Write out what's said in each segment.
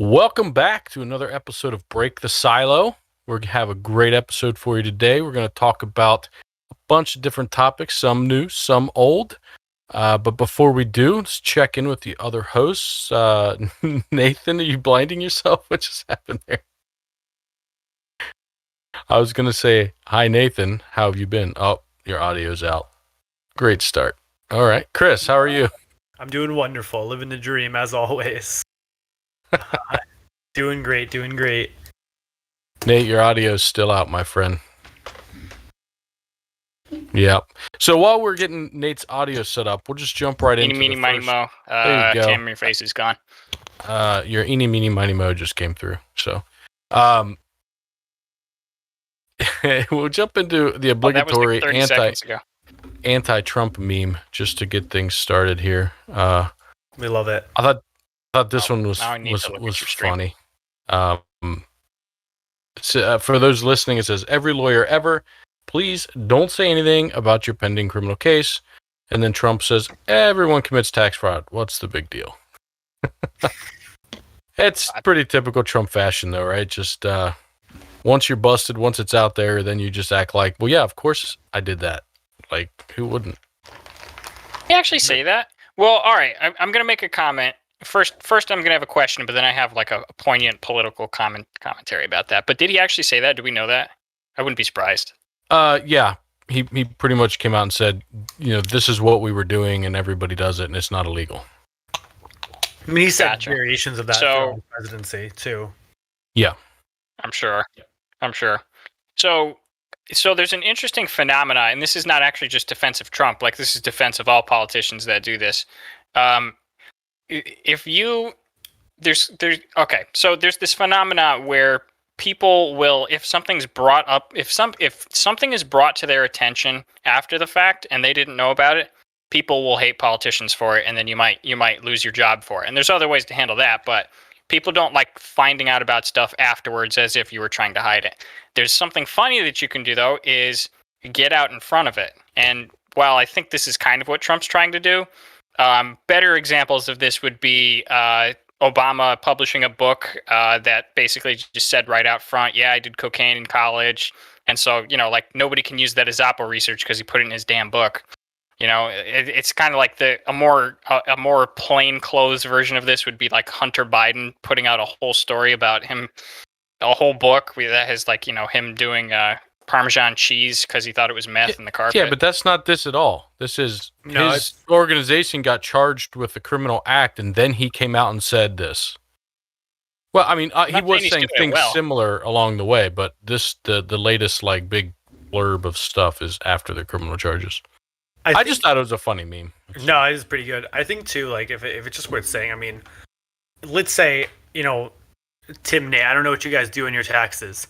Welcome back to another episode of Break the Silo. We're going to have a great episode for you today. We're going to talk about a bunch of different topics, some new, some old. But before we do, let's check in with the other hosts. Nathan, are you blinding yourself? What just happened there? I was going to say, hi, Nathan. How have you been? Oh, your audio's out. Great start. All right. Chris, how are you? I'm doing wonderful. Living the dream as always. Doing great. Nate, your audio's still out, my friend. Yep. So while we're getting Nate's audio set up, we'll just jump right into Eeny, the meeny, first. mo. There you go. Cam, your face is gone. Your eeny, meeny, miny, mo just came through. So, we'll jump into the obligatory that was like 30 seconds ago. anti-Trump meme just to get things started here. We love it. I thought this one was stream. funny. For those listening, it says, "Every lawyer ever, please don't say anything about your pending criminal case." And then Trump says, "Everyone commits tax fraud. What's the big deal?" It's pretty typical Trump fashion, though, right? Just once you're busted, once it's out there, then you just act like, well, yeah, of course I did that. Like, who wouldn't? You actually say that? Well, all right. I'm going to make a comment. First, I'm going to have a question, but then I have like a poignant political commentary about that. But did he actually say that? Do we know that? I wouldn't be surprised. Yeah. He pretty much came out and said, this is what we were doing, and everybody does it, and it's not illegal. I mean, he said variations of that throughout the presidency too. Yeah, I'm sure. So there's an interesting phenomena, and this is not actually just defense of Trump. Like, this is defense of all politicians that do this. So there's this phenomena where people will, if something is brought to their attention after the fact and they didn't know about it, people will hate politicians for it, and then you might lose your job for it. And there's other ways to handle that, but people don't like finding out about stuff afterwards as if you were trying to hide it. There's something funny that you can do, though, is get out in front of it. And while I think this is kind of what Trump's trying to do, better examples of this would be Obama publishing a book that basically just said right out front, yeah, I did cocaine in college. And so, like, nobody can use that as Oppo research because he put it in his damn book. It's kind of like a more plain clothes version of this would be like Hunter Biden putting out a whole story about him, a whole book that has him doing Parmesan cheese because he thought it was meth in the carpet. Yeah, but that's not this at all. This is his organization got charged with a criminal act, and then he came out and said this. Well, I mean, he was saying things similar along the way, but the latest big blurb of stuff is after the criminal charges. I just thought it was a funny meme. No, it is pretty good. I think too, if it's just worth saying. I mean, let's say Tim, Nate, I don't know what you guys do in your taxes.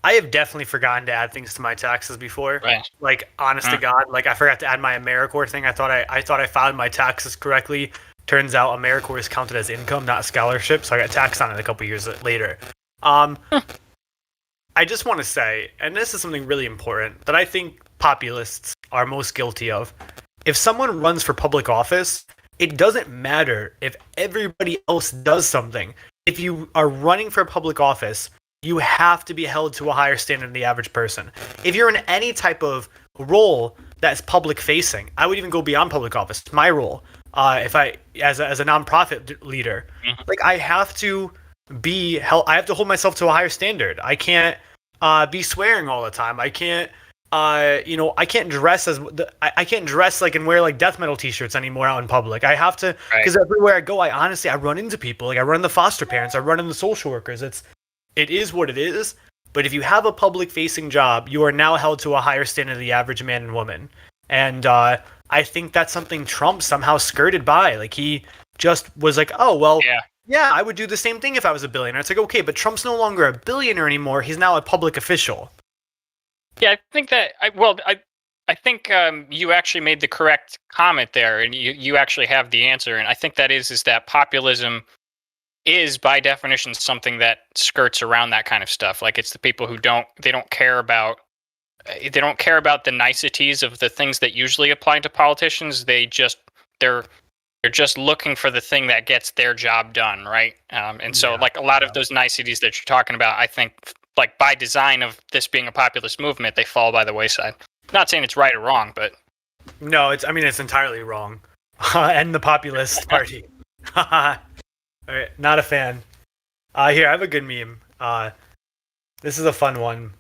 I have definitely forgotten to add things to my taxes before. Right. Like, honest to God, I forgot to add my AmeriCorps thing. I thought I filed my taxes correctly. Turns out AmeriCorps is counted as income, not scholarship, so I got taxed on it a couple years later. I just want to say, and this is something really important that I think populists are most guilty of. If someone runs for public office, it doesn't matter if everybody else does something. If you are running for public office, you have to be held to a higher standard than the average person. If you're in any type of role that's public facing, I would even go beyond public office. My role, if I as a nonprofit leader, I have to be held. I have to hold myself to a higher standard. I can't be swearing all the time. I can't. I can't dress I can't dress and wear death metal t-shirts anymore out in public. I have to, because everywhere I go, I run into people. I run into foster parents. I run into social workers. It is what it is. But if you have a public facing job, you are now held to a higher standard than the average man and woman. And I think that's something Trump somehow skirted by. He just was like, oh, well, yeah, I would do the same thing if I was a billionaire. It's like, okay, but Trump's no longer a billionaire anymore. He's now a public official. Yeah, I think I think you actually made the correct comment there, and you actually have the answer. And I think that is that populism is by definition something that skirts around that kind of stuff. It's the people who don't care about the niceties of the things that usually apply to politicians. They're They're just looking for the thing that gets their job done, right? And so, like a lot of those niceties that you're talking about, I think, like by design of this being a populist movement, they fall by the wayside. Not saying it's right or wrong, but no, it's entirely wrong. And the populist party. All right, not a fan. Here, I have a good meme. This is a fun one.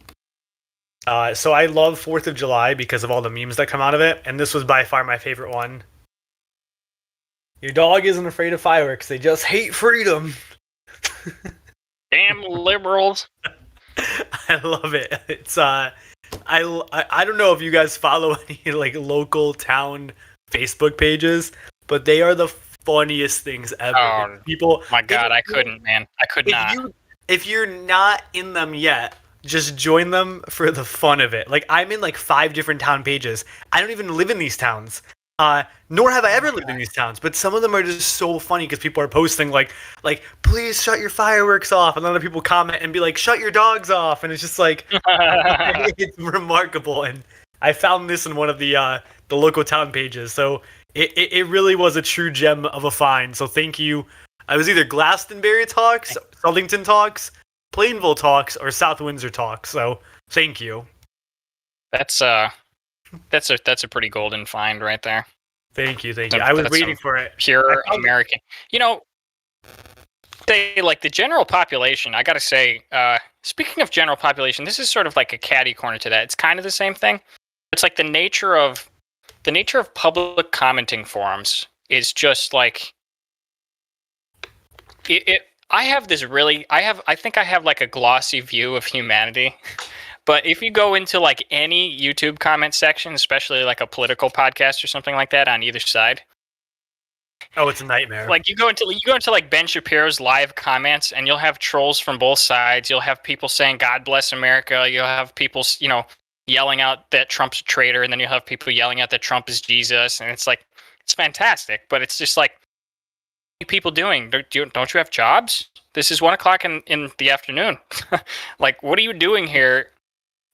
So I love 4th of July because of all the memes that come out of it, and this was by far my favorite one. Your dog isn't afraid of fireworks; they just hate freedom. Damn liberals! I love it. It's I don't know if you guys follow any like local town Facebook pages, but they are the funniest things ever. Oh, people, my God, I couldn't, man. I could not. If you're not in them yet, just join them for the fun of it. Like I'm in like 5 different town pages. I don't even live in these towns. Nor have I ever lived in these towns, but some of them are just so funny because people are posting like, please shut your fireworks off, and other people comment and be like, shut your dogs off, and it's just like, it's remarkable. And I found this in one of the local town pages, so it really was a true gem of a find. So thank you. I was either Glastonbury Talks, Southington Talks, Plainville Talks, or South Windsor Talks. So thank you. That's a pretty golden find right there. Thank you. I was waiting for it. Pure American. You know, like the general population, I gotta say, speaking of general population, this is sort of like a catty corner to that. It's kind of the same thing. It's like the nature of public commenting forums is just like I think I have like a glossy view of humanity. But if you go into like any YouTube comment section, especially like a political podcast or something like that on either side, oh, it's a nightmare. Like you go into like Ben Shapiro's live comments, and you'll have trolls from both sides. You'll have people saying "God bless America." You'll have people, yelling out that Trump's a traitor, and then you'll have people yelling out that Trump is Jesus, and it's like it's fantastic. But it's just like, what are people doing? Don't you have jobs? This is 1:00 in the afternoon. Like, what are you doing here?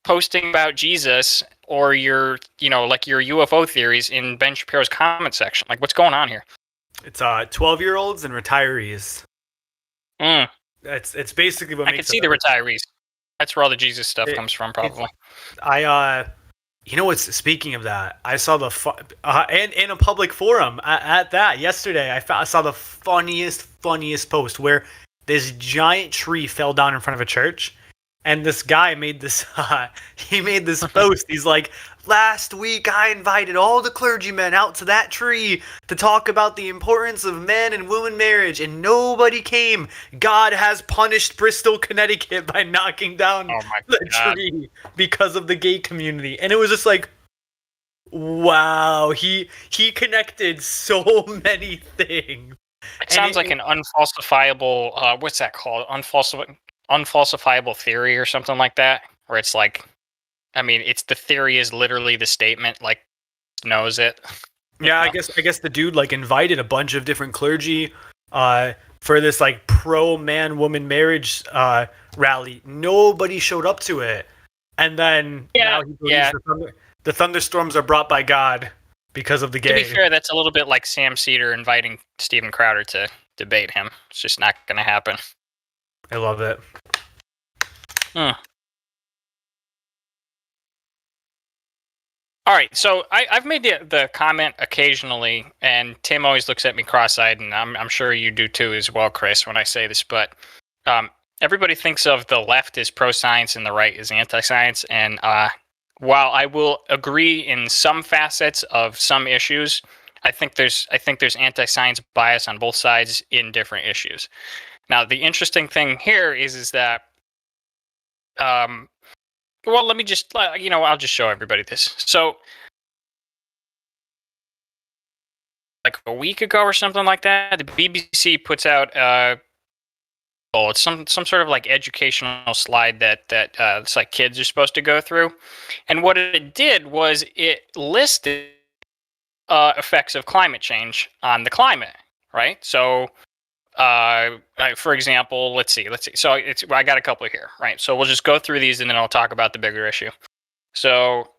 Posting about Jesus or your UFO theories in Ben Shapiro's comment section. Like, what's going on here? It's 12-year-olds and retirees. It's basically what I can see the retirees. That's where all the Jesus stuff comes from, probably. Speaking of that, I saw and in a public forum at that yesterday. I saw the funniest post where this giant tree fell down in front of a church. And this guy made this post. He's like, last week I invited all the clergymen out to that tree to talk about the importance of men and women marriage, and nobody came. God has punished Bristol, Connecticut by knocking down the tree because of the gay community. And it was just like, wow, he connected so many things. It sounds like an unfalsifiable, what's that called? Unfalsifiable theory or something like that, where it's like, I mean, it's the theory is literally the statement, like, knows it. Yeah, I guess the dude like invited a bunch of different clergy for this like pro man woman marriage rally. Nobody showed up to it, and then now he believes the thunderstorms are brought by God because of the gay. To be fair, that's a little bit like Sam Cedar inviting Steven Crowder to debate him. It's just not going to happen. I love it. All right, so I've made the comment occasionally, and Tim always looks at me cross-eyed, and I'm sure you do too as well, Chris, when I say this, but everybody thinks of the left as pro-science and the right as anti-science, and while I will agree in some facets of some issues, I think there's anti-science bias on both sides in different issues. Now, the interesting thing here is that, well, let me just, I'll just show everybody this. So, like a week ago or something like that, the BBC puts out, it's some sort of like educational slide that it's like kids are supposed to go through. And what it did was it listed effects of climate change on the climate, right? So, for example, let's see. So I got a couple here, right? So we'll just go through these and then I'll talk about the bigger issue. So,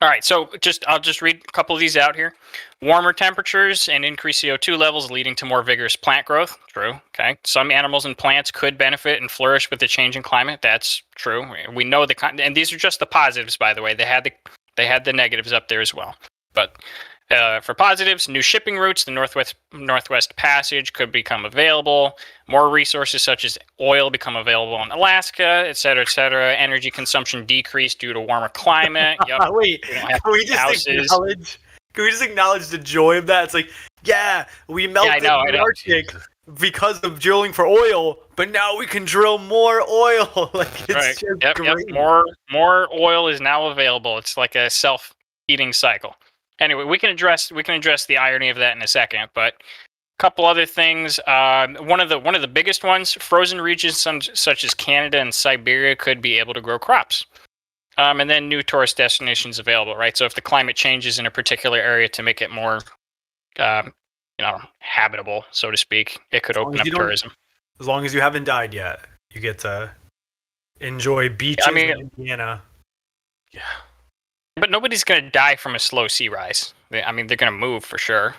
All right, so I'll just read a couple of these out here. Warmer temperatures and increased CO2 levels leading to more vigorous plant growth. True. Okay. Some animals and plants could benefit and flourish with the changing climate. That's true. We know and these are just the positives, by the way. They had the negatives up there as well. But for positives, new shipping routes, the Northwest Passage could become available. More resources such as oil become available in Alaska, et cetera, et cetera. Energy consumption decreased due to warmer climate. Yep. Wait, can we just acknowledge the joy of that? It's like, yeah, we melted the Arctic because of drilling for oil, but now we can drill more oil. Like, it's just great. Yep. More oil is now available. It's like a self-eating cycle. Anyway, we can address the irony of that in a second, but a couple other things. One of the biggest ones: frozen regions such as Canada and Siberia could be able to grow crops, and then new tourist destinations available. Right. So if the climate changes in a particular area to make it more, habitable, so to speak, it could open up tourism. As long as you haven't died yet, you get to enjoy beaches in Indiana. Yeah. But nobody's going to die from a slow sea rise. I mean, they're going to move for sure.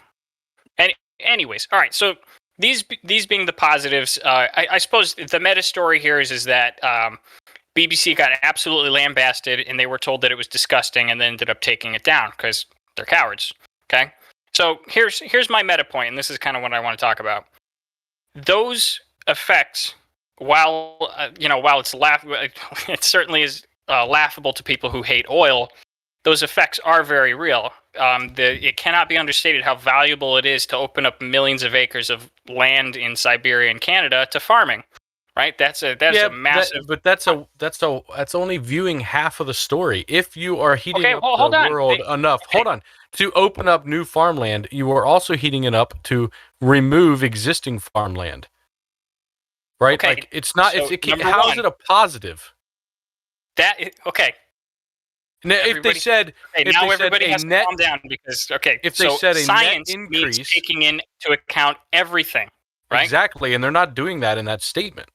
Anyways, all right. So these being the positives, I suppose the meta story here is that BBC got absolutely lambasted, and they were told that it was disgusting, and then ended up taking it down because they're cowards. Okay. So here's my meta point, and this is kind of what I want to talk about. Those effects, while it certainly is laughable to people who hate oil. Those effects are very real. It cannot be understated how valuable it is to open up millions of acres of land in Siberia and Canada to farming. Right? That's a massive. That's only viewing half of the story. If you are heating up the world enough, to open up new farmland, you are also heating it up to remove existing farmland. Right? Okay. Like it's not. So how is it a positive? Now, if they said, now everybody has to calm down because if they said a science net increase, means taking into account everything, right? Exactly, and they're not doing that in that statement.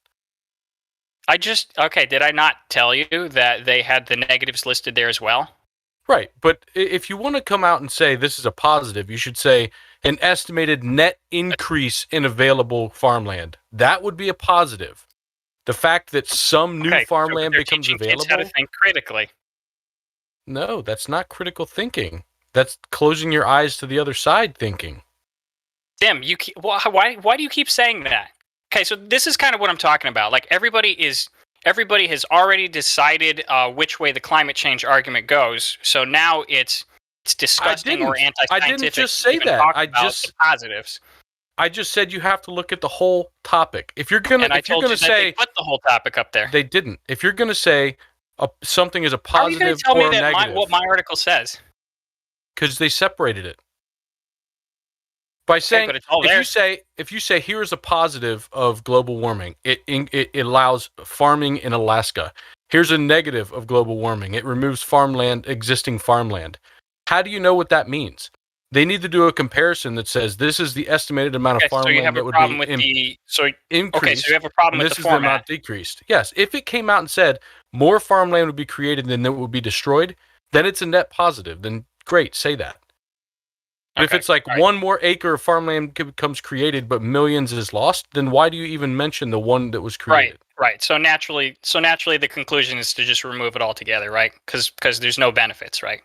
Did I not tell you that they had the negatives listed there as well? Right, but if you want to come out and say this is a positive, you should say an estimated net increase in available farmland. That would be a positive. The fact that some new farmland becomes available. Kids how to think critically. No, that's not critical thinking. That's closing your eyes to the other side thinking. Tim, why do you keep saying that? Okay, so this is kind of what I'm talking about. Like everybody has already decided which way the climate change argument goes. So now it's disgusting or anti-scientific. I didn't just say that. The positives. I just said you have to look at the whole topic. If you're gonna, they put the whole topic up there. They didn't. If you're gonna say something is a positive or negative. How are you going to tell me what my article says? Because they separated it. By saying, if you say here is a positive of global warming, it allows farming in Alaska. Here's a negative of global warming. It removes existing farmland. How do you know what that means? They need to do a comparison that says this is the estimated amount of farmland that would be increased. Okay, so you have a problem with the format. This is not decreased. Yes, if it came out and said more farmland would be created than it would be destroyed, then it's a net positive. Then great, say that. But if it's like one more acre of farmland becomes created, but millions is lost, then why do you even mention the one that was created? Right. So naturally, the conclusion is to just remove it altogether, right? Because there's no benefits, right?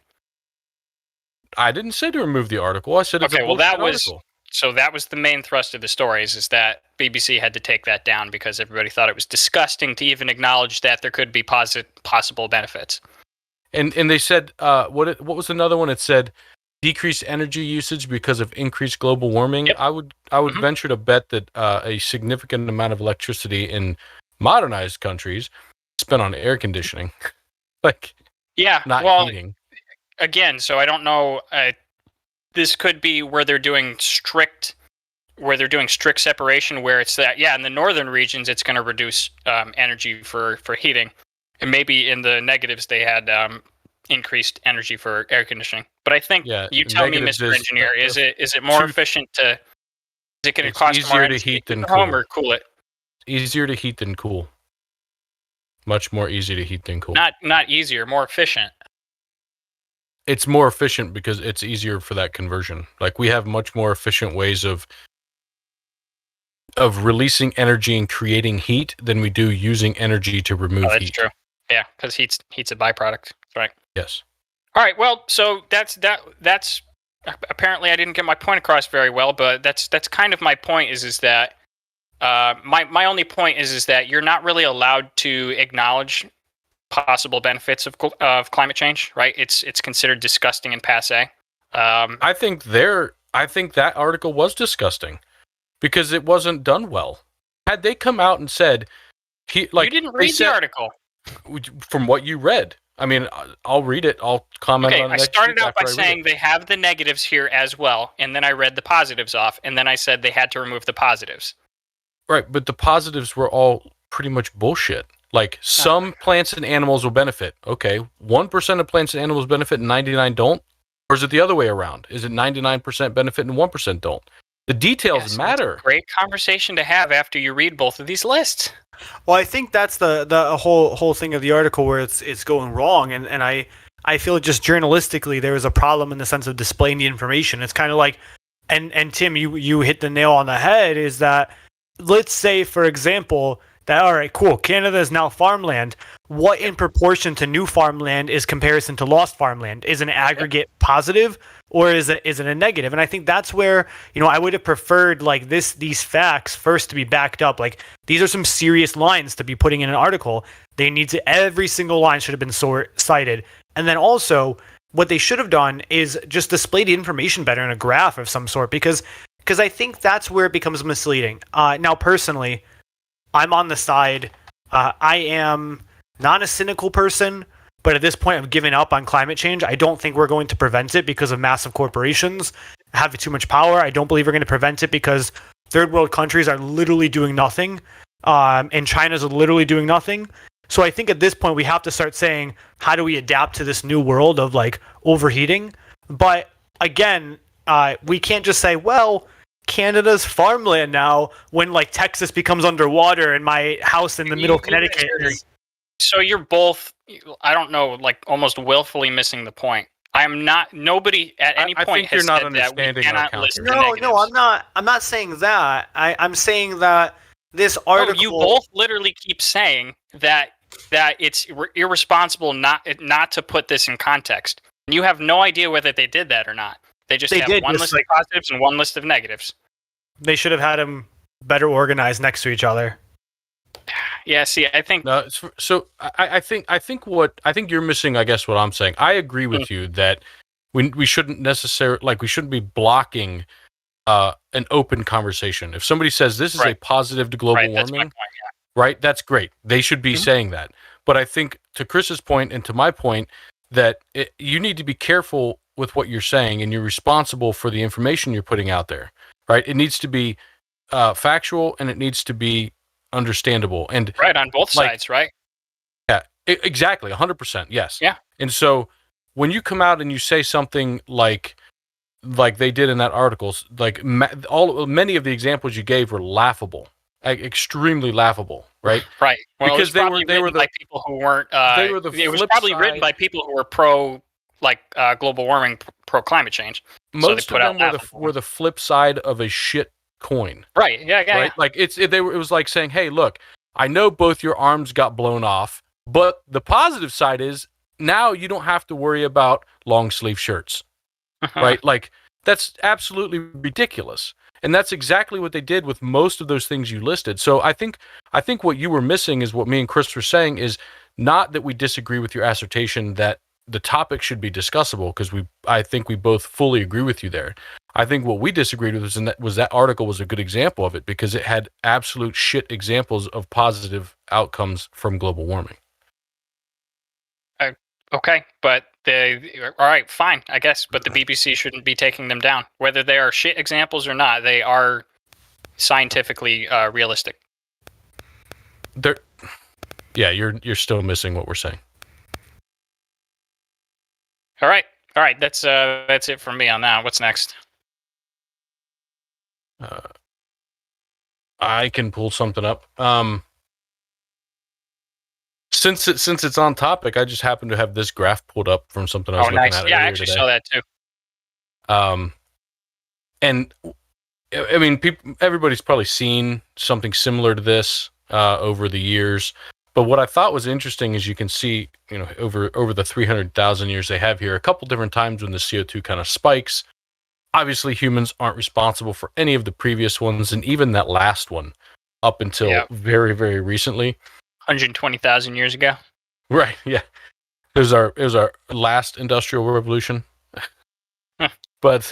I didn't say to remove the article. I said it's a bullshit article. So that was the main thrust of the stories, is that BBC had to take that down because everybody thought it was disgusting to even acknowledge that there could be possible benefits. And they said, what was another one? It said decreased energy usage because of increased global warming. Yep. I would venture to bet that a significant amount of electricity in modernized countries is spent on air conditioning, not heating. Again, so I don't know. This could be where they're doing strict separation, where it's that in the northern regions it's going to reduce energy for heating, and maybe in the negatives they had increased energy for air conditioning. But I think you tell me, Mr. Engineer, is it more efficient to? Is it going to cost more to heat than cool? Home or cool it? Easier to heat than cool. Much more easy to heat than cool. Not easier, more efficient. it's more efficient because it's easier for that conversion. Like we have much more efficient ways of releasing energy and creating heat than we do using energy to remove that's heat. True. Yeah, because heat's a byproduct. Right. Yes. All right. Well, so that's apparently I didn't get my point across very well, but that's kind of my point. Is that my only point is that you're not really allowed to acknowledge possible benefits of climate change, right? It's considered disgusting and passé. I think that article was disgusting because it wasn't done well. Had they come out and said, you didn't read the article. From what you read, I mean, I'll read it. I'll comment on it. I started out by saying they have the negatives here as well, and then I read the positives off, and then I said they had to remove the positives. Right, but the positives were all pretty much bullshit. Like, some plants and animals will benefit. Okay, 1% of plants and animals benefit and 99 don't? Or is it the other way around? Is it 99% benefit and 1% don't? The details matter. It's a great conversation to have after you read both of these lists. Well, I think that's the whole thing of the article where it's going wrong, and I feel just journalistically there was a problem in the sense of displaying the information. It's kind of like, and Tim, you hit the nail on the head. Is that, let's say, for example, that all right, cool, Canada is now farmland. What in proportion to new farmland is comparison to lost farmland? Is an aggregate positive, or is it a negative? And I think that's where, I would have preferred like these facts first to be backed up. Like, these are some serious lines to be putting in an article. Every single line should have been cited. And then also what they should have done is just display the information better in a graph of some sort, because I think that's where it becomes misleading. Now, personally, I'm on the side. I am not a cynical person, but at this point, I've given up on climate change. I don't think we're going to prevent it because of massive corporations having too much power. I don't believe we're going to prevent it because third world countries are literally doing nothing, and China's literally doing nothing. So I think at this point, we have to start saying, how do we adapt to this new world of like overheating? But again, we can't just say, well, Canada's farmland now when like Texas becomes underwater and my house in the middle of Connecticut is... So you're both, I don't know, like almost willfully missing the point. I am not, nobody at any point has said that we cannot list the negatives. No, I'm not saying that. I'm saying that this article... you both literally keep saying that it's irresponsible not to put this in context. You have no idea whether they did that or not. They have one list of positives and one list of negatives. They should have had them better organized next to each other. Yeah, see, I think... So I think you're missing, I guess, what I'm saying. I agree with you that we shouldn't necessarily, we shouldn't be blocking an open conversation. If somebody says this is a positive to global warming, that's my point, right, that's great. They should be saying that. But I think, to Chris's point and to my point, that you need to be careful with what you're saying, and you're responsible for the information you're putting out there, right? It needs to be factual, and it needs to be understandable, and right on both sides, right? Yeah, exactly, 100%, yes. Yeah. And so when you come out and you say something like they did in that article, like many of the examples you gave were laughable, extremely laughable, right? Right. Well, because they were by people who weren't. It was probably written by people who were pro global warming, pro climate change. Most of them were the flip side of a shit coin. Right. Yeah. Right. Yeah. Like it was like saying, "Hey, look, I know both your arms got blown off, but the positive side is now you don't have to worry about long sleeve shirts." Right? Like, that's absolutely ridiculous. And that's exactly what they did with most of those things you listed. So I think what you were missing is what me and Chris were saying is not that we disagree with your assertion that the topic should be discussable, because I think we both fully agree with you there. I think what we disagreed with was that article was a good example of it, because it had absolute shit examples of positive outcomes from global warming. Okay, but all right, fine, I guess. But the BBC shouldn't be taking them down, whether they are shit examples or not. They are scientifically realistic. Yeah, you're still missing what we're saying. All right. That's it from me on that. What's next? I can pull something up. since it's on topic, I just happen to have this graph pulled up from something I was looking at. Yeah, I actually saw that too. And I mean, everybody's probably seen something similar to this over the years. But what I thought was interesting is you can see, over the 300,000 years they have here, a couple different times when the CO2 kind of spikes. Obviously, humans aren't responsible for any of the previous ones, and even that last one up until very, very recently. 120,000 years ago. Right, yeah. It was our last industrial revolution. But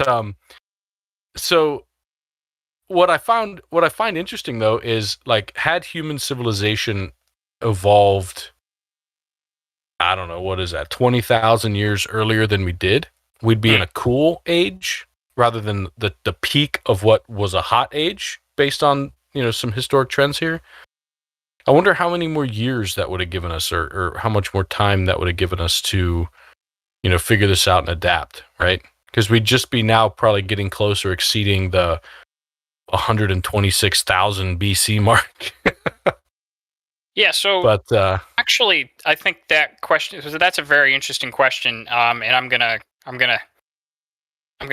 so what I find interesting though is, like, had human civilization evolved, I don't know, what is that, 20,000 years earlier than we did, we'd be in a cool age rather than the peak of what was a hot age based on, some historic trends here. I wonder how many more years that would have given us, or how much more time that would have given us to, figure this out and adapt, right? Because we'd just be now probably getting closer, exceeding the 126,000 BC mark. Yeah, so but actually, I think that's a very interesting question, and I'm gonna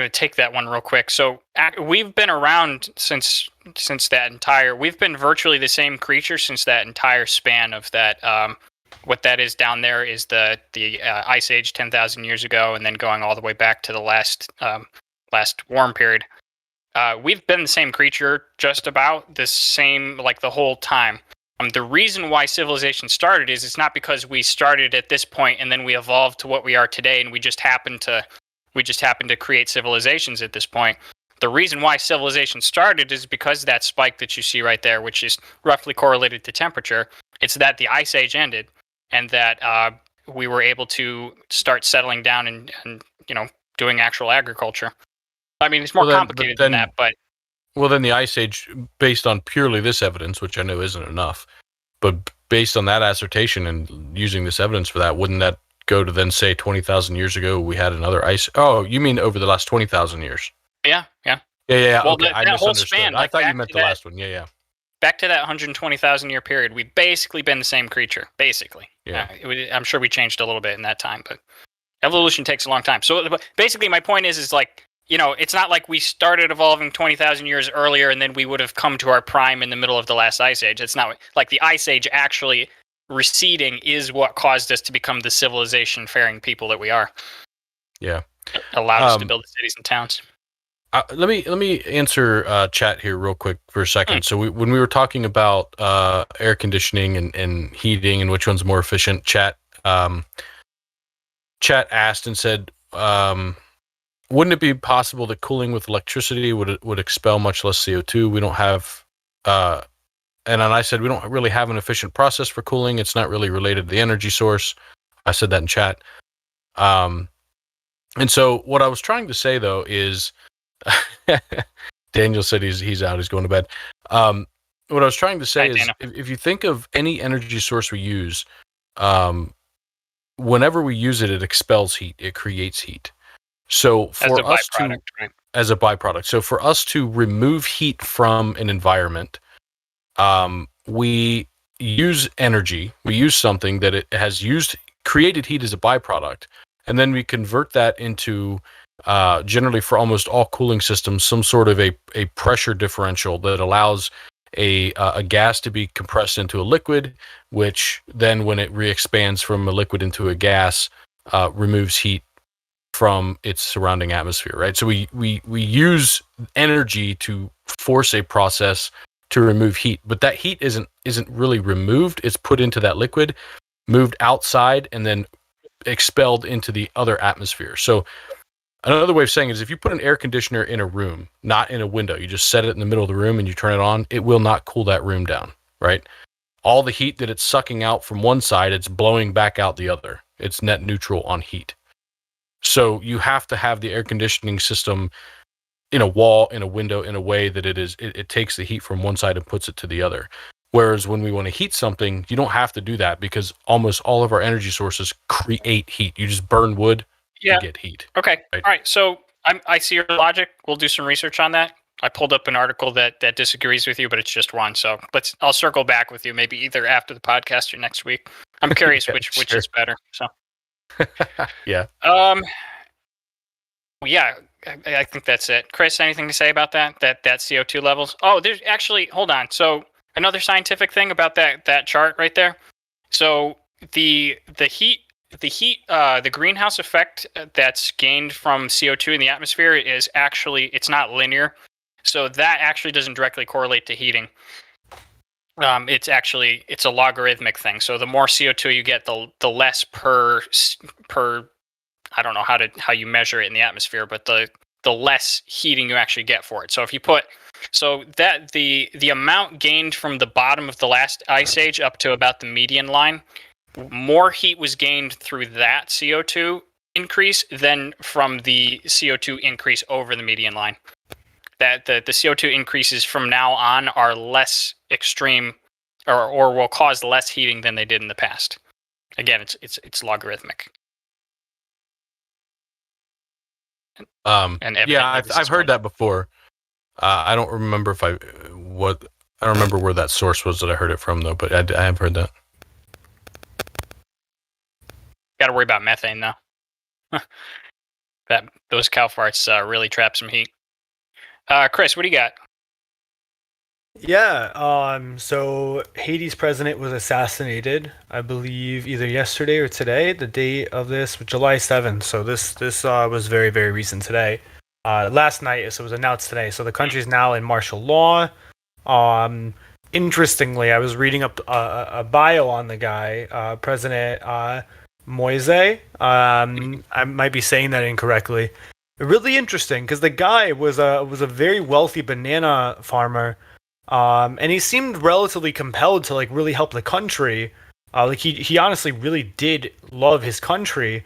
take that one real quick. So we've been around since we've been virtually the same creature since that entire span of that. What that is down there is the Ice Age 10,000 years ago, and then going all the way back to the last warm period. We've been the same creature just about the same, like, the whole time. The reason why civilization started is it's not because we started at this point and then we evolved to what we are today, and we just happened to create civilizations at this point. The reason why civilization started is because that spike that you see right there, which is roughly correlated to temperature. It's that the Ice Age ended, and that we were able to start settling down and doing actual agriculture. I mean, it's more complicated than that, but... Well, then the Ice Age, based on purely this evidence, which I know isn't enough, but based on that assertion and using this evidence for that, wouldn't that go to then say 20,000 years ago we had another ice? Oh, you mean over the last 20,000 years? Yeah. Well, okay, I misunderstood. Whole span, I thought you meant the last one. Yeah. Back to that 120,000 year period, we've basically been the same creature. Basically. Yeah. I'm sure we changed a little bit in that time, but evolution takes a long time. So basically, my point is like, it's not like we started evolving 20,000 years earlier and then we would have come to our prime in the middle of the last Ice Age. It's not like the Ice Age actually receding is what caused us to become the civilization-faring people that we are. Yeah. It allowed us to build cities and towns. Let me answer chat here real quick for a second. So when we were talking about air conditioning and heating and which one's more efficient, chat asked and said, wouldn't it be possible that cooling with electricity would expel much less CO2? We don't have, and then I said, we don't really have an efficient process for cooling. It's not really related to the energy source. I said that in chat. And so what I was trying to say though is, Daniel said he's out, he's going to bed. What I was trying to say is, if you think of any energy source we use, whenever we use it, it expels heat. It creates heat. So for us to, as a byproduct, so for us to remove heat from an environment, we use energy. We use something that it has created heat as a byproduct, and then we convert that into, generally for almost all cooling systems, some sort of a pressure differential that allows a gas to be compressed into a liquid, which then, when it re-expands from a liquid into a gas, removes heat from its surrounding atmosphere, right? So we use energy to force a process to remove heat, but that heat isn't really removed. It's put into that liquid, moved outside, and then expelled into the other atmosphere. So another way of saying it is, if you put an air conditioner in a room, not in a window, you just set it in the middle of the room and you turn it on, it will not cool that room down, right? All the heat that it's sucking out from one side, it's blowing back out the other. It's net neutral on heat. So you have to have the air conditioning system in a wall, in a window, in a way that it takes the heat from one side and puts it to the other. Whereas when we want to heat something, you don't have to do that, because almost all of our energy sources create heat. You just burn wood, you get heat. Okay. Right? All right. So I see your logic. We'll do some research on that. I pulled up an article that disagrees with you, but it's just one. So I'll circle back with you maybe either after the podcast or next week. I'm curious which is better. So yeah. Yeah, I think that's it. Chris, anything to say about that CO2 levels? Oh, there's actually, hold on. So another scientific thing about that chart right there. So the greenhouse effect that's gained from CO2 in the atmosphere is actually, it's not linear. So that actually doesn't directly correlate to heating. It's a logarithmic thing. So the more CO2 you get, the less per I don't know how you measure it in the atmosphere, but the less heating you actually get for it. So if you put the amount gained from the bottom of the last ice age up to about the median line, more heat was gained through that CO2 increase than from the CO2 increase over the median line. That the CO2 increases from now on are less extreme or will cause less heating than they did in the past. Again, it's logarithmic. Yeah, I've heard that before. I don't remember I don't remember where that source was that I heard it from though, but I have heard that. Got to worry about methane though. Those cow farts really trap some heat. Chris, what do you got? Yeah, so Haiti's president was assassinated, I believe, either yesterday or today. The date of this was July 7th, so this was very, very recent today. Last night, so it was announced today. So the country's now in martial law. Interestingly, I was reading up a bio on the guy, President Moise. I might be saying that incorrectly. Really interesting, because the guy was a very wealthy banana farmer. And he seemed relatively compelled to like really help the country. Like he honestly really did love his country,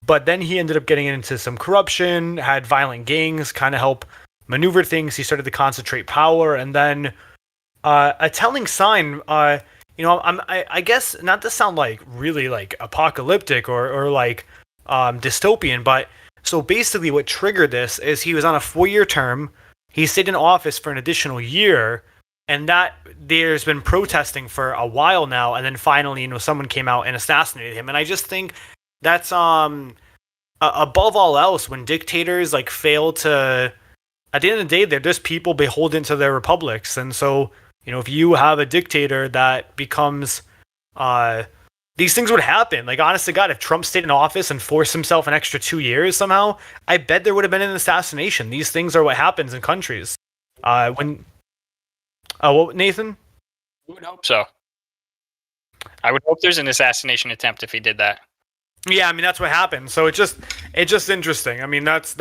but then he ended up getting into some corruption, had violent gangs kind of help maneuver things. He started to concentrate power, and then a telling sign. I guess not to sound like really like apocalyptic or like dystopian, but so basically what triggered this is he was on a 4-year term. He stayed in office for an additional year. And that there's been protesting for a while now, and then finally, someone came out and assassinated him. And I just think that's above all else, when dictators like fail to, at the end of the day, they're just people beholden to their republics. And so, if you have a dictator that becomes, these things would happen. Like, honest to God, if Trump stayed in office and forced himself an extra 2 years somehow, I bet there would have been an assassination. These things are what happens in countries. What, Nathan? I would hope so. I would hope there's an assassination attempt if he did that. Yeah, I mean that's what happened. So it's just interesting. I mean that's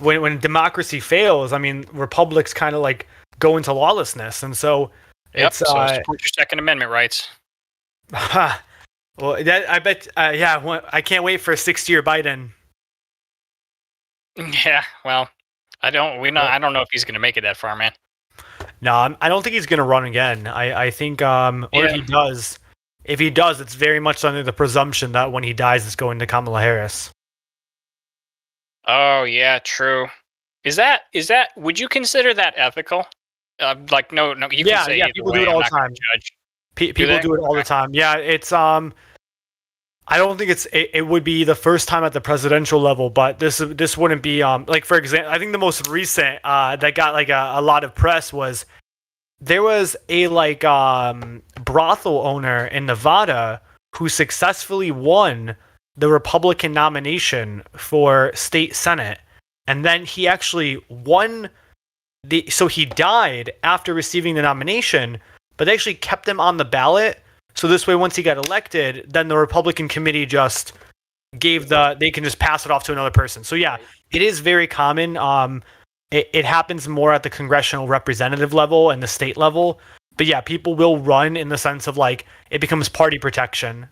when democracy fails. I mean republics kind of like go into lawlessness, and so it's so support your Second Amendment rights. Well, I bet. I can't wait for a 6th-year Biden. Yeah, well, I don't know if he's going to make it that far, man. No, I don't think he's going to run again. I think, if he does, it's very much under the presumption that when he dies, it's going to Kamala Harris. Oh yeah, true. Is that? Would you consider that ethical? Like no, you can say people do it all the time. People do it all the time. Yeah, it's I don't think it would be the first time at the presidential level, but this wouldn't be like, for example, I think the most recent that got like a lot of press was there was a like brothel owner in Nevada who successfully won the Republican nomination for state senate, and then he actually won so he died after receiving the nomination, but they actually kept him on the ballot. So this way, once he got elected, then the Republican committee just they can just pass it off to another person. So yeah, it is very common. It happens more at the congressional representative level and the state level. But yeah, people will run in the sense of like, it becomes party protection.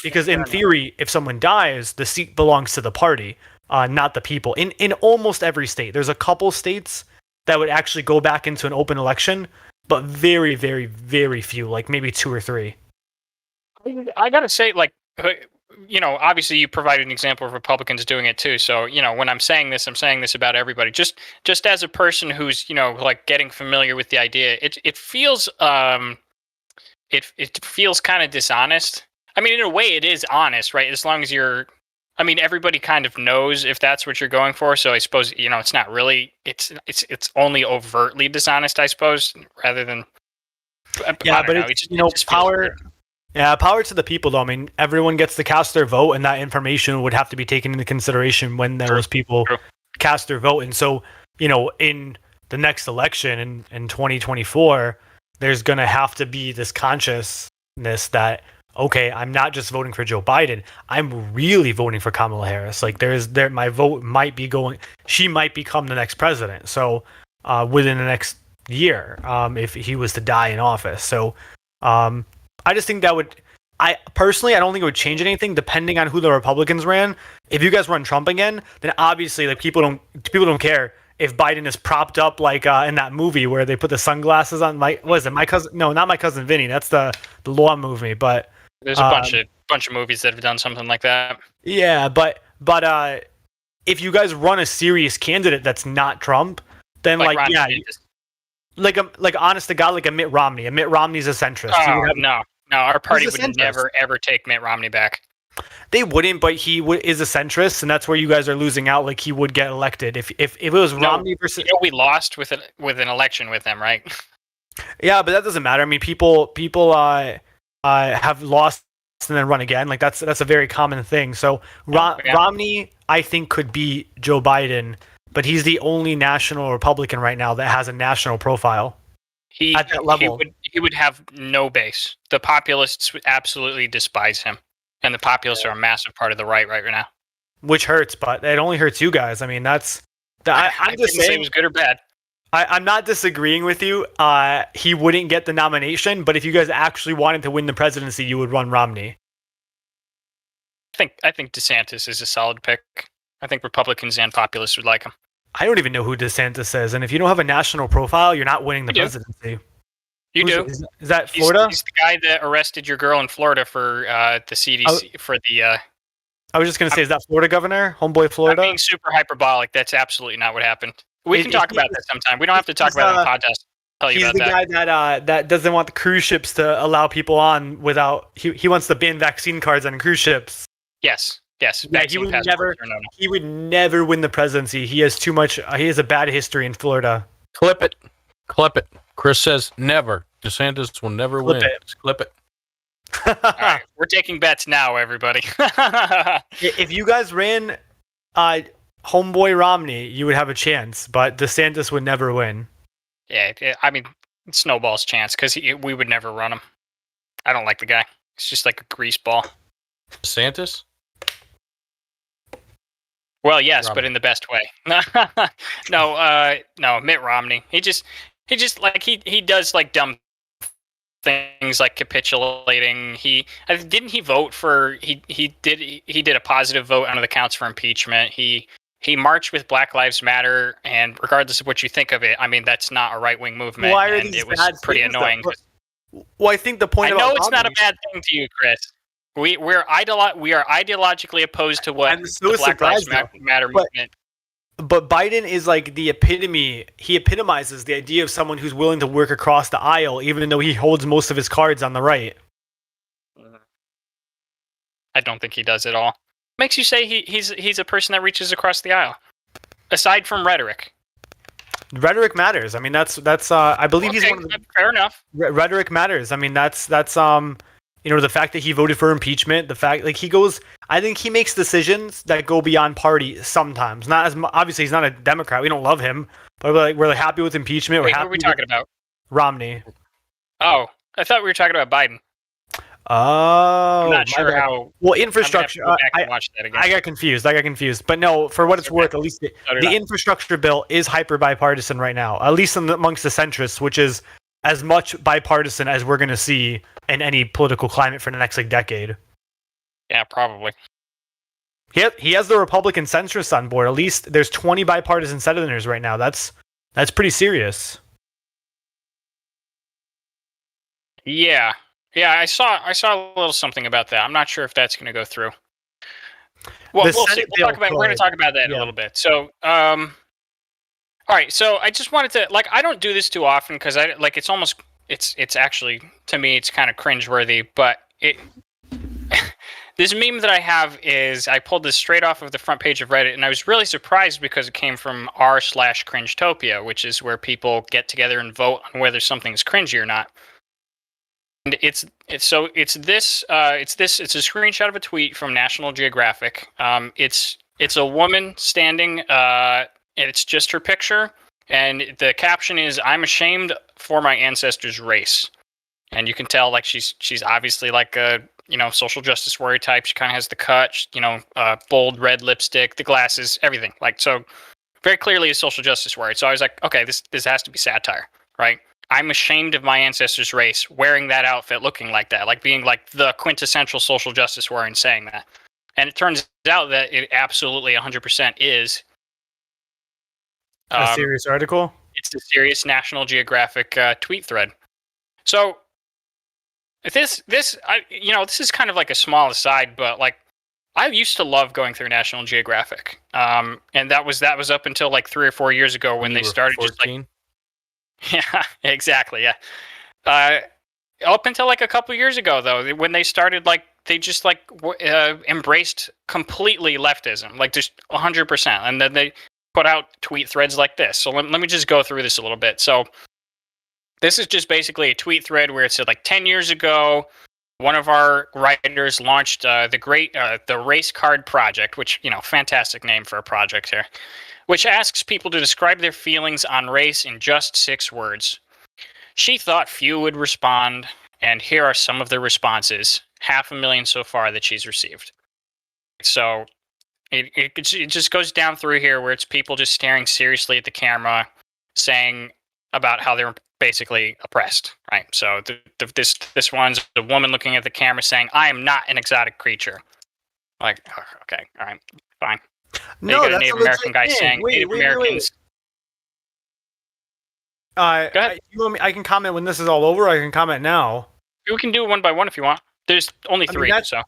Because in theory, if someone dies, the seat belongs to the party, not the people. In almost every state, there's a couple states that would actually go back into an open election, but very, very, very few, like maybe 2 or 3. I gotta say, like, obviously you provided an example of Republicans doing it too. So, when I'm saying this about everybody. Just as a person who's, like getting familiar with the idea, it feels it feels kind of dishonest. I mean, in a way, it is honest, right? As long as everybody kind of knows if that's what you're going for. So I suppose it's not really. It's only overtly dishonest, I suppose, rather than. Yeah, but it's power. Yeah, power to the people, though. I mean, everyone gets to cast their vote, and that information would have to be taken into consideration when those people cast their vote. And so, in the next election in 2024, there's going to have to be this consciousness that, okay, I'm not just voting for Joe Biden. I'm really voting for Kamala Harris. Like, my vote might be going. She might become the next president. So, within the next year, if he was to die in office. So, I just think that I don't think it would change anything depending on who the Republicans ran. If you guys run Trump again, then obviously like people don't care if Biden is propped up like in that movie where they put the sunglasses on. My cousin? No, not My Cousin Vinny. That's the law movie. But there's a bunch of movies that have done something like that. Yeah, but if you guys run a serious candidate that's not Trump, then like honest to God, like a Mitt Romney. A Mitt Romney's a centrist. No, our party would never ever take Mitt Romney back. They wouldn't, but he is a centrist, and that's where you guys are losing out. Like he would get elected if it was Romney versus. We lost with an election with them, right? Yeah, but that doesn't matter. I mean, people have lost and then run again. Like that's a very common thing. So Romney, I think, could be Joe Biden, but he's the only national Republican right now that has a national profile. At that level, he would have no base. The populists would absolutely despise him, and the populists are a massive part of the right now. Which hurts, but it only hurts you guys. I mean, I'm just saying, say it was good or bad. I'm not disagreeing with you. He wouldn't get the nomination, but if you guys actually wanted to win the presidency, you would run Romney. I think DeSantis is a solid pick. I think Republicans and populists would like him. I don't even know who DeSantis is, and if you don't have a national profile, you're not winning the presidency. You do. Is that Florida? He's the guy that arrested your girl in Florida for the CDC I was just going to say, is that Florida governor? Homeboy Florida? I'm being super hyperbolic. That's absolutely not what happened. We can talk about that sometime. We don't have to talk about it on the podcast. Tell you about that. He's the guy that doesn't want the cruise ships to allow people on without. He wants to ban vaccine cards on cruise ships. Yes. Yeah, he would never win the presidency. He has too much. He has a bad history in Florida. Clip it. Chris says never. DeSantis will never win. Just clip it. All right, we're taking bets now, everybody. If you guys ran homeboy Romney, you would have a chance, but DeSantis would never win. Yeah, I mean, snowball's chance because we would never run him. I don't like the guy. It's just like a grease ball. DeSantis? Well, yes, Romney. But in the best way. No, Mitt Romney. He just like he does like dumb things like capitulating. He vote for he did a positive vote on the counts for impeachment. He marched with Black Lives Matter, and regardless of what you think of it, I mean that's not a right-wing movement, and it was pretty annoying. Well, I think the point. I know it's not a bad thing to you, Chris. We are ideologically opposed to what the Black Lives Matter movement. But Biden is like the epitome. He epitomizes the idea of someone who's willing to work across the aisle, even though he holds most of his cards on the right. I don't think he does at all. Makes you say he's a person that reaches across the aisle. Aside from rhetoric. Rhetoric matters. I mean, that's. I believe he's one of the. Fair enough. Rhetoric matters. I mean, that's. The fact that he voted for impeachment, the fact like he goes, I think he makes decisions that go beyond party sometimes. Not as obviously he's not a Democrat. We don't love him, but we're happy with impeachment. Wait, what are we talking about? Romney. Oh, I thought we were talking about Biden. Oh, I'm not sure how. Well, infrastructure. I got confused. But no, for what it's worth, at least the infrastructure bill is hyper bipartisan right now, at least amongst the centrists, which is as much bipartisan as we're going to see in any political climate for the next decade. Yeah, probably. He has the Republican centrists on board. At least there's 20 bipartisan senators right now. That's pretty serious. Yeah. Yeah, I saw a little something about that. I'm not sure if that's going to go through. Well, we'll see. We're going to talk about that in a little bit. So, all right. So I just wanted to I don't do this too often because it's almost it's actually to me it's kind of cringeworthy. But this meme that I have is I pulled this straight off of the front page of Reddit, and I was really surprised because it came from r/cringetopia, which is where people get together and vote on whether something's cringy or not. And it's a screenshot of a tweet from National Geographic. It's a woman standing, and it's just her picture, and the caption is "I'm ashamed for my ancestors' race," and you can tell she's obviously a social justice warrior type. She kind of has the cut, bold red lipstick, the glasses, everything. So very clearly a social justice warrior. So I was like, okay, this has to be satire, right? I'm ashamed of my ancestors' race, wearing that outfit, looking like that, being the quintessential social justice warrior and saying that. And it turns out that it absolutely 100% is a serious article. It's a serious National Geographic tweet thread. So this is kind of a small aside, but I used to love going through National Geographic, and that was up until 3 or 4 years ago when they started 14? Yeah, exactly. Yeah. Up until a couple years ago, though, when they started, they just embraced completely leftism, just 100%, and then they put out tweet threads like this. So let me just go through this a little bit. So this is just basically a tweet thread where it said 10 years ago, one of our writers launched the Race Card Project, which fantastic name for a project here, which asks people to describe their feelings on race in just 6 words. She thought few would respond, and here are some of the responses. 500,000 so far that she's received. So it just goes down through here where it's people just staring seriously at the camera, saying about how they're basically oppressed, right? So this one's a woman looking at the camera saying, "I am not an exotic creature." Okay, all right, fine. No, that's a Native American guy saying Native Americans. Go ahead. I can comment when this is all over. I can comment now. We can do it one by one if you want. There's only 3, so.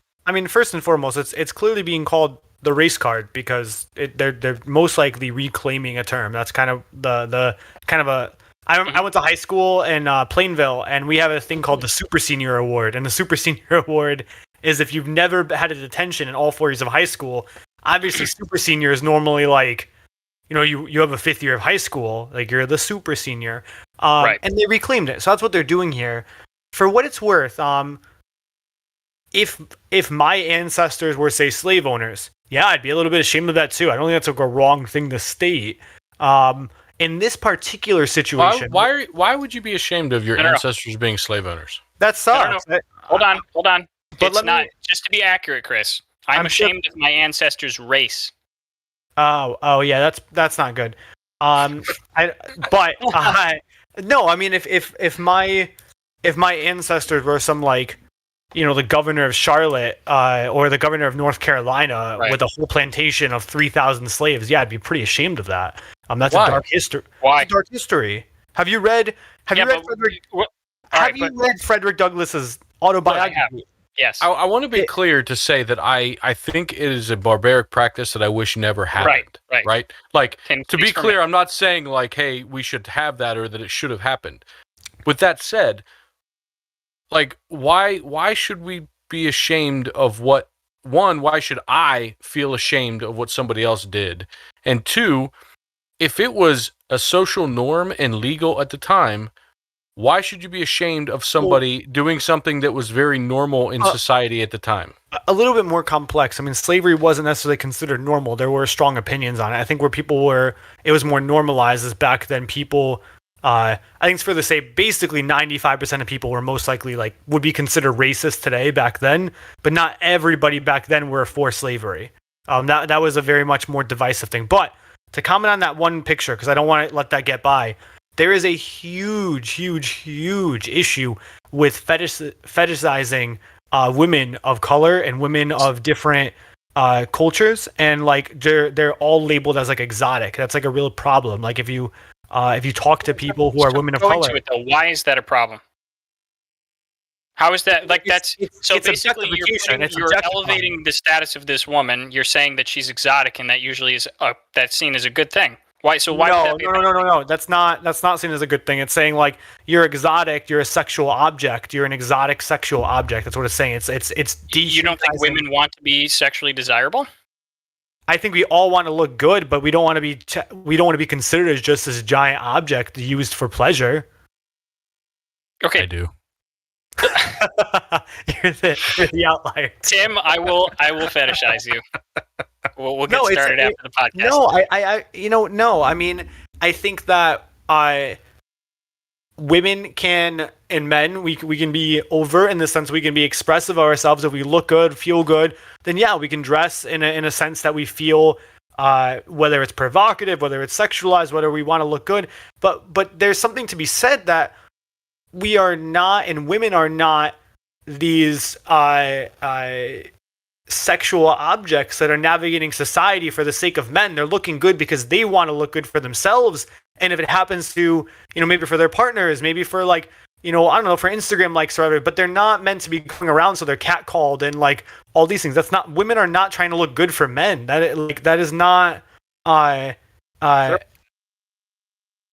First and foremost, it's clearly being called the race card because they're most likely reclaiming a term. That's kind of the kind of a. I went to high school in Plainville, and we have a thing called the Super Senior Award, and the Super Senior Award is if you've never had a detention in all 4 years of high school. Obviously, super senior is normally you have a 5th year of high school, you're the super senior, right. And they reclaimed it. So that's what they're doing here. For what it's worth, if my ancestors were, say, slave owners, yeah, I'd be a little bit ashamed of that too. I don't think that's a wrong thing to state. In this particular situation, why would you be ashamed of your ancestors being slave owners? That sucks. Hold on. But just to be accurate, Chris. I'm ashamed of my ancestors' race. Oh yeah, that's not good. No, if my ancestors were some the governor of Charlotte or the governor of North Carolina with a whole plantation of 3,000 slaves, yeah, I'd be pretty ashamed of that. That's a dark history. Why? It's a dark history. Have you read Frederick Douglass's autobiography? Yes. I want to be clear to say that I think it is a barbaric practice that I wish never happened. Right? To be clear, I'm not saying hey, we should have that or that it should have happened. With that said, why should we be ashamed of what? One, why should I feel ashamed of what somebody else did? And 2, if it was a social norm and legal at the time, why should you be ashamed of somebody doing something that was very normal in society at the time? A little bit more complex. Slavery wasn't necessarily considered normal. There were strong opinions on it. I think where it was more normalized is back then people, I think it's fair to say basically 95% of people were most likely would be considered racist today back then, but not everybody back then were for slavery. That was a very much more divisive thing. But to comment on that one picture, because I don't want to let that get by, there is a huge issue with fetishizing women of color and women of different cultures, and they're all labeled as exotic. That's a real problem. If you talk to people who are women of color, why is that a problem? How is that? Like that's so it's basically you're elevating the status of this woman. You're saying that she's exotic, and that usually is that's seen as a good thing. Why? So why? No. That's not seen as a good thing. It's saying like you're exotic. You're a sexual object. You're an exotic sexual object. That's what it's saying. It's You don't think women want to be sexually desirable? I think we all want to look good, but we don't want to be considered as just this giant object used for pleasure. Okay, I do. you're the outlier. Tim, I will fetishize you. We'll get started after the podcast. No. I mean, I think that women can and men we can be overt in the sense we can be expressive of ourselves. If we look good, feel good, then yeah, we can dress in a sense that we feel whether it's provocative, whether it's sexualized, whether we want to look good. But there's something to be said that we are not, and women are not, these sexual objects that are navigating society for the sake of men. They're looking good because they want to look good for themselves. And if it happens to, maybe for their partners, maybe for like, I don't know, for Instagram likes or whatever, but they're not meant to be going around so they're catcalled and like all these things. That's not, women are not trying to look good for men. That is not sure.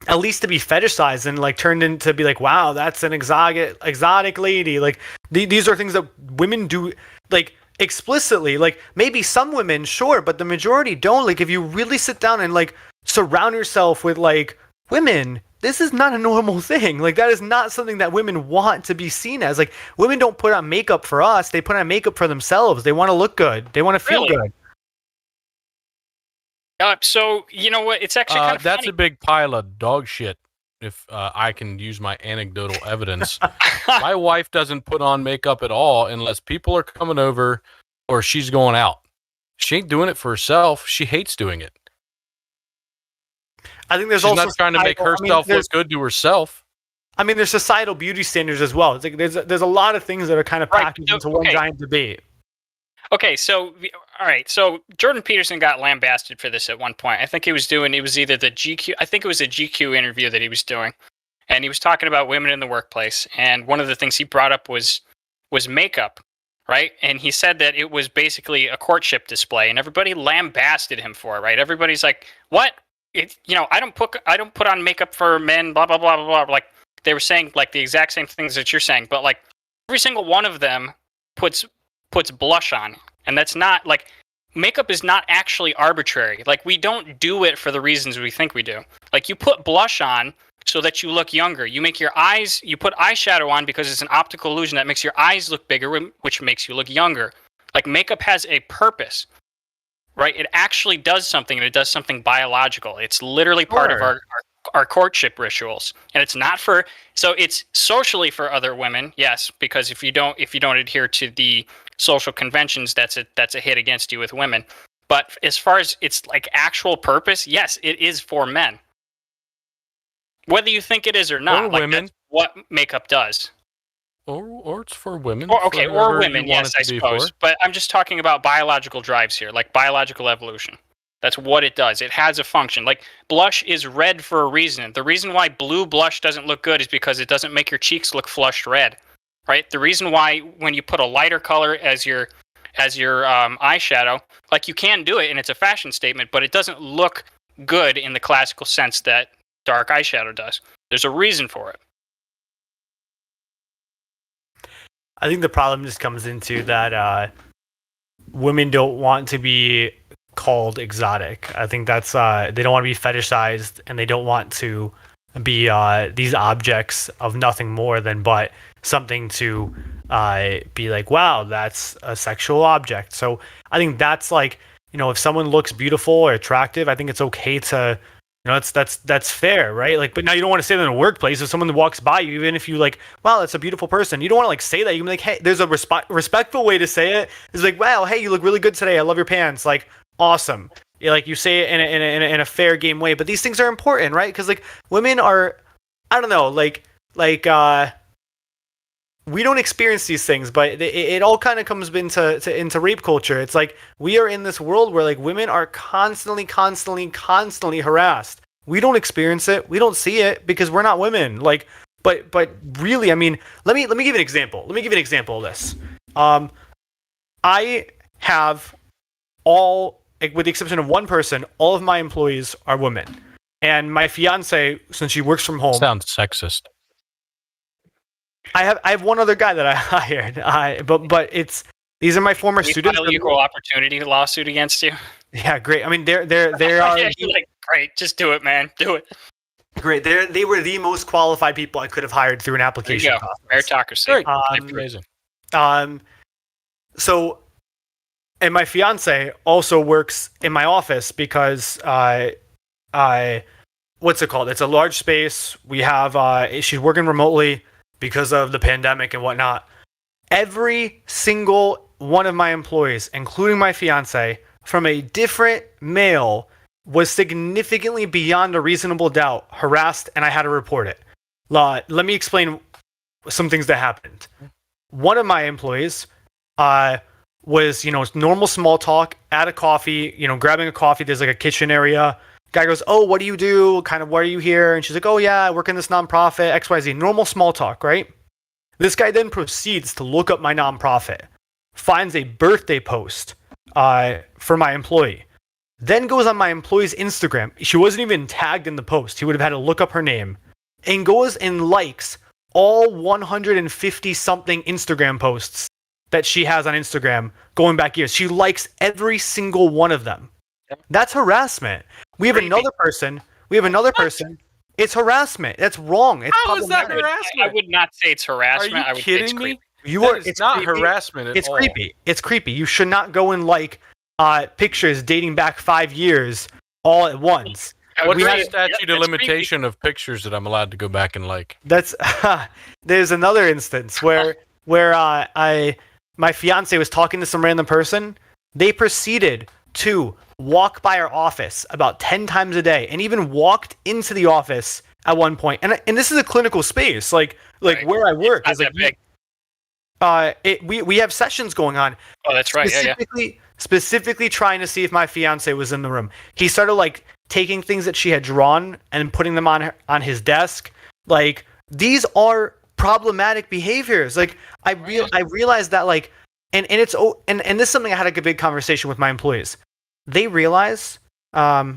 At least to be fetishized and like turned into be like, wow, that's an exotic lady. Like these are things that women do like explicitly. Like maybe some women, sure, but the majority don't. Like if you really sit down and like surround yourself with like women, this is not a normal thing. Like that is not something that women want to be seen as. Like women don't put on makeup for us. They put on makeup for themselves. They want to look good. They want to feel good. So you know what? It's actually kind of that's funny. a big pile of dog shit. If I can use my anecdotal evidence, my wife doesn't put on makeup at all unless people are coming over or she's going out. She ain't doing it for herself. She hates doing it. I think she's also not trying to make herself look good to herself. I mean, there's societal beauty standards as well. It's like there's a lot of things that are kind of packaged into one giant debate. Okay, so all right, so Jordan Peterson got lambasted for this at one point. I think it was either the GQ. I think it was a GQ interview that he was doing, and he was talking about women in the workplace. And one of the things he brought up was makeup, right? And he said that it was basically a courtship display, and everybody lambasted him for it, right? Everybody's like, "What? I don't put on makeup for men." Blah blah blah blah blah. Like they were saying like the exact same things that you're saying, but like every single one of them puts blush on, and that's not like makeup is not actually arbitrary. Like we don't do it for the reasons we think we do. Like you put blush on so that you look younger. You put eyeshadow on because it's an optical illusion that makes your eyes look bigger, which makes you look younger. Like makeup has a purpose, right? It actually does something, and it does something biological. It's literally part of our courtship rituals, and it's not for. So it's socially for other women, yes, because if you don't adhere to the social conventions, that's a hit against you with women. But as far as its like actual purpose, yes, it is for men. Whether you think it is or not, or like women, that's what makeup does. Or it's for women. Or women, yes, I suppose. But I'm just talking about biological drives here, like biological evolution. That's what it does. It has a function. Like blush is red for a reason. The reason why blue blush doesn't look good is because it doesn't make your cheeks look flushed red, right? The reason why when you put a lighter color as your eyeshadow, like you can do it and it's a fashion statement, but it doesn't look good in the classical sense that dark eyeshadow does. There's a reason for it. I think the problem just comes into that women don't want to be called exotic. I think that's they don't want to be fetishized, and they don't want to be these objects of nothing more than but something to be like, wow, that's a sexual object. So I think that's like, if someone looks beautiful or attractive, I think it's okay to, that's fair, right? Like, but now you don't want to say that in a workplace. If someone walks by you, even if you like, wow, that's a beautiful person, you don't want to like say that. You can be like, hey, there's a respectful way to say it. It's like, wow, hey, you look really good today. I love your pants. Like, awesome. Like you say it in a fair game way. But these things are important, right? Because like women are, I don't know, like we don't experience these things, but it all kind of comes into rape culture. It's like we are in this world where like women are constantly harassed. We don't experience it. We don't see it because we're not women. Like But really, I mean, let me give you an example. Let me give you an example of this. I have all, with the exception of one person, all of my employees are women. And my fiance, since she works from home, sounds sexist. I have one other guy that I hired. But these are my former students. File equal opportunity lawsuit against you. Yeah, great. I mean, they are. Yeah, you're like, great, just do it, man, do it. Great. They were the most qualified people I could have hired through an application process. Meritocracy. Amazing. So, and my fiance also works in my office because what's it called? It's a large space. We have she's working remotely because of the pandemic and whatnot. Every single one of my employees, including my fiance, from a different male, was significantly beyond a reasonable doubt harassed, and I had to report it. Let me explain some things that happened. One of my employees was, normal small talk at a coffee, grabbing a coffee. There's like a kitchen area. Guy goes, "Oh, what do you do? Kind of, why are you here?" And she's like, "Oh yeah, I work in this nonprofit, XYZ." Normal small talk, right? This guy then proceeds to look up my nonprofit, finds a birthday post for my employee, then goes on my employee's Instagram. She wasn't even tagged in the post. He would have had to look up her name, and goes and likes all 150 something Instagram posts that she has on Instagram going back years. She likes every single one of them. That's harassment. We have another person. It's harassment. That's wrong. It's How is that harassment? I would not say it's harassment. Are you kidding me? It's not harassment at all. It's creepy. It's creepy. You should not go and like pictures dating back 5 years all at once. What's the statute of limitation of pictures that I'm allowed to go back and like? That's there's another instance where my fiance was talking to some random person. They proceeded to walk by our office about 10 times a day, and even walked into the office at one point. And this is a clinical space, like right. Where I work is like we have sessions going on. Oh, that's right. Specifically trying to see if my fiance was in the room. He started like taking things that she had drawn and putting them on his desk. Like, these are problematic behaviors. Like, I realized that, like, and this is something I had a big conversation with my employees. They realize like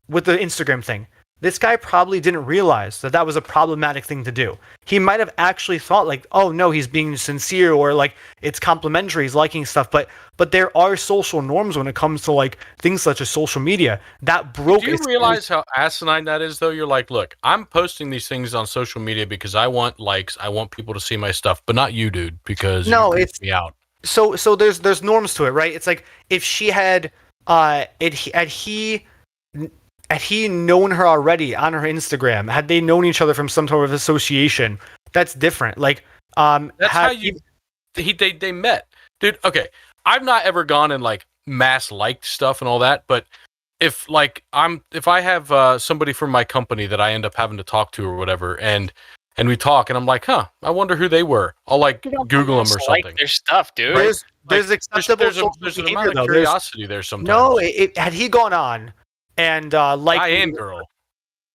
with the Instagram thing, this guy probably didn't realize that was a problematic thing to do. He might have actually thought like, oh no, he's being sincere, or like it's complimentary, he's liking stuff. But there are social norms when it comes to like things such as social media that broke. Do you realize how asinine that is though? You're like, look, I'm posting these things on social media because I want likes, I want people to see my stuff, but not you, dude, because you creep me out. So there's norms to it, right? It's like if she had had he known her already on her Instagram, had they known each other from some sort of association, that's different. Like that's how they met, dude. Okay, I've not ever gone and like mass liked stuff and all that, but if I have somebody from my company that I end up having to talk to or whatever, and we talk, and I'm like, I wonder who they were. I'll like Google them or something. Like their stuff, dude. There's an amount of curiosity there sometimes. No, had he gone on and like guy and girl,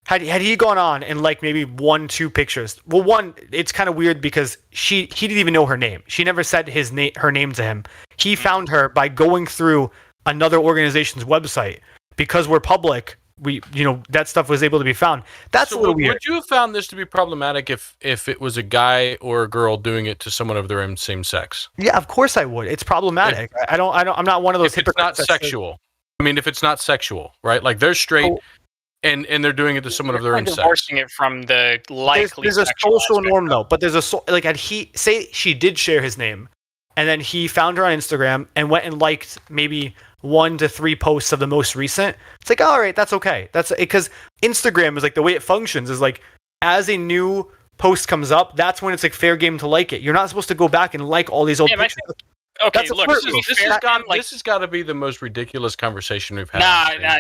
had he gone on and like maybe 1-2 pictures. Well, one, it's kind of weird because he didn't even know her name. She never said her name to him. He found her by going through another organization's website. Because we're public, that stuff was able to be found. That's a little weird. Would you have found this to be problematic if it was a guy or a girl doing it to someone of their own same sex? Yeah, of course I would. It's problematic. I'm not one of those hypocrites. If it's not sexual. I mean, if it's not sexual, right? Like they're straight and they're doing it to someone of their own sex. Divorcing it from the likely. There's a social norm though, but there's had he say she did share his name, and then he found her on Instagram and went and liked maybe 1 to 3 posts of the most recent. It's like, all right, that's okay. That's because Instagram is like the way it functions is like as a new post comes up, that's when it's like fair game to like it. You're not supposed to go back and like all these old pictures. Okay, look, this has got to be the most ridiculous conversation we've had. Nah.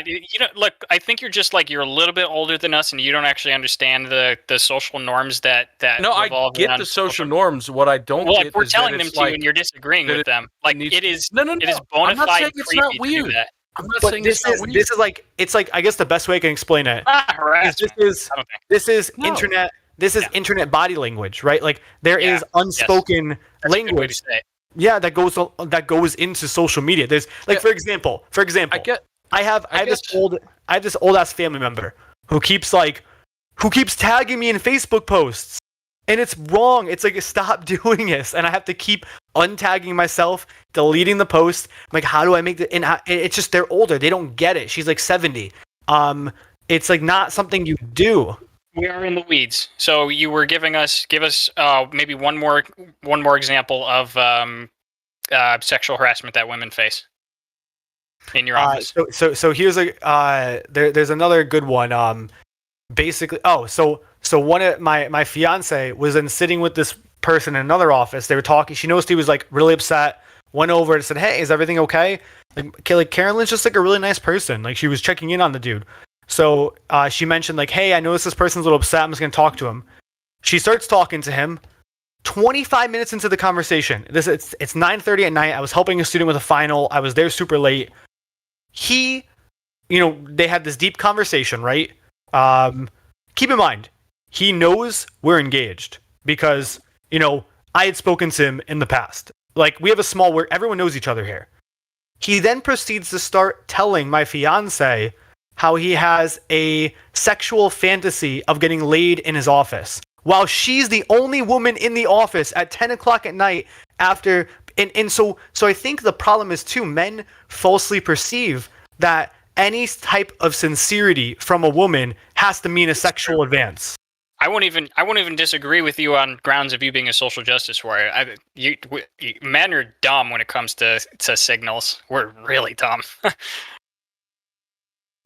Look, I think you're just like you're a little bit older than us, and you don't actually understand the social norms that. No, I get the social norms. What I don't get if we're is telling that them it's to you and you're disagreeing with them, like it is. No. It is bona fide. It's not weird. I'm not but saying this is like, it's like, I guess the best way I can explain it is this is internet. This is internet body language, right? Like there is unspoken language. Yeah, that goes into social media. There's like, for example, I have this old ass family member who keeps tagging me in Facebook posts, and it's wrong. It's like, stop doing this, and I have to keep untagging myself, deleting the post. I'm like, how do I make the? And it's just, they're older. They don't get it. She's like 70. It's like not something you do. We are in the weeds. So you were give us maybe one more example of sexual harassment that women face in your office. So here's there's another good one. Basically, so one of my fiance was then sitting with this person in another office. They were talking. She noticed he was like really upset. Went over and said, "Hey, is everything okay?" Like Carolyn's just like a really nice person. Like, she was checking in on the dude. So she mentioned like, "Hey, I noticed this person's a little upset. I'm just gonna talk to him." She starts talking to him. 25 minutes into the conversation, it's 9:30 at night. I was helping a student with a final. I was there super late. They had this deep conversation, right? Keep in mind, he knows we're engaged because, I had spoken to him in the past. Like, we have a small where everyone knows each other here. He then proceeds to start telling my fiance how he has a sexual fantasy of getting laid in his office, while she's the only woman in the office at 10 o'clock at night after. And so I think the problem is too, men falsely perceive that any type of sincerity from a woman has to mean a sexual advance. I won't even disagree with you on grounds of you being a social justice warrior. Men are dumb when it comes to signals. We're really dumb.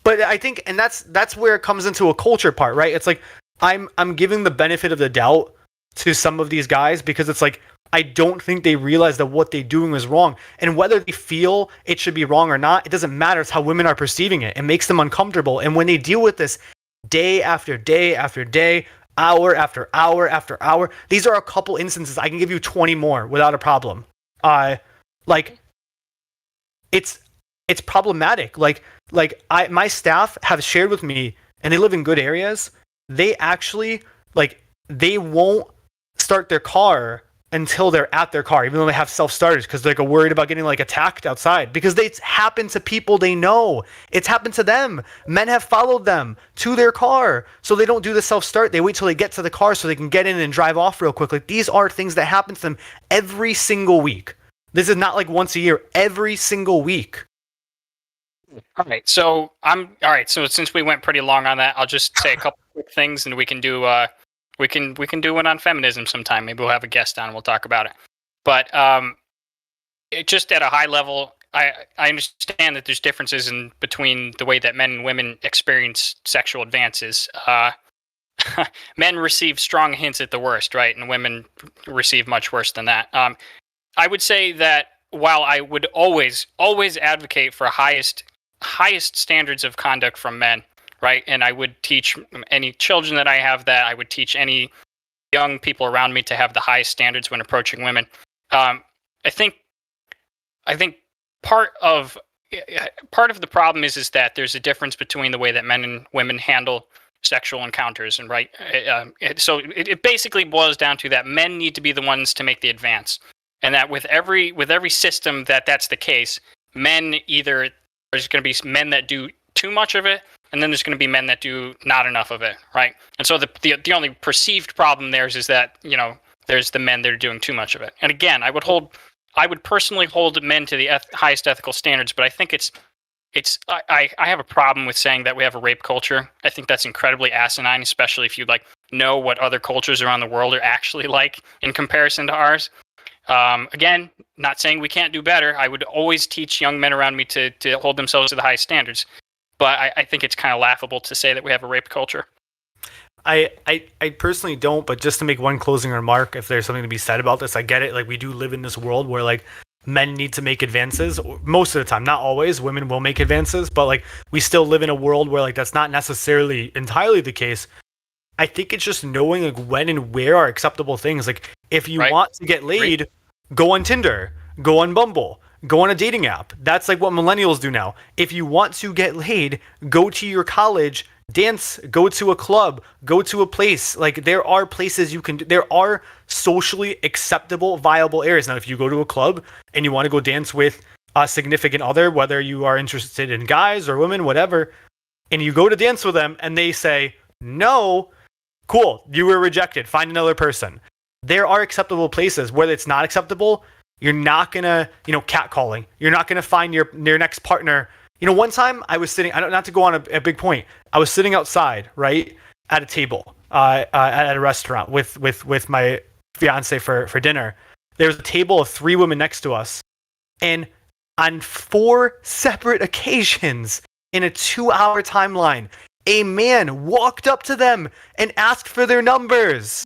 But I think, and that's where it comes into a culture part, right? It's like, I'm giving the benefit of the doubt to some of these guys because it's like, I don't think they realize that what they're doing is wrong. And whether they feel it should be wrong or not, it doesn't matter. It's how women are perceiving it. It makes them uncomfortable. And when they deal with this day after day after day, hour after hour after hour, these are a couple instances. I can give you 20 more without a problem. It's problematic. My staff have shared with me, and they live in good areas. They actually, they won't start their car until they're at their car, even though they have self-starters, because they're worried about getting attacked outside, because it's happened to people they know. It's happened to them. Men have followed them to their car, so they don't do the self-start. They wait till they get to the car so they can get in and drive off real quick. These are things that happen to them every single week. This is not once a year, every single week. All right, so since we went pretty long on that, I'll just say a couple quick things, and we can do we can do one on feminism sometime. Maybe we'll have a guest on and we'll talk about it. But just at a high level, I understand that there's differences between the way that men and women experience sexual advances. Men receive strong hints at the worst, right? And women receive much worse than that. I would say that while I would always advocate for highest standards of conduct from men, right? And I would teach any children that I have that. I would teach any young people around me to have the highest standards when approaching women. I think part of the problem is that there's a difference between the way that men and women handle sexual encounters, and right. So it basically boils down to that men need to be the ones to make the advance, and that with every system that's the case. Men either there's going to be men that do too much of it, and then there's going to be men that do not enough of it, right? And so the only perceived problem there is that there's the men that are doing too much of it. And again, I would personally hold men to the highest ethical standards, but I think I have a problem with saying that we have a rape culture. I think that's incredibly asinine, especially if you know what other cultures around the world are actually like in comparison to ours. Again, not saying we can't do better. I would always teach young men around me to hold themselves to the highest standards. But I think it's kind of laughable to say that we have a rape culture. I personally don't, but just to make one closing remark, if there's something to be said about this, I get it. We do live in this world where men need to make advances most of the time. Not always. Women will make advances, but we still live in a world where that's not necessarily entirely the case. I think it's just knowing when and where are acceptable things. If you want to get laid, go on Tinder, go on Bumble, go on a dating app. That's like what millennials do now. If you want to get laid, go to your college, dance, go to a club, go to a place. Like there are places you can do. There are socially acceptable, viable areas. Now, if you go to a club and you want to go dance with a significant other, whether you are interested in guys or women, whatever, and you go to dance with them and they say no, cool, you were rejected. Find another person. There are acceptable places. Where it's not acceptable, you're not gonna, catcalling. You're not gonna find your next partner. One time I was sitting, not to go on a big point, I was sitting outside, right, at a table, at a restaurant with my fiance for dinner. There was a table of 3 women next to us, and on 4 separate occasions in a 2-hour timeline, a man walked up to them and asked for their numbers.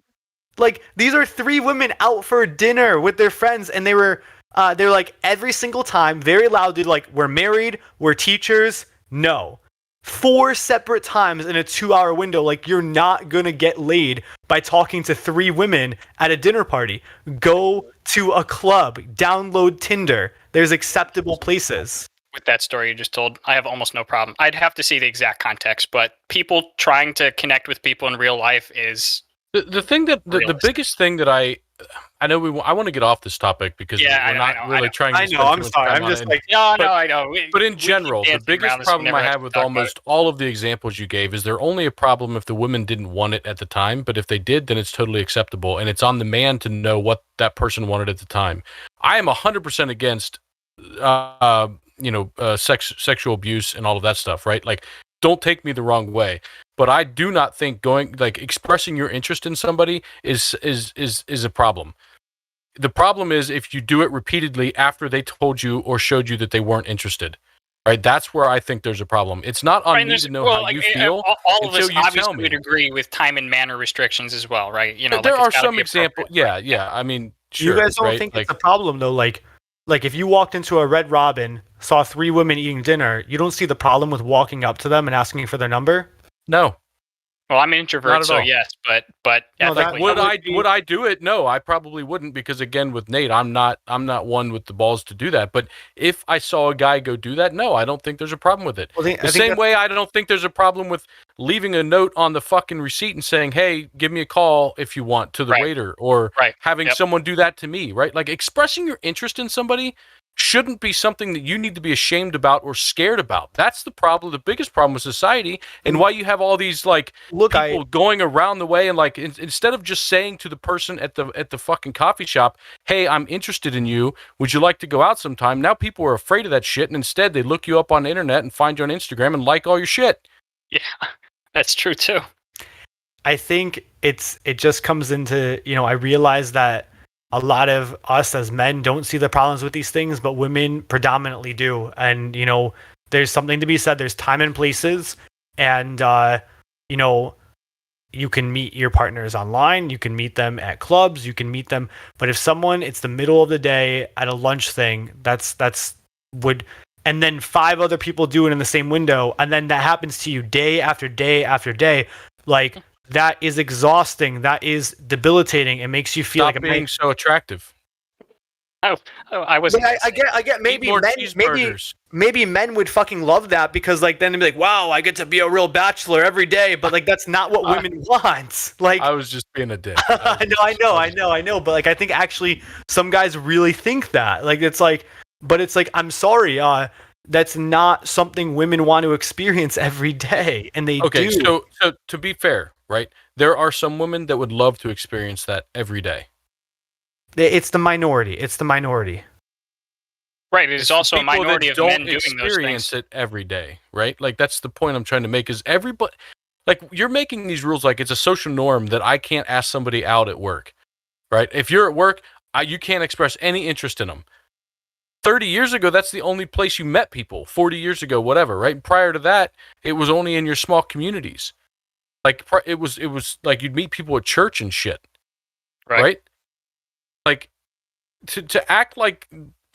Like, these are 3 women out for dinner with their friends, and they're like, every single time, very loudly, like, we're married, we're teachers. No. 4 separate times in a 2-hour window. Like, you're not gonna get laid by talking to 3 women at a dinner party. Go to a club. Download Tinder. There's acceptable places. With that story you just told, I have almost no problem. I'd have to see the exact context, but people trying to connect with people in real life is... The thing that the biggest thing that I know I want to get off this topic because we're not really trying to. I know. I'm sorry. I'm just like I know. But in general, the biggest problem I have with almost all of the examples you gave is they're only a problem if the women didn't want it at the time. But if they did, then it's totally acceptable, and it's on the man to know what that person wanted at the time. I am 100% against, sexual abuse and all of that stuff, right? Like, don't take me the wrong way. But I do not think expressing your interest in somebody is a problem. The problem is if you do it repeatedly after they told you or showed you that they weren't interested, right? That's where I think there's a problem. It's not on me to know how you feel. All of us obviously would agree with time and manner restrictions as well, right? There are some examples. Yeah. I mean, sure, you guys don't think it's a problem though, like if you walked into a Red Robin, saw 3 women eating dinner, you don't see the problem with walking up to them and asking for their number? No. Well, I'm an introvert, so yes, but would I do it? No, I probably wouldn't because again, with Nate, I'm not one with the balls to do that. But if I saw a guy go do that, no, I don't think there's a problem with it. Well, the same way I don't think there's a problem with leaving a note on the fucking receipt and saying, "Hey, give me a call if you want" to the waiter, or having someone do that to me, right? Like expressing your interest in somebody shouldn't be something that you need to be ashamed about or scared about. That's the problem, the biggest problem with society, and why you have all these people going around the way and instead of just saying to the person at the fucking coffee shop, "Hey, I'm interested in you. Would you like to go out sometime?" Now people are afraid of that shit, and instead they look you up on the internet and find you on Instagram and like all your shit. Yeah, that's true too. I think it just comes into, I realize that a lot of us as men don't see the problems with these things, but women predominantly do. And, there's something to be said. There's time and places, and, you can meet your partners online. You can meet them at clubs. You can meet them. But if it's the middle of the day at a lunch thing, and then 5 other people do it in the same window, and then that happens to you day after day after day, that is exhausting. That is debilitating. It makes you feel Stop being so attractive. I was. I get. Maybe men would fucking love that because then they'd be like, "Wow, I get to be a real bachelor every day." But that's not what women want. I was just being a dick. I know. But I think actually some guys really think that. I'm sorry. That's not something women want to experience every day, and they do. Okay, so to be fair, right? There are some women that would love to experience that every day. It's the minority. Right. It is also a minority of men doing those things. Don't experience it every day, right? That's the point I'm trying to make. Is everybody you're making these rules like it's a social norm that I can't ask somebody out at work, right? If you're at work, you can't express any interest in them. 30 years ago, that's the only place you met people. 40 years ago, whatever, right? Prior to that, it was only in your small communities. It was like you'd meet people at church and shit, right? To act like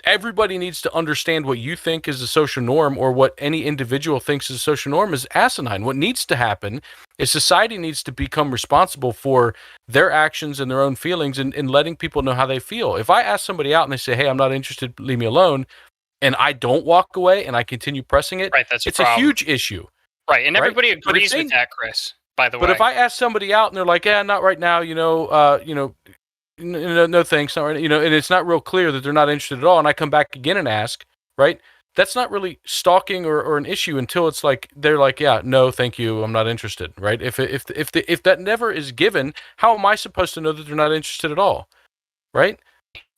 everybody needs to understand what you think is a social norm or what any individual thinks is a social norm is asinine. What needs to happen is society needs to become responsible for their actions and their own feelings and letting people know how they feel. If I ask somebody out and they say, "Hey, I'm not interested, leave me alone," and I don't walk away and I continue pressing it, right, that's it's a huge issue. Right, and everybody agrees with that, Chris, by the way. But if I ask somebody out and they're like, yeah, not right now, no thanks, not right, and it's not real clear that they're not interested at all, and I come back again and ask, right? That's not really stalking or an issue until it's like they're like, yeah, no, thank you, I'm not interested, right? If that never is given, how am I supposed to know that they're not interested at all, right?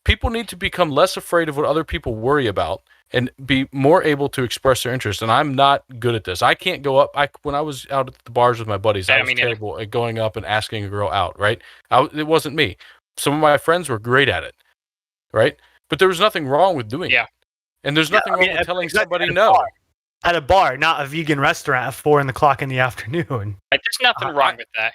People need to become less afraid of what other people worry about and be more able to express their interest. And I'm not good at this. I can't go up. When I was out at the bars with my buddies, I was terrible at going up and asking a girl out, right? It wasn't me. Some of my friends were great at it, right? But there was nothing wrong with doing it. And there's nothing wrong with telling somebody no. At a bar, not a vegan restaurant at 4 o'clock in the afternoon. There's nothing wrong with that.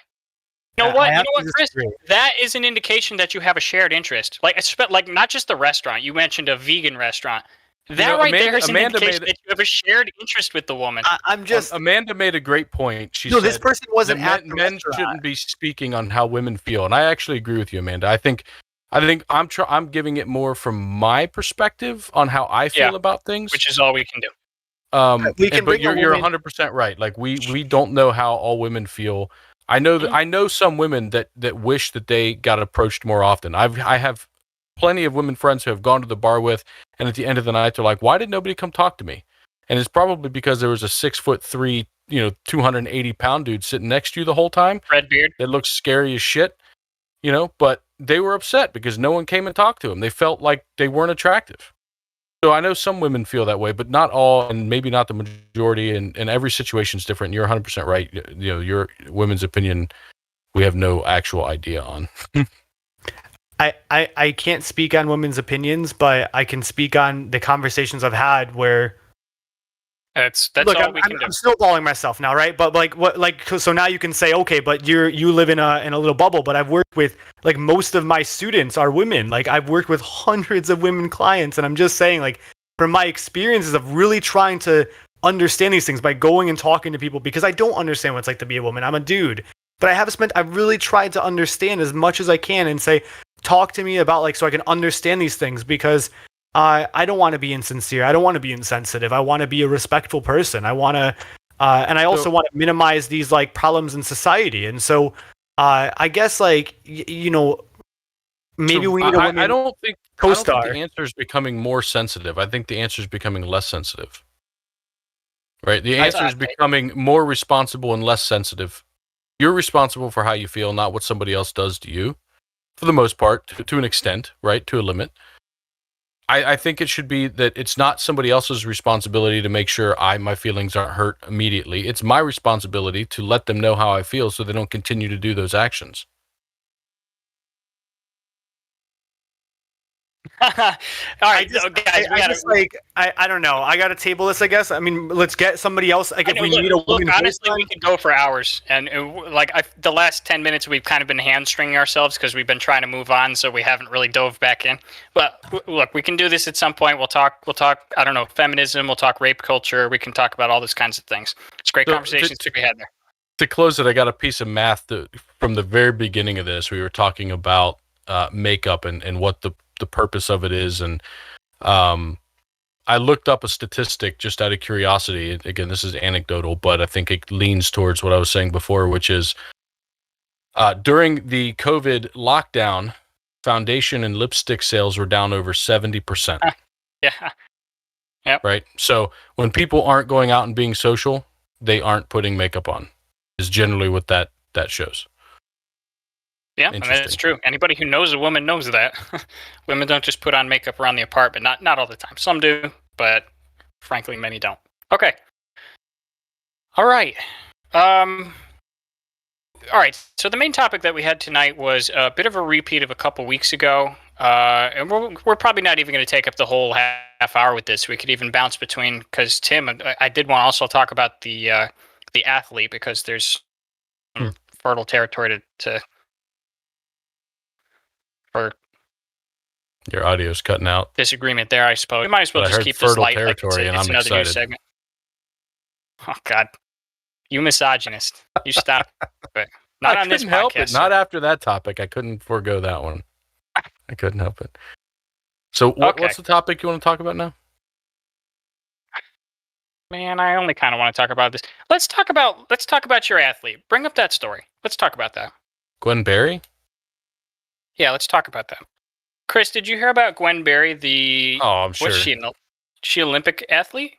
You know what, Chris? That is an indication that you have a shared interest. Like not just the restaurant. You mentioned a vegan restaurant. That there is an indication that you have a shared interest with the woman. Amanda made a great point. She said this person wasn't at the men shouldn't be speaking on how women feel, and I actually agree with you, Amanda. I think I'm giving it more from my perspective on how I feel about things, which is all we can do. But you're 100% right. Like we don't know how all women feel. I know that I know some women that wish that they got approached more often. I have plenty of women friends who have gone to the bar with, and at the end of the night they're like, "Why did nobody come talk to me?" And it's probably because there was a 6'3", 280-pound dude sitting next to you the whole time, red beard, that looks scary as shit, But they were upset because no one came and talked to them. They felt like they weren't attractive. So I know some women feel that way, but not all, and maybe not the majority. And every situation is different. You're 100% right. Your women's opinion, we have no actual idea on. I can't speak on women's opinions, but I can speak on the conversations I've had where. That's look, all we can do. I'm snowballing myself now, right? But so now you can say, okay, but you live in a little bubble. But I've worked with most of my students are women. I've worked with hundreds of women clients, and I'm just saying, from my experiences of really trying to understand these things by going and talking to people, because I don't understand what it's like to be a woman. I'm a dude, but I've really tried to understand as much as I can and say, talk to me about so I can understand these things, because I don't want to be insincere. I don't want to be insensitive. I want to be a respectful person. I want to, and I also want to minimize these problems in society. And so, I guess maybe we need a woman. I don't think the answer is becoming more sensitive. I think the answer is becoming less sensitive. Right? The answer is becoming more responsible and less sensitive. You're responsible for how you feel, not what somebody else does to you, for the most part, to an extent, right? To a limit. I think it should be that it's not somebody else's responsibility to make sure my feelings aren't hurt immediately. It's my responsibility to let them know how I feel so they don't continue to do those actions. All right, guys. I don't know. I got to table this, I guess. I mean, let's get somebody else. If we need a woman. Honestly, we could go for hours, and the last 10 minutes, we've kind of been hamstringing ourselves because we've been trying to move on, so we haven't really dove back in. But look, we can do this at some point. We'll talk. I don't know, feminism. We'll talk rape culture. We can talk about all those kinds of things. It's great conversations to be had there. To close it, I got a piece of math from the very beginning of this. We were talking about makeup and what the purpose of it is, and I looked up a statistic just out of curiosity. Again, this is anecdotal, but I think it leans towards what I was saying before, which is during the COVID lockdown, foundation and lipstick sales were down over 70%. Yeah. Yep. Right? So when people aren't going out and being social, they aren't putting makeup on, is generally what that shows. Yeah, and that's true. Anybody who knows a woman knows that. Women don't just put on makeup around the apartment. Not all the time. Some do, but frankly, many don't. Okay. All right. All right. So the main topic that we had tonight was a bit of a repeat of a couple weeks ago. And we're probably not even going to take up the whole half hour with this. We could even bounce between, because Tim, I did want to also talk about the athlete, because there's fertile territory to for your audio's cutting out. Disagreement there, I suppose. We might as well just keep this light. Territory, and it's I'm another excited. News segment. Oh God, you misogynist! You stop. But not on this podcast. Help it. Not after that topic. I couldn't forego that one. I couldn't help it. So, what's the topic you want to talk about now? Man, I only kind of want to talk about this. Let's talk about your athlete. Bring up that story. Let's talk about that. Gwen Berry? Yeah, let's talk about that. Chris, did you hear about Gwen Berry? I'm sure. What's she? She Olympic athlete?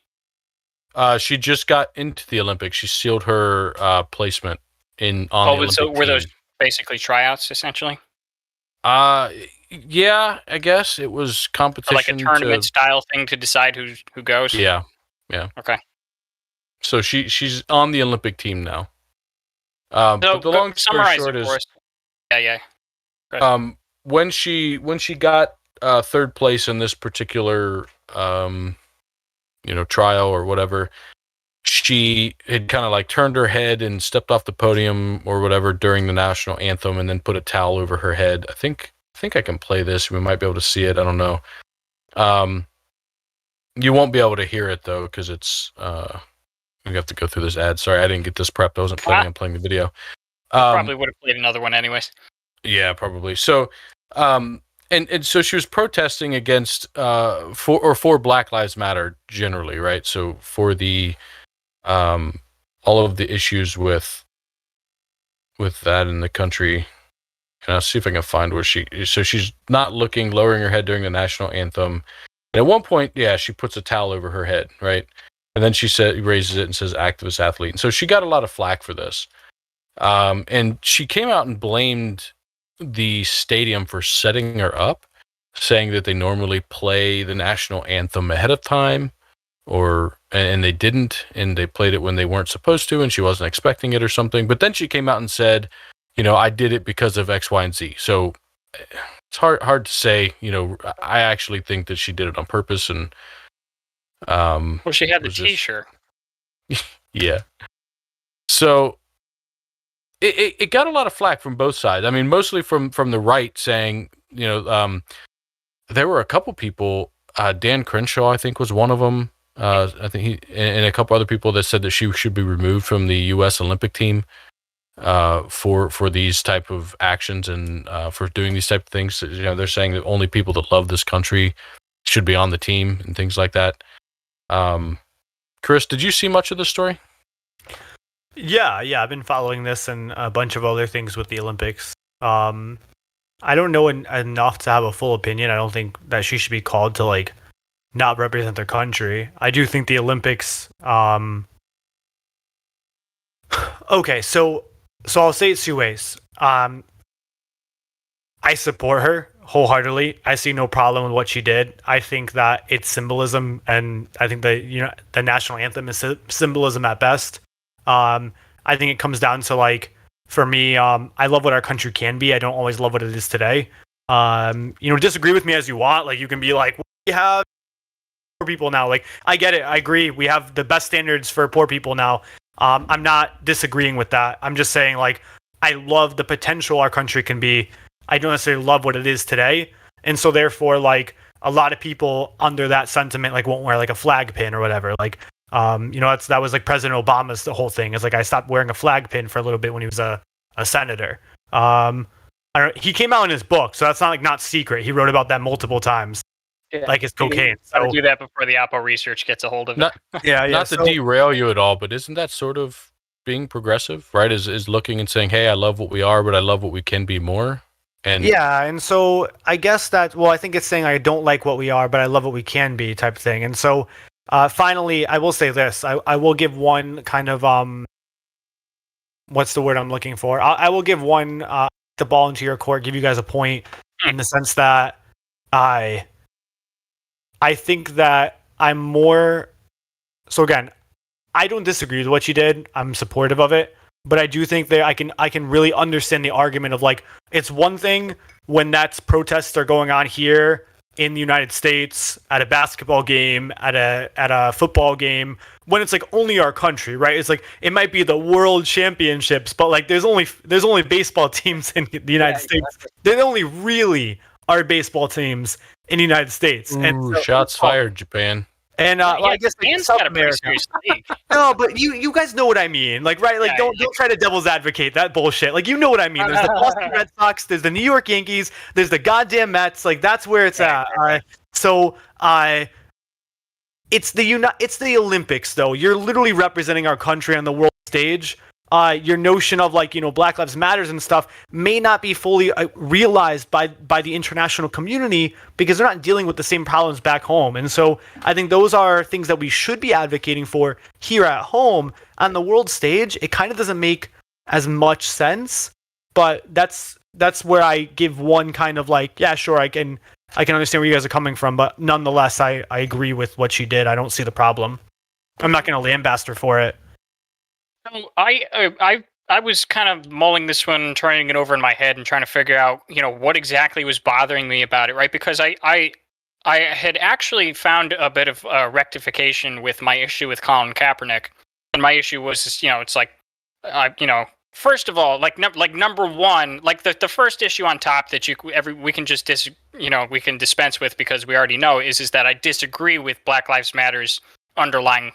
She just got into the Olympics. She sealed her placement on the Olympic team. Were those basically tryouts essentially? Yeah, I guess it was competition, like a tournament style thing to decide who goes. Yeah. Okay. So she's on the Olympic team now. But the long story short is, yeah. When she got third place in this particular trial or whatever, she had kind of like turned her head and stepped off the podium or whatever during the national anthem, and then put a towel over her head. I think I can play this. We might be able to see it. I don't know. You won't be able to hear it though, because it's we have to go through this ad. Sorry, I didn't get this prepped. I wasn't planning on playing the video. Probably would have played another one anyways. Yeah, probably. So, and so she was protesting against for Black Lives Matter generally, right? So for the all of the issues with that in the country. And I'll see if I can find where she's not looking, lowering her head during the national anthem. And at one point, she puts a towel over her head, right? And then she raises it and says activist athlete. And so she got a lot of flack for this. And she came out and blamed the stadium for setting her up, saying that they normally play the national anthem ahead of time, and they didn't, and they played it when they weren't supposed to, and she wasn't expecting it or something. But then she came out and said, I did it because of X, Y, and Z. So it's hard to say. I actually think that she did it on purpose. And well, she had the T-shirt. Yeah. So it got a lot of flack from both sides. I mean, mostly from the right, saying there were a couple people. Dan Crenshaw, I think, was one of them. I think he and a couple other people that said that she should be removed from the U.S. Olympic team. For these type of actions and for doing these type of things. They're saying that only people that love this country should be on the team and things like that. Chris, did you see much of this story? Yeah, I've been following this and a bunch of other things with the Olympics. I don't know enough to have a full opinion. I don't think that she should be called to not represent their country. I do think the Olympics. Okay, so I'll say it two ways. I support her wholeheartily. I see no problem with what she did. I think that it's symbolism, and I think that the national anthem is symbolism at best. I think it comes down to for me, I love what our country can be. I don't always love what it is today. Disagree with me as you want. You can be like, we have poor people now. I get it. I agree. We have the best standards for poor people now. I'm not disagreeing with that. I'm just saying, I love the potential our country can be. I don't necessarily love what it is today. And so therefore, a lot of people under that sentiment, won't wear a flag pin or whatever. That was President Obama's the whole thing. It's I stopped wearing a flag pin for a little bit when he was a senator. He came out in his book, so that's not secret. He wrote about that multiple times. Yeah. It's cocaine. So do that before the Apple research gets a hold of it. Not to derail you at all, but isn't that sort of being progressive, right? Is looking and saying, "Hey, I love what we are, but I love what we can be more." And and so I guess that. Well, I think it's saying I don't like what we are, but I love what we can be, type of thing. And so, finally, I will say this: I will give one kind of what's the word I'm looking for? I will give one the ball into your court, give you guys a point in the sense that I think that I'm more. So again, I don't disagree with what she did. I'm supportive of it, but I do think that I can really understand the argument of it's one thing when protests are going on here in the United States at a basketball game, at a football game, when it's only our country, right? It's it might be the World Championships, but there's only baseball teams in the United States. Exactly. There only really are baseball teams in the United States. Ooh, and so, shots fired, Japan. And I guess South America. No, but you guys know what I mean, right? Don't try to devil's advocate that bullshit. You know what I mean. There's the Boston Red Sox, there's the New York Yankees, there's the goddamn Mets. That's where it's at. So it's the Olympics though. You're literally representing our country on the world stage. Your notion of like, Black Lives Matters and stuff may not be fully realized by the international community because they're not dealing with the same problems back home. And so I think those are things that we should be advocating for here at home. On the world stage, it kind of doesn't make as much sense, but that's where I give one kind of like, yeah, sure, I can understand where you guys are coming from, but nonetheless, I agree with what she did. I don't see the problem. I'm not going to lambaste her for it. I was kind of mulling this one, turning it over in my head and trying to figure out, what exactly was bothering me about it, right? Because I had actually found a bit of rectification with my issue with Colin Kaepernick, and my issue was, it's like, first of all, like number one, like the first issue on top that we can just we can dispense with because we already know is that I disagree with Black Lives Matter's underlying,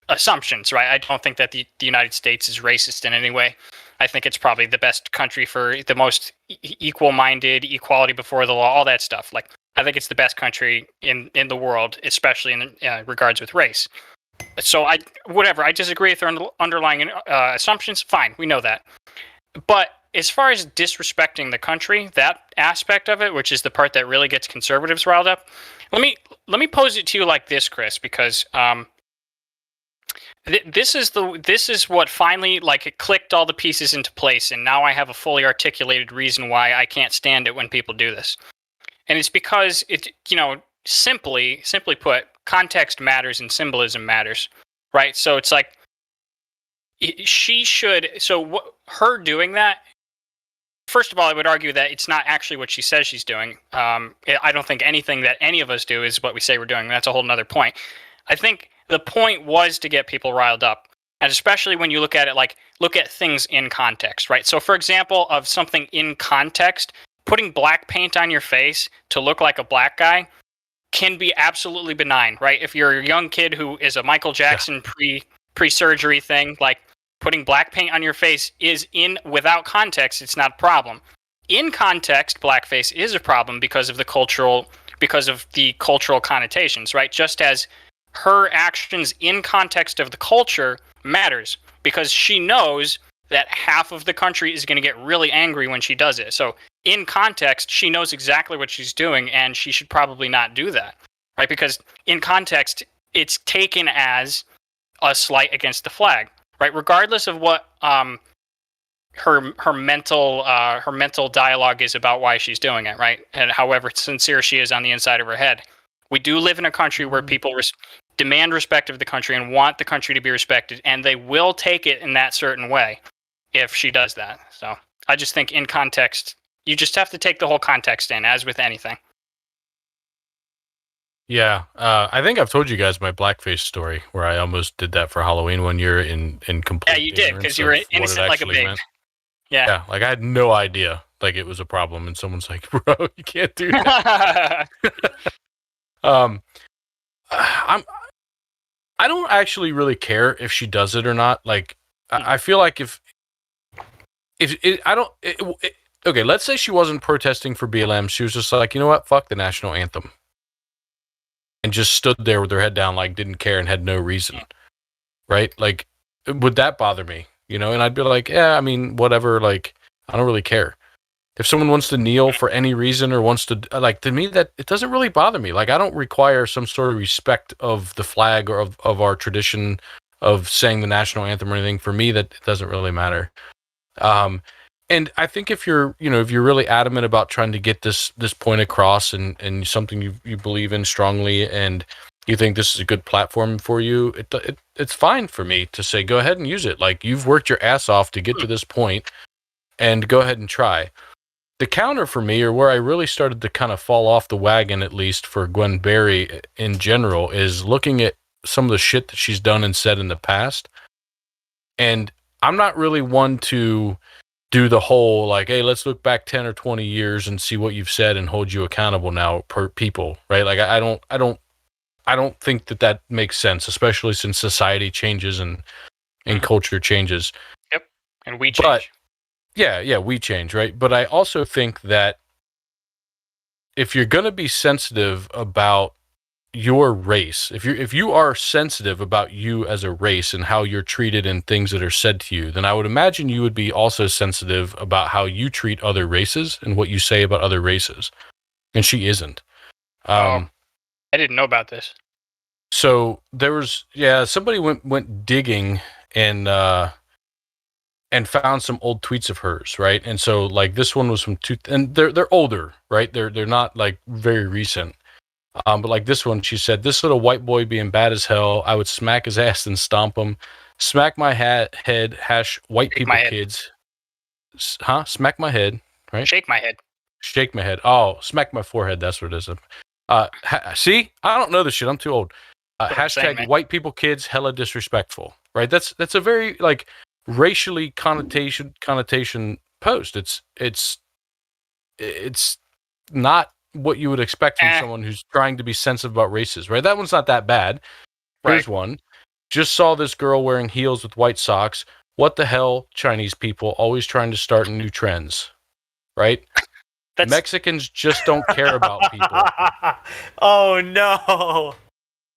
assumptions, right? I don't think that the United States is racist in any way. I think it's probably the best country for the most equal-minded, equality before the law, all that stuff. Like, I think it's the best country in the world, especially in regards with race. So I disagree with their underlying assumptions. Fine, we know that. But as far as disrespecting the country, that aspect of it, which is the part that really gets conservatives riled up, let me pose it to you like this, Chris, because this is what finally, like, it clicked all the pieces into place, and now I have a fully articulated reason why I can't stand it when people do this. And it's because it, simply put, context matters and symbolism matters, right? So it's like her doing that. First of all, I would argue that it's not actually what she says she's doing. I don't think anything that any of us do is what we say we're doing. That's a whole nother point. I think the point was to get people riled up, and especially when you look at it, look at things in context, right? So, for example, of something in context, putting black paint on your face to look like a black guy can be absolutely benign, right? If you're a young kid who is a Michael Jackson pre-surgery thing, like putting black paint on your face is without context, it's not a problem. In context, blackface is a problem because of the cultural connotations, right? Just as her actions in context of the culture matters because she knows that half of the country is going to get really angry when she does it. So in context, she knows exactly what she's doing, and she should probably not do that, right? Because in context, it's taken as a slight against the flag, right? Regardless of what her mental dialogue is about why she's doing it, right? And however sincere she is on the inside of her head. We do live in a country where people demand respect of the country and want the country to be respected, and they will take it in that certain way if she does that. So I just think in context, you just have to take the whole context in, as with anything. Yeah, I think I've told you guys my blackface story where I almost did that for Halloween one year in complete. Yeah, you did, because you were innocent like a babe. Yeah, like I had no idea like it was a problem, and someone's like, "Bro, you can't do that." I don't actually really care if she does it or not. Like, I feel like okay, let's say she wasn't protesting for BLM. She was just like, you know what, fuck the national anthem, and just stood there with her head down, like didn't care and had no reason, right? Like, would that bother me? And I'd be like, yeah, I mean, whatever. Like, I don't really care. If someone wants to kneel for any reason or wants to, like, to me, that it doesn't really bother me. Like, I don't require some sort of respect of the flag or of our tradition of saying the national anthem or anything. For me, that it doesn't really matter. And I think if you're really adamant about trying to get this point across and something you believe in strongly and you think this is a good platform for you, it's fine for me to say, go ahead and use it. Like, you've worked your ass off to get to this point, and go ahead and try. The counter for me, or where I really started to kind of fall off the wagon, at least for Gwen Berry in general, is looking at some of the shit that she's done and said in the past. And I'm not really one to do the whole, like, hey, let's look back 10 or 20 years and see what you've said and hold you accountable now per people, right? Like, I don't think that makes sense, especially since society changes and culture changes. Yep. And we change. Yeah, we change, right? But I also think that if you're going to be sensitive about, your race, if you are sensitive about you as a race and how you're treated and things that are said to you, then I would imagine you would be also sensitive about how you treat other races and what you say about other races. And she isn't. I didn't know about this. So there was, somebody went digging and found some old tweets of hers, right? And so like this one was from and they're older, right? They're not like very recent. But like this one, she said, "This little white boy being bad as hell, I would smack his ass and stomp him. Smack my head, white Shake people kids. Smack my head, right? Shake my head. Shake my head. Oh, smack my forehead. That's what it is. See? I don't know this shit. I'm too old. Hashtag saying, white people kids, hella disrespectful, right? That's a very like racially connotation post. It's not what you would expect from someone who's trying to be sensitive about races, right? That one's not that bad. Here's one. Just saw this girl wearing heels with white socks. What the hell, Chinese people, always trying to start new trends, right? Mexicans just don't care about people. Oh, no.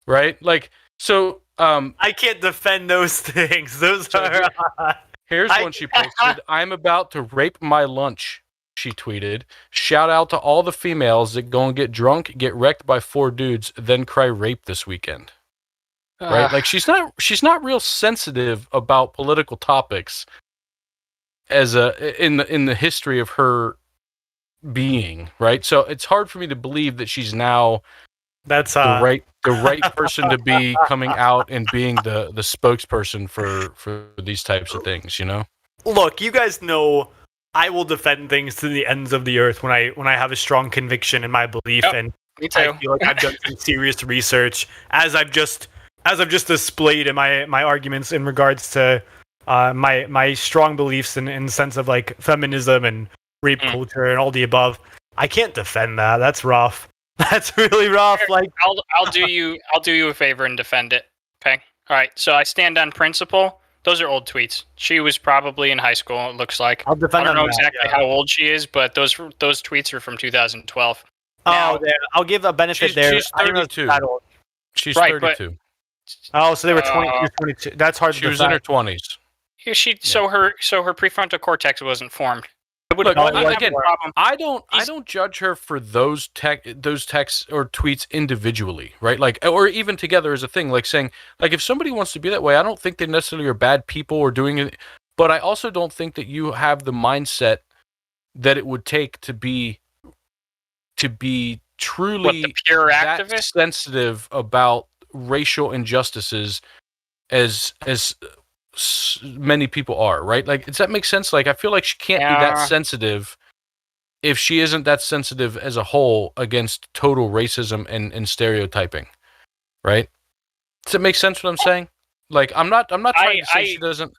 Right? Like, so... I can't defend those things. Those are... Here's one she posted. "I'm about to rape my lunch," she tweeted. "Shout out to all the females that go and get drunk, get wrecked by 4 dudes, then cry rape this weekend." Right? Like she's not real sensitive about political topics as in the history of her being, right? So it's hard for me to believe that she's now the right person to be coming out and being the spokesperson for these types of things, you know? Look, you guys know I will defend things to the ends of the earth when I have a strong conviction in my belief, and me too. I feel like I've done some serious research as I've just displayed in my arguments in regards to my strong beliefs in the sense of like feminism and rape culture and all the above. I can't defend that. That's rough. That's really rough. Like I'll do you a favor and defend it. Okay. All right. So I stand on principle. Those are old tweets. She was probably in high school. It looks like. I'll defend. I don't know exactly how old she is, but those tweets are from 2012. Now, I'll give a benefit there. She's 32. She's 32. So they were 22. That's hard. She was in her 20s. So her prefrontal cortex wasn't formed. Look, again, I don't judge her for those texts or tweets individually, right? Like, or even together as a thing. Like saying, like, if somebody wants to be that way, I don't think they necessarily are bad people or doing it. But I also don't think that you have the mindset that it would take to be truly pure that activist? Sensitive about racial injustices as many people are, right? Like, does that make sense? Like, I feel like she can't be that sensitive if she isn't that sensitive as a whole against total racism and stereotyping, right? Does it make sense what I'm saying? Like, I'm not trying to say she doesn't.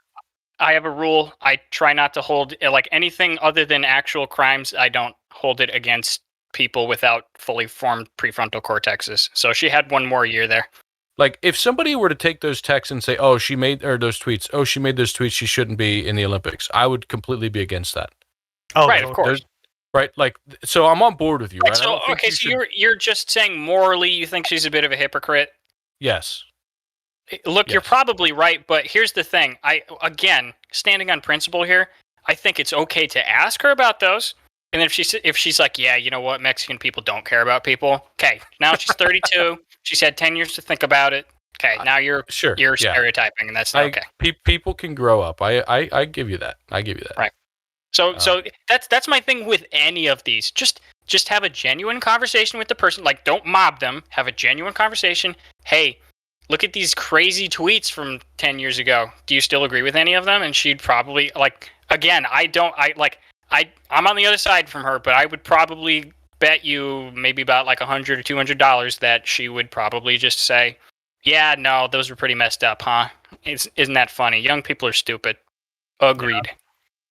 I have a rule. I try not to hold like anything other than actual crimes. I don't hold it against people without fully formed prefrontal cortexes. So she had one more year there. Like, if somebody were to take those texts and say, "Oh, she made those tweets. She made those tweets. She shouldn't be in the Olympics," I would completely be against that. Oh, right, of course. Right, like, so I'm on board with you, right? So, okay, so you're just saying morally you think she's a bit of a hypocrite? Yes. Look, yes. You're probably right, but here's the thing. Again, standing on principle here, I think it's okay to ask her about those. And if she's like, yeah, you know what, Mexican people don't care about people. Okay, now she's 32. She's had 10 years to think about it. Okay, now you're stereotyping, and that's not okay. People can grow up. I give you that. Right. So that's my thing with any of these. Just have a genuine conversation with the person. Like, don't mob them. Have a genuine conversation. Hey, look at these crazy tweets from 10 years ago. Do you still agree with any of them? And she'd probably, like, again, I'm on the other side from her, but I would probably bet you maybe about like $100 or $200 that she would probably just say, yeah, no, those were pretty messed up, huh? Isn't that funny? Young people are stupid. Agreed.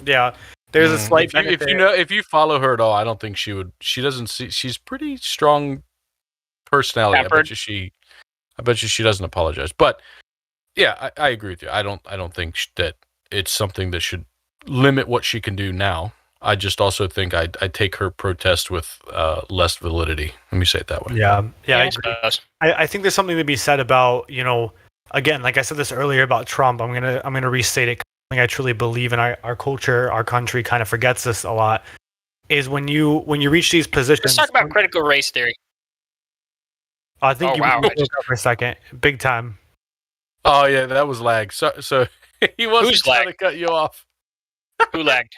Yeah. There's a slight if you follow her at all, I don't think she would. She doesn't see. She's pretty strong personality. I bet you she doesn't apologize. But yeah, I agree with you. I don't think that it's something that should limit what she can do now. I just also think I take her protest with less validity. Let me say it that way. Yeah, I agree. I think there's something to be said about, again, like I said this earlier about Trump. I'm gonna restate it. I truly believe in our culture, our country kind of forgets this a lot. Is when you reach these positions. Let's talk about critical race theory. I think you were for a second, big time. Oh yeah, that was lag. So he wasn't trying to cut you off. Who lagged?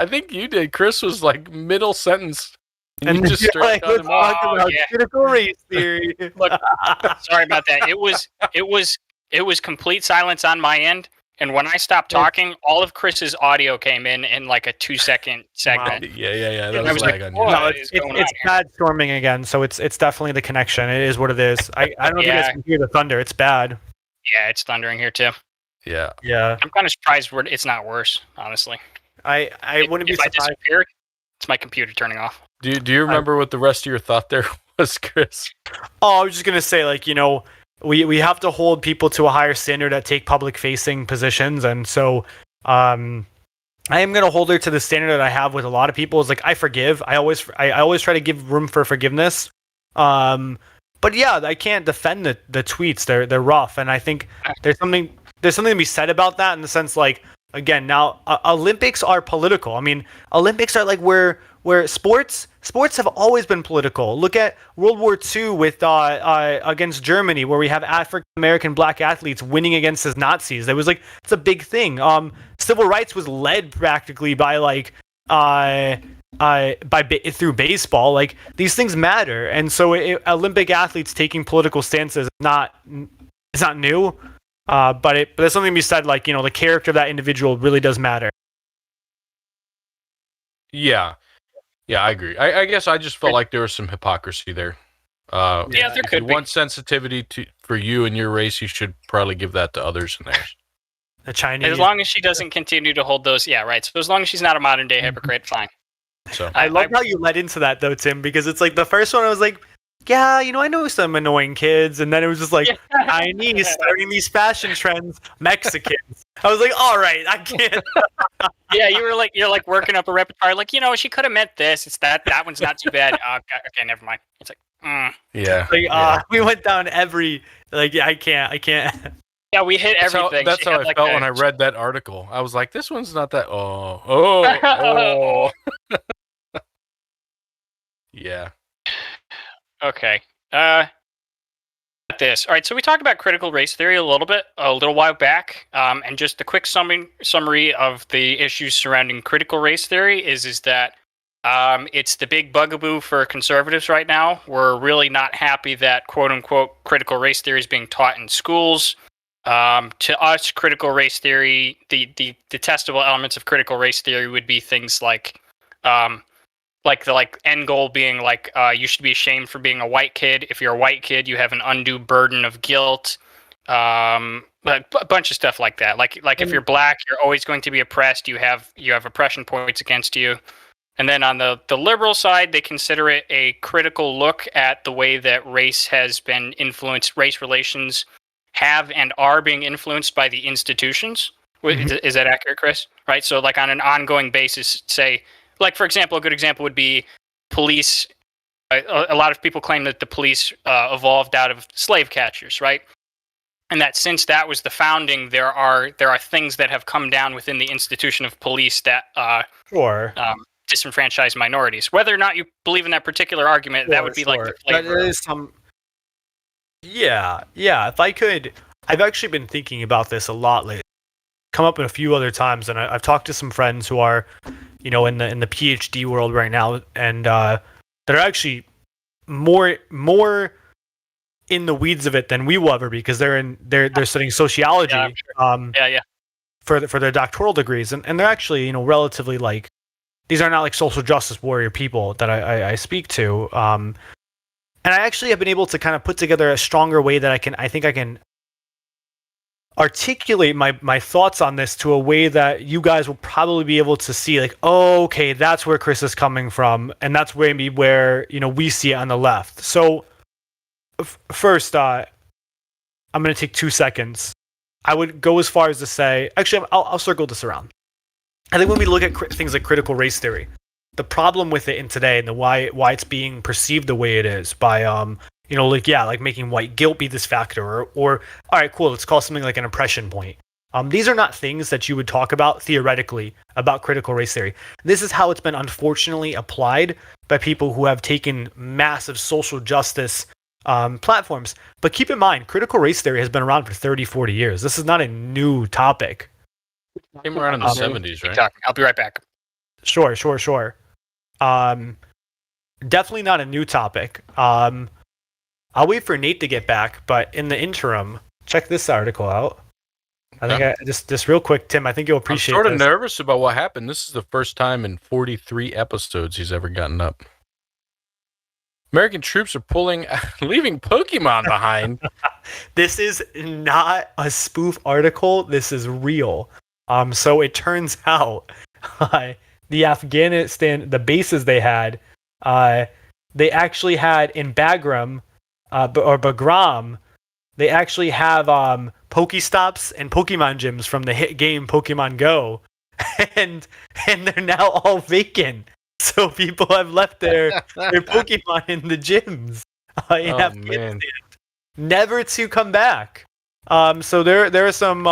I think you did. Chris was like middle sentence, and you just straight cut him off. About critical race theory. Look, sorry about that. It was complete silence on my end, and when I stopped talking, all of Chris's audio came in like a 2-second segment. Wow. Yeah. That was lag on you. No, it's bad storming again, so it's definitely the connection. It is what it is. I don't know if you guys can hear the thunder. It's bad. Yeah, it's thundering here too. Yeah. I'm kind of surprised it's not worse, honestly. I wouldn't be surprised. It's my computer turning off. Do you remember what the rest of your thought there was, Chris? Oh, I was just gonna say, we have to hold people to a higher standard that take public facing positions, and so I am gonna hold her to the standard that I have with a lot of people. Is like I forgive. I always try to give room for forgiveness. But yeah, I can't defend the tweets. They're rough, and I think there's something to be said about that in the sense again, now Olympics are political. I mean, Olympics are where sports have always been political. Look at World War II with against Germany, where we have African American black athletes winning against the Nazis. It's a big thing. Civil rights was led practically by through baseball. These things matter, and so Olympic athletes taking political stances is not new. But there's something to be said, the character of that individual really does matter. Yeah, I agree. I guess I just felt like there was some hypocrisy there. There could be. If you want sensitivity for you and your race, you should probably give that to others in theirs. The Chinese. As long as she doesn't continue to hold those, yeah, right. So as long as she's not a modern day hypocrite, fine. So I love how you led into that though, Tim, because it's the first one I was like, yeah, I know some annoying kids, and then it was just Chinese starting these fashion trends, Mexicans. I was like, all right, I can't. Yeah, you're working up a repertoire. She could have meant this. It's that one's not too bad. Okay, never mind. It's yeah. We went down every I can't. Yeah, we hit everything. That's how I felt when I read that article. I was like, this one's not that. Oh. Yeah. Okay. This. All right. So we talked about critical race theory a little while back, and just a quick summary of the issues surrounding critical race theory is that it's the big bugaboo for conservatives right now. We're really not happy that quote unquote critical race theory is being taught in schools. To us, critical race theory, the detestable elements of critical race theory would be things like the end goal being you should be ashamed for being a white kid. If you're a white kid, you have an undue burden of guilt. A bunch of stuff like that. If you're black, you're always going to be oppressed. You have oppression points against you. And then on the liberal side, they consider it a critical look at the way that race has been influenced. Race relations have and are being influenced by the institutions. Mm-hmm. Is that accurate, Chris? Right. So on an ongoing basis, say. For example, a good example would be police. A lot of people claim that the police evolved out of slave catchers, right? And that since that was the founding, there are things that have come down within the institution of police that disenfranchise minorities. Whether or not you believe in that particular argument, that would be the flavor. That is some. Yeah. If I could, I've actually been thinking about this a lot lately. Come up in a few other times, and I've talked to some friends who are, in the PhD world right now, and that are actually more in the weeds of it than we will ever be, because they're studying sociology. Yeah, sure. For their doctoral degrees, and they're actually relatively these are not social justice warrior people that I speak to, and I actually have been able to kind of put together a stronger way that I think I can articulate my thoughts on this to a way that you guys will probably be able to see okay, that's where Chris is coming from, and that's maybe where we see it on the left. So first, I'm going to take 2 seconds. I would go as far as to say, actually, I'll circle this around. I think when we look at things like critical race theory, the problem with it in today and the why it's being perceived the way it is by like making white guilt be this factor, or all right, cool, let's call something like an oppression point. These are not things that you would talk about theoretically about critical race theory. This is how it's been unfortunately applied by people who have taken massive social justice platforms. But keep in mind, critical race theory has been around for 30, 40 years. This is not a new topic. Came around in the 70s, right? I'll be right back. Sure. Definitely not a new topic. I'll wait for Nate to get back, but in the interim, check this article out. I think just real quick, Tim, I think you'll appreciate it. I'm sort of nervous about what happened. This is the first time in 43 episodes he's ever gotten up. American troops are leaving Pokemon behind. This is not a spoof article. This is real. So it turns out the Afghanistan, the bases they had, they actually had in Bagram or Bagram, they actually have Pokestops and Pokemon gyms from the hit game Pokemon Go, and they're now all vacant. So people have left their Pokemon in the gyms in Afghanistan, never to come back. So there are some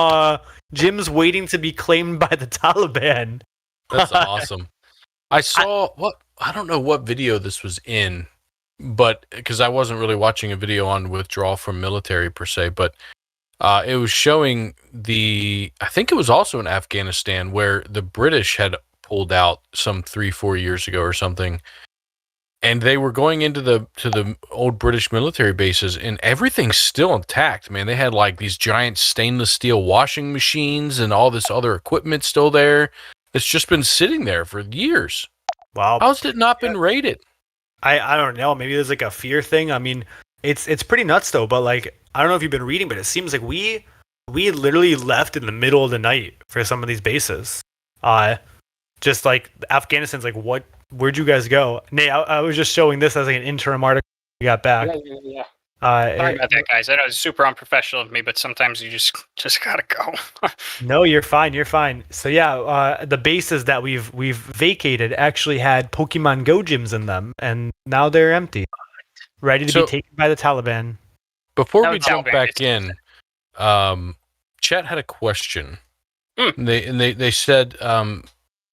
gyms waiting to be claimed by the Taliban. That's awesome. I saw I don't know what video this was in, but because I wasn't really watching a video on withdrawal from military per se, but it was showing I think it was also in Afghanistan where the British had pulled out some 3-4 years ago or something, and they were going into the old British military bases, and everything's still intact, man. They had like these giant stainless steel washing machines and all this other equipment still there. It's just been sitting there for years. Wow. How's it not been raided? I don't know. Maybe there's like a fear thing. I mean, it's pretty nuts though. But like, I don't know if you've been reading, but it seems like we literally left in the middle of the night for some of these bases. Just like Afghanistan's like, where'd you guys go? Nate, I was just showing this as like an interim article we got back. Yeah. Sorry about that, guys. I know it's super unprofessional of me, but sometimes you just gotta go. No, you're fine. So yeah, the bases that we've vacated actually had Pokemon Go gyms in them, and now they're empty, ready to be taken by the Taliban. Before we jump back in, Chet had a question. They said,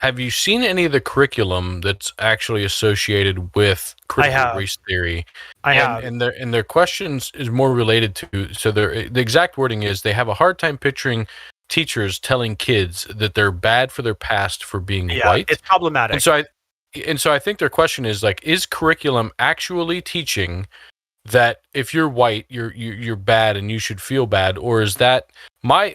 have you seen any of the curriculum that's actually associated with critical race theory? I have. And their questions is more related to, so the exact wording is, they have a hard time picturing teachers telling kids that they're bad for their past for being white. It's problematic. And so I think their question is like, is curriculum actually teaching that if you're white, you're bad and you should feel bad, or is that my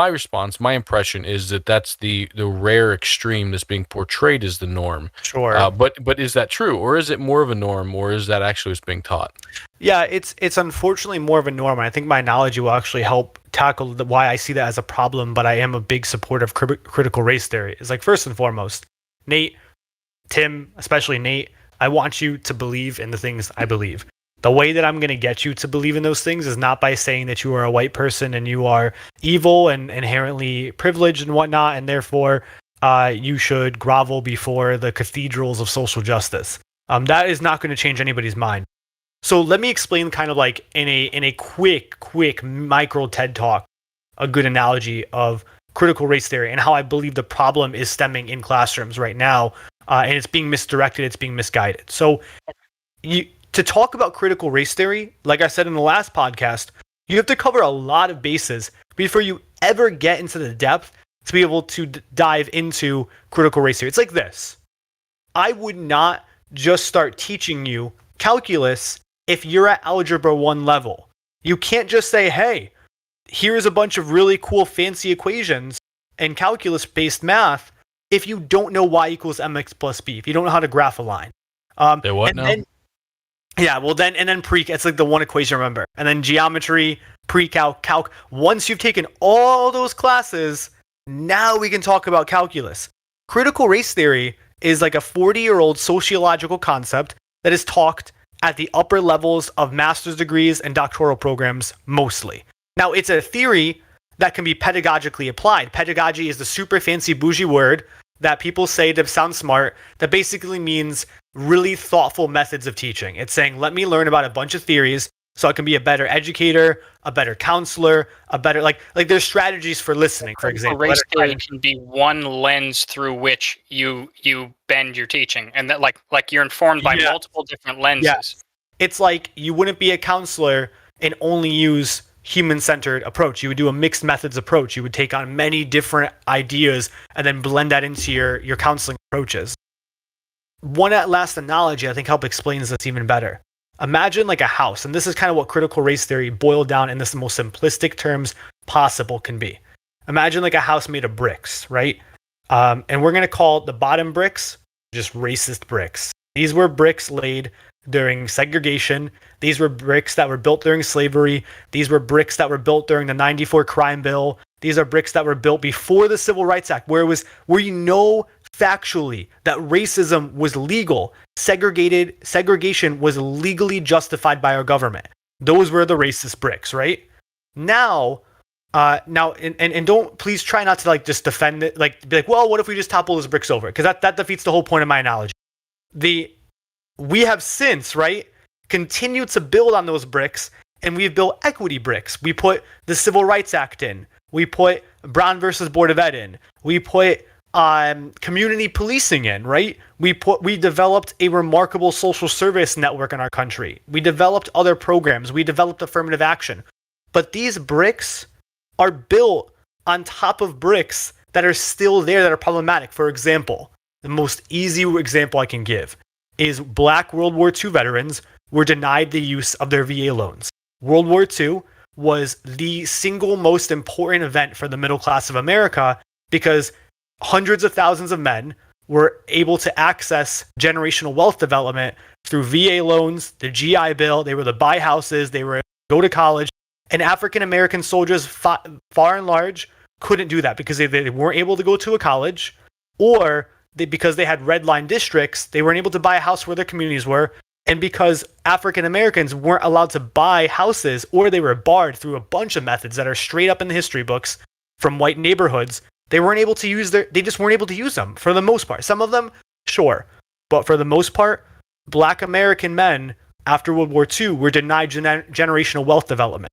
response? My impression is that that's the rare extreme that's being portrayed as the norm. Sure, but is that true, or is it more of a norm, or is that actually what's being taught? Yeah, it's unfortunately more of a norm. I think my analogy will actually help tackle why I see that as a problem. But I am a big supporter of critical race theory. It's like, first and foremost, Nate, Tim, especially Nate, I want you to believe in the things I believe. The way that I'm going to get you to believe in those things is not by saying that you are a white person and you are evil and inherently privileged and whatnot, and therefore you should grovel before the cathedrals of social justice. That is not going to change anybody's mind. So let me explain, kind of like in a quick micro TED talk, a good analogy of critical race theory and how I believe the problem is stemming in classrooms right now, and it's being misdirected, it's being misguided. So to talk about critical race theory, like I said in the last podcast, you have to cover a lot of bases before you ever get into the depth to be able to dive into critical race theory. It's like this. I would not just start teaching you calculus if you're at Algebra 1 level. You can't just say, hey, here's a bunch of really cool fancy equations and calculus-based math if you don't know y equals mx plus b, if you don't know how to graph a line. Then pre, it's like the one equation, remember. And then geometry, pre-calc, calc. Once you've taken all those classes, now we can talk about calculus. Critical race theory is like a 40-year-old sociological concept that is taught at the upper levels of master's degrees and doctoral programs mostly. Now, it's a theory that can be pedagogically applied. Pedagogy is the super fancy bougie word that people say to sound smart that basically means really thoughtful methods of teaching. It's saying, let me learn about a bunch of theories so I can be a better educator, a better counselor, a better like there's strategies for listening, for example. Race theory can be one lens through which you bend your teaching, and that like you're informed by multiple different lenses. Yes. It's like you wouldn't be a counselor and only use human-centered approach. You would do a mixed methods approach. You would take on many different ideas and then blend that into your counseling approaches. One last analogy I think help explains this even better. Imagine like a house, and this is kind of what critical race theory boiled down in the most simplistic terms possible can be. Imagine like a house made of bricks, right? And we're going to call the bottom bricks just racist bricks. These were bricks laid during segregation. These were bricks that were built during slavery. These were bricks that were built during the 94 crime bill. These are bricks that were built before the Civil Rights Act, where you know factually that racism was legal. Segregation was legally justified by our government. Those were the racist bricks, right? Now, and don't, please try not to like just defend it, like be like, well, what if we just topple those bricks over? Because that defeats the whole point of my analogy. We have since, right, continued to build on those bricks, and we've built equity bricks. We put the Civil Rights Act in. We put Brown versus Board of Ed in. We put community policing in, right? We developed a remarkable social service network in our country. We developed other programs. We developed affirmative action. But these bricks are built on top of bricks that are still there that are problematic. For example, the most easy example I can give is Black World War II veterans were denied the use of their VA loans. World War II was the single most important event for the middle class of America because hundreds of thousands of men were able to access generational wealth development through VA loans, the GI Bill. They were to buy houses, they were to go to college. And African American soldiers, far and large, couldn't do that because they weren't able to go to a college, or because they had red line districts, they weren't able to buy a house where their communities were. And because African Americans weren't allowed to buy houses, or they were barred through a bunch of methods that are straight up in the history books from white neighborhoods, they weren't able to use they just weren't able to use them for the most part. Some of them, sure. But for the most part, Black American men after World War II were denied generational wealth development.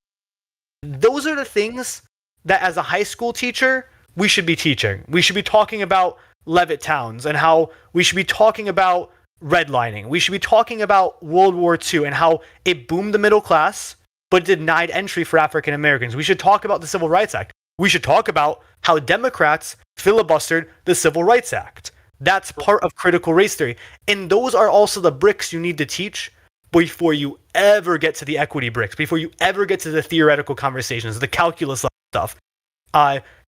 Those are the things that as a high school teacher, we should be teaching. We should be talking about Levitt towns and how we should be talking about redlining. We should be talking about World War II and how it boomed the middle class, but denied entry for African Americans. We should talk about the Civil Rights Act. We should talk about how Democrats filibustered the Civil Rights Act. That's part of critical race theory. And those are also the bricks you need to teach before you ever get to the equity bricks, before you ever get to the theoretical conversations, the calculus stuff.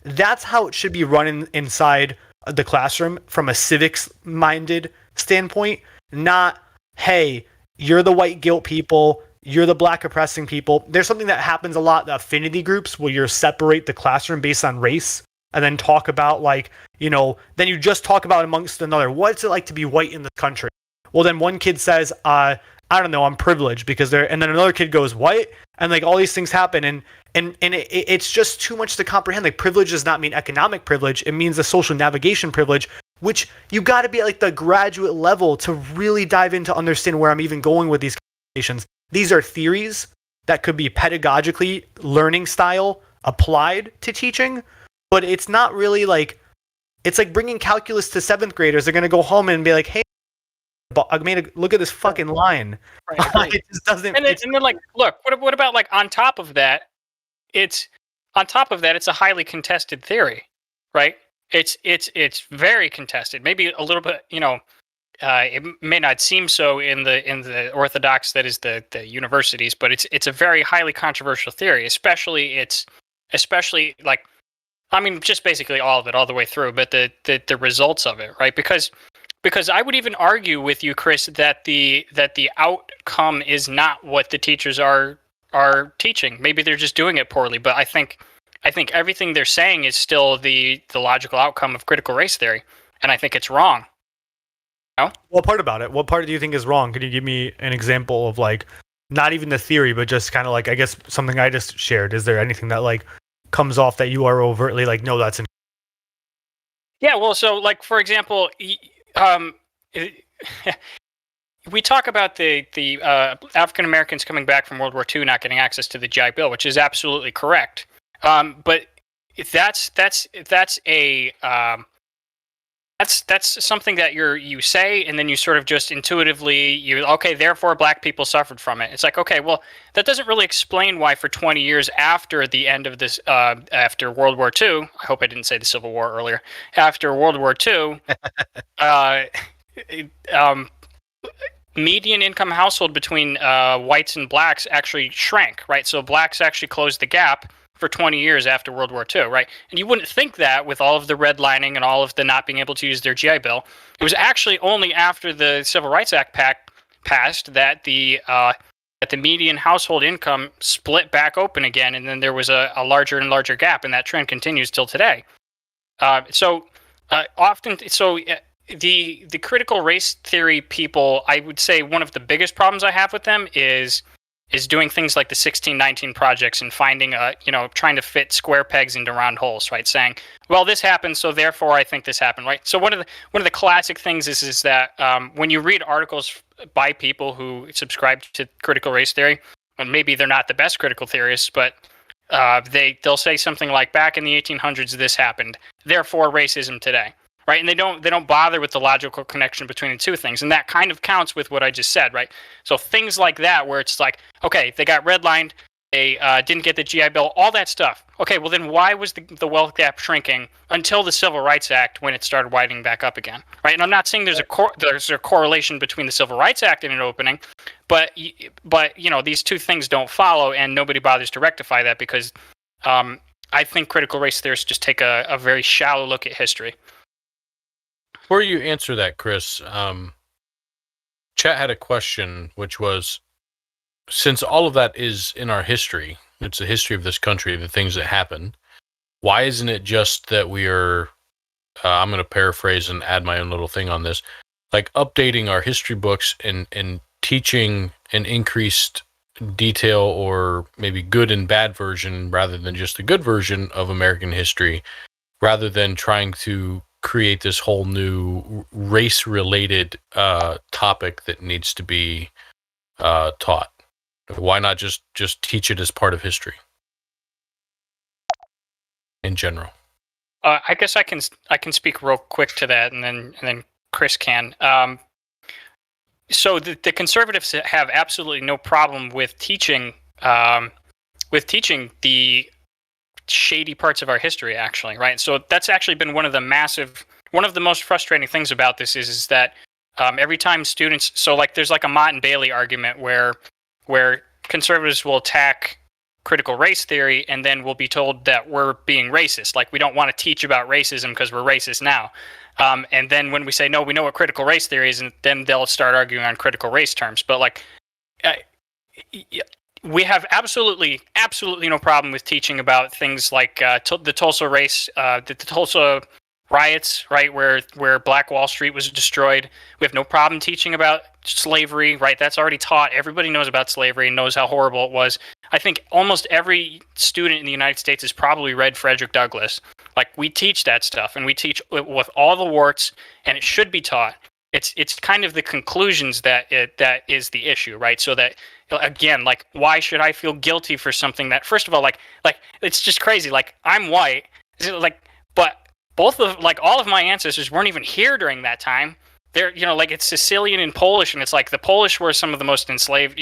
That's how it should be run inside the classroom from a civics-minded standpoint, not, hey, you're the white guilt people, you're the Black oppressing people. There's something that happens a lot, the affinity groups, where you separate the classroom based on race and then talk about, like, then you just talk about amongst another, what's it like to be white in this country? Well, then one kid says, I don't know, I'm privileged because and then another kid goes, what? And like all these things happen, and it's just too much to comprehend. Like, privilege does not mean economic privilege. It means a social navigation privilege, which you got to be at like the graduate level to really dive into understand where I'm even going with these conversations. These are theories that could be pedagogically learning style applied to teaching, but it's not really like, it's like bringing calculus to 7th graders. They're going to go home and be like, hey, I mean, look at this fucking line. Right, it just doesn't. And then like, look, what about like on top of that? It's a highly contested theory, right? It's very contested. Maybe a little bit, it may not seem so in the orthodox, that is the universities, but it's a very highly controversial theory, especially like, I mean, just basically all of it, all the way through, but the results of it, right? Because I would even argue with you, Chris, that the outcome is not what the teachers are teaching. Maybe they're just doing it poorly, but I think everything they're saying is still the logical outcome of critical race theory, and I think it's wrong. No? What part about it? What part do you think is wrong? Can you give me an example of, like, not even the theory, but just kind of like, I guess, something I just shared? Is there anything that like comes off that you are overtly like, no, that's Yeah, well, so like for example, we talk about the African Americans coming back from World War II not getting access to the GI Bill, which is absolutely correct. But that's something that you say, and then you sort of just intuitively okay, therefore black people suffered from it. It's like, okay, well, that doesn't really explain why for 20 years after the end of this, after World War II, I hope I didn't say the Civil War earlier, after World War II, median income household between whites and blacks actually shrank, right? So blacks actually closed the gap for 20 years after World War II, right? And you wouldn't think that with all of the redlining and all of the not being able to use their GI Bill. It was actually only after the Civil Rights Act passed that the median household income split back open again, and then there was a larger and larger gap, and that trend continues till today. The critical race theory people, I would say one of the biggest problems I have with them is doing things like the 1619 projects and finding trying to fit square pegs into round holes, right? Saying, well, this happened, so therefore I think this happened, right? So one of the classic things is that when you read articles by people who subscribe to critical race theory, and maybe they're not the best critical theorists, but they'll say something like, back in the 1800s this happened, therefore racism today. Right, and they don't bother with the logical connection between the two things, and that kind of counts with what I just said, right? So things like that, where it's like, okay, they got redlined, they didn't get the GI Bill, all that stuff. Okay, well then why was the wealth gap shrinking until the Civil Rights Act, when it started widening back up again, right? And I'm not saying there's a correlation between the Civil Rights Act and it opening, but these two things don't follow, and nobody bothers to rectify that because I think critical race theorists just take a very shallow look at history. Before you answer that, Chris, chat had a question, which was, since all of that is in our history, it's the history of this country, the things that happen, why isn't it just that we are, I'm going to paraphrase and add my own little thing on this, like updating our history books and teaching an increased detail, or maybe good and bad version rather than just the good version of American history, rather than trying to create this whole new race-related topic that needs to be taught? Why not just teach it as part of history in general? I guess I can speak real quick to that, and then Chris can. So the conservatives have absolutely no problem with teaching the shady parts of our history, actually, right? So that's actually been one of the most frustrating things about this is that every time students, so like there's like a Mott and Bailey argument where conservatives will attack critical race theory and then we'll be told that we're being racist, like we don't want to teach about racism because we're racist now. And then when we say, no, we know what critical race theory is, and then they'll start arguing on critical race terms. But like, we have absolutely no problem with teaching about things like the Tulsa the Tulsa riots, right, where Black Wall Street was destroyed. We have no problem teaching about slavery, right? That's already taught. Everybody knows about slavery and knows how horrible it was. I think almost every student in the United States has probably read Frederick Douglass. Like, we teach that stuff, and we teach with all the warts, and it should be taught. It's kind of the conclusions that is the issue, right? So that, again, like, why should I feel guilty for something that, first of all, like it's just crazy. Like, I'm white, like, but all of my ancestors weren't even here during that time. They're, like, it's Sicilian and Polish, and it's like the Polish were some of the most enslaved,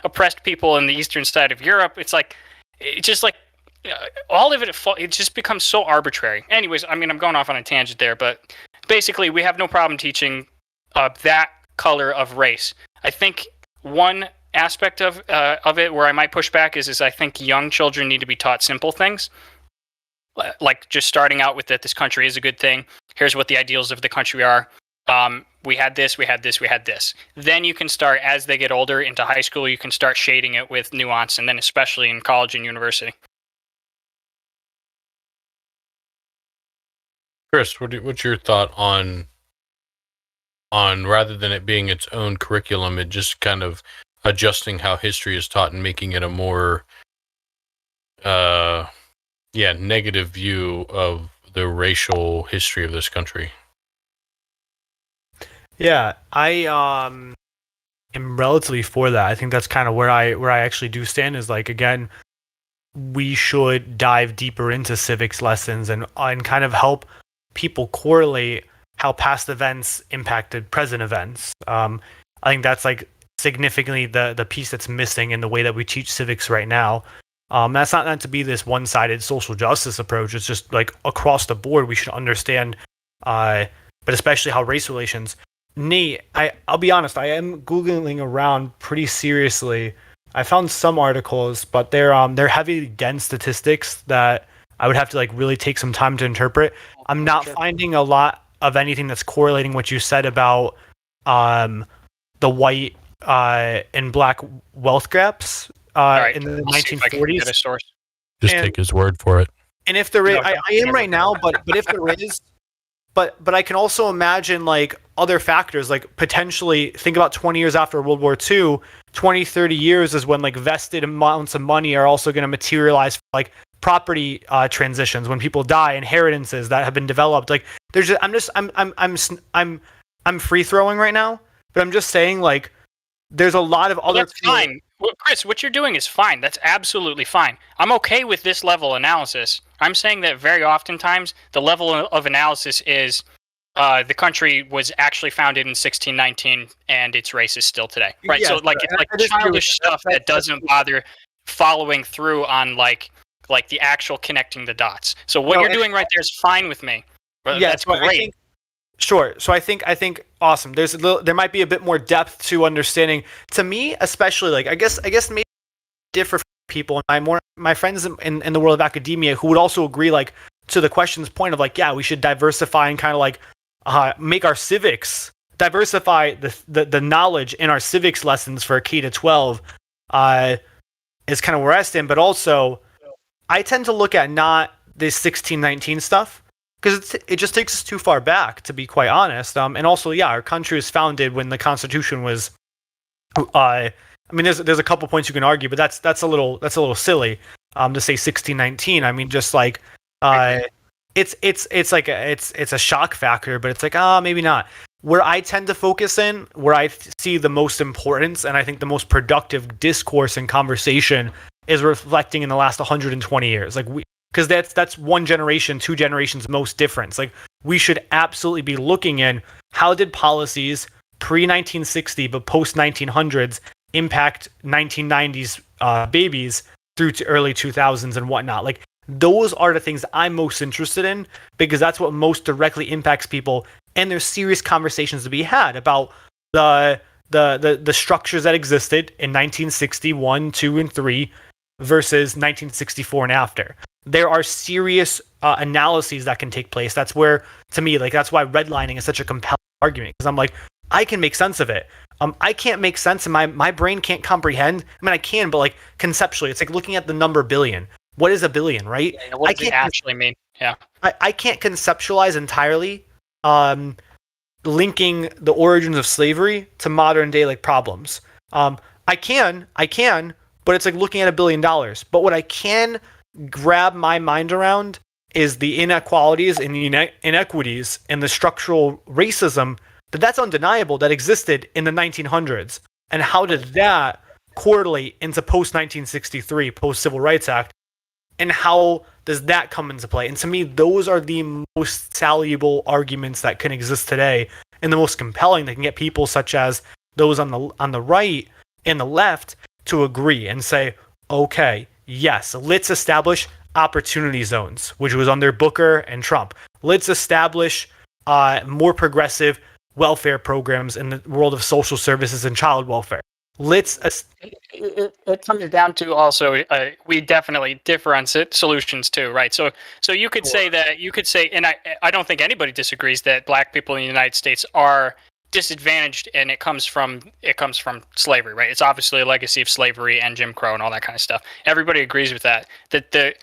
oppressed people in the eastern side of Europe. It's like, it's just like, all of it just becomes so arbitrary. Anyways, I mean, I'm going off on a tangent there, but basically, we have no problem teaching that color of race. I think one aspect of it where I might push back is I think young children need to be taught simple things. Like just starting out with that this country is a good thing. Here's what the ideals of the country are. We had this, we had this, we had this. Then you can start, as they get older into high school, you can start shading it with nuance, and then especially in college and university. Chris, what's your thought on rather than it being its own curriculum, it just kind of adjusting how history is taught and making it a more negative view of the racial history of this country. Yeah, I am relatively for that. I think that's kind of where I actually do stand. Is like, again, we should dive deeper into civics lessons and kind of help people correlate how past events impacted present events. I think that's like significantly the piece that's missing in the way that we teach civics right now. That's not meant to be this one-sided social justice approach. It's just like across the board, we should understand, but especially how race relations. Nate, I'll be honest, I am Googling around pretty seriously. I found some articles, but they're heavy against statistics that I would have to like really take some time to interpret. I'm not finding a lot of anything that's correlating what you said about the white and black wealth gaps in the 1940s. Just take his word for it. And if there is, I am right now, but if there is, but I can also imagine like other factors, like potentially think about 20 years after World War II, 20, 30 years is when like vested amounts of money are also going to materialize for, like property transitions when people die, inheritances that have been developed. Like there's just, I'm free throwing right now, but I'm just saying like there's a lot of other. That's fine. Well, Chris, what you're doing is fine. That's absolutely fine. I'm okay with this level of analysis. I'm saying that very oftentimes the level of analysis is the country was actually founded in 1619 and its race is still today, right? Yes, so like it's like childish stuff that doesn't bother following through on like the actual connecting the dots. So what you're doing right there is fine with me. Yeah, that's great. Sure. So I think awesome. There might be a bit more depth to understanding. To me, especially, like I guess maybe differ from people and my friends in the world of academia who would also agree, like to the question's point of like, yeah, we should diversify and kind of like make our civics diversify the knowledge in our civics lessons for K to 12 is kind of where I stand. But also, I tend to look at not this 1619 stuff, because it just takes us too far back, to be quite honest. And also, yeah, our country was founded when the Constitution was. I mean, there's a couple points you can argue, but that's a little silly to say 1619. I mean, just like it's like it's a shock factor, but it's like maybe not. Where I tend to focus in, where I see the most importance, and I think the most productive discourse and conversation is reflecting in the last 120 years. Like because that's one generation, two generations most difference. Like we should absolutely be looking in how did policies pre-1960 but post-1900s impact 1990s babies through to early 2000s and whatnot. Like those are the things I'm most interested in, because that's what most directly impacts people, and there's serious conversations to be had about the structures that existed in 1961, 2, and 3 versus 1964 and after. There are serious analyses that can take place. That's where, to me, like that's why redlining is such a compelling argument, because I'm like, I can make sense of it. I can't make sense, and my brain can't comprehend. I mean, I can, but like conceptually, it's like looking at the number billion. What is a billion, right? Yeah, what does it actually mean? Yeah, I can't conceptualize entirely linking the origins of slavery to modern day like problems. I can, but it's like looking at $1 billion. But what I can grab my mind around is the inequalities and the inequities and the structural racism that's undeniable that existed in the 1900s. And how did that correlate into post-1963, post-Civil Rights Act? And how does that come into play? And to me, those are the most saleable arguments that can exist today, and the most compelling that can get people such as those on the right and the left to agree and say, okay, yes, let's establish opportunity zones, which was under Booker and Trump. Let's establish more progressive welfare programs in the world of social services and child welfare. It comes down to also we definitely differ on solutions too, right? So you could say, and I don't think anybody disagrees that black people in the United States are disadvantaged, and it comes from slavery, right? It's obviously a legacy of slavery and Jim Crow and all that kind of stuff. Everybody agrees with that. That the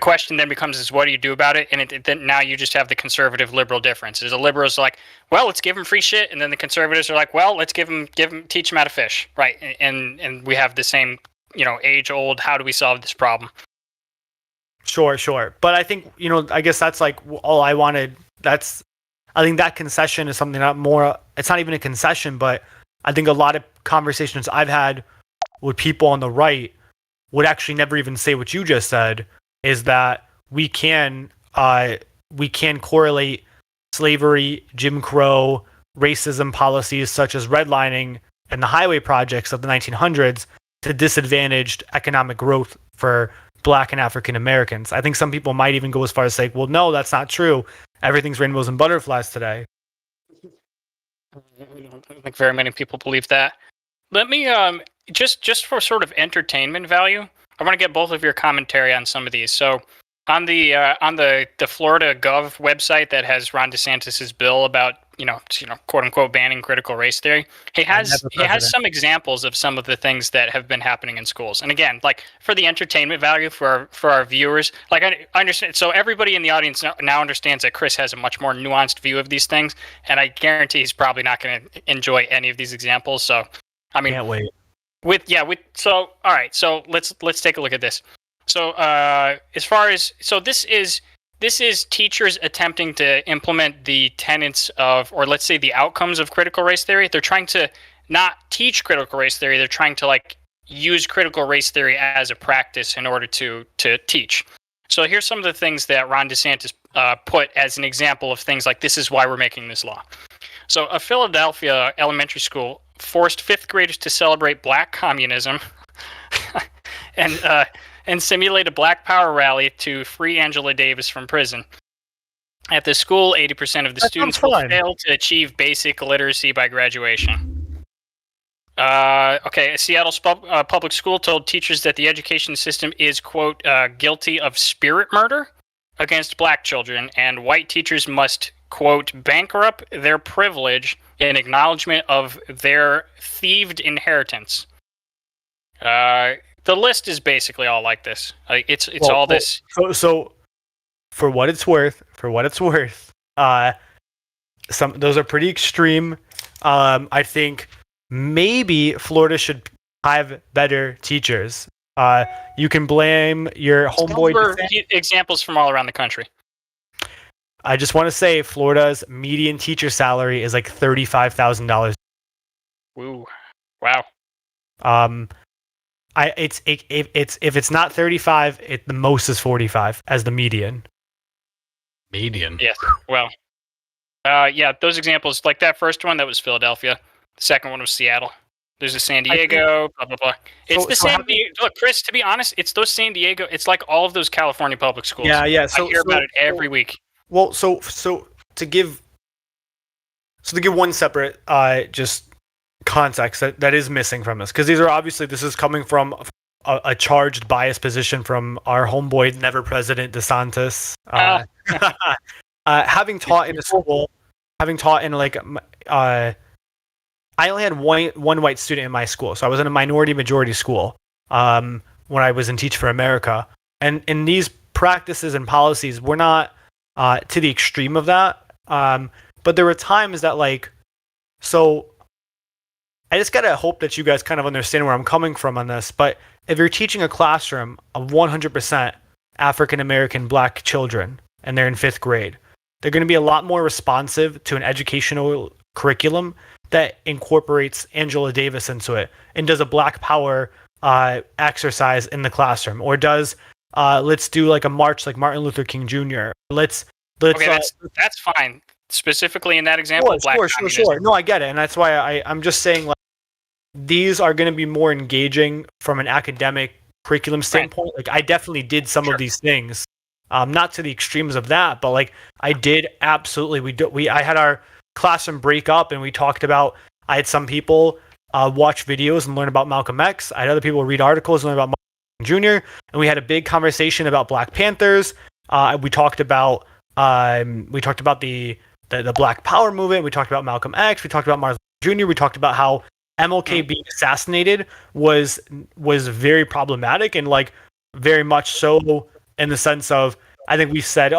question then becomes is what do you do about it? And then now you just have the conservative liberal difference. The liberals are like, well, let's give them free shit, and then the conservatives are like, well, let's teach them how to fish, right? And we have the same, age old, how do we solve this problem? Sure. But I think, I guess that's like all I wanted. I think that concession is something that it's not even a concession, but I think a lot of conversations I've had with people on the right would actually never even say what you just said, is that we can correlate slavery, Jim Crow, racism policies such as redlining and the highway projects of the 1900s to disadvantaged economic growth for Black and African Americans. I think some people might even go as far as say, well, no, that's not true. Everything's rainbows and butterflies today. I don't think very many people believe that. Let me just for sort of entertainment value, I want to get both of your commentary on some of these. So on the Florida Gov website that has Ron DeSantis's bill about quote unquote banning critical race theory, he has some examples of some of the things that have been happening in schools. And again, like for the entertainment value for our viewers, like I understand. So everybody in the audience now understands that Chris has a much more nuanced view of these things, and I guarantee he's probably not going to enjoy any of these examples. So I mean, can't wait. All right, so let's take a look at this. So this is teachers attempting to implement the tenets of, or let's say the outcomes of critical race theory. They're trying to not teach critical race theory. They're trying to use critical race theory as a practice in order to teach. So here's some of the things that Ron DeSantis put as an example of things like this is why we're making this law. So a Philadelphia elementary school forced fifth graders to celebrate Black communism and simulate a Black Power rally to free Angela Davis from prison. At the school, 80% of the students will fail to achieve basic literacy by graduation. A Seattle public school told teachers that the education system is, quote, guilty of spirit murder against Black children, and white teachers must, quote, bankrupt their privilege in acknowledgement of their thieved inheritance. The list is basically all like this. This. So, for what it's worth, those are pretty extreme. I think maybe Florida should have better teachers. You can blame your homeboy. Examples from all around the country. I just want to say Florida's median teacher salary is like $35,000. Ooh, wow. If it's not 35, the most is 45 as the median. Median. Yes. Well, those examples, like that first one, that was Philadelphia. The second one was Seattle. There's a San Diego, blah, blah, blah. It's look, Chris, to be honest, it's those San Diego, it's like all of those California public schools. Yeah. I hear about it every week. Well, so to give one separate just context that is missing from this, because this is coming from a charged bias position from our homeboy, never President DeSantis. Having taught in a school, I only had one white student in my school, so I was in a minority-majority school when I was in Teach for America. And in these practices and policies, we're not to the extreme of that. But there were times that so I just gotta hope that you guys kind of understand where I'm coming from on this. But if you're teaching a classroom of 100% African American Black children and they're in fifth grade, they're going to be a lot more responsive to an educational curriculum that incorporates Angela Davis into it and does a Black Power exercise in the classroom, or does let's do a march like Martin Luther King Jr. Let's that's fine. Specifically in that example, sure. No, I get it, and that's why I'm just saying these are going to be more engaging from an academic curriculum standpoint. Right. I definitely did some of these things, not to the extremes of that, but I did absolutely. I had our classroom break up, and we talked about. I had some people watch videos and learn about Malcolm X. I had other people read articles and learn about Martin Luther King Jr. And we had a big conversation about Black Panthers. We talked about the Black Power movement. We talked about Malcolm X. We talked about Martin Luther King Jr. We talked about how MLK being assassinated was very problematic, and very much so in the sense of, I think we said,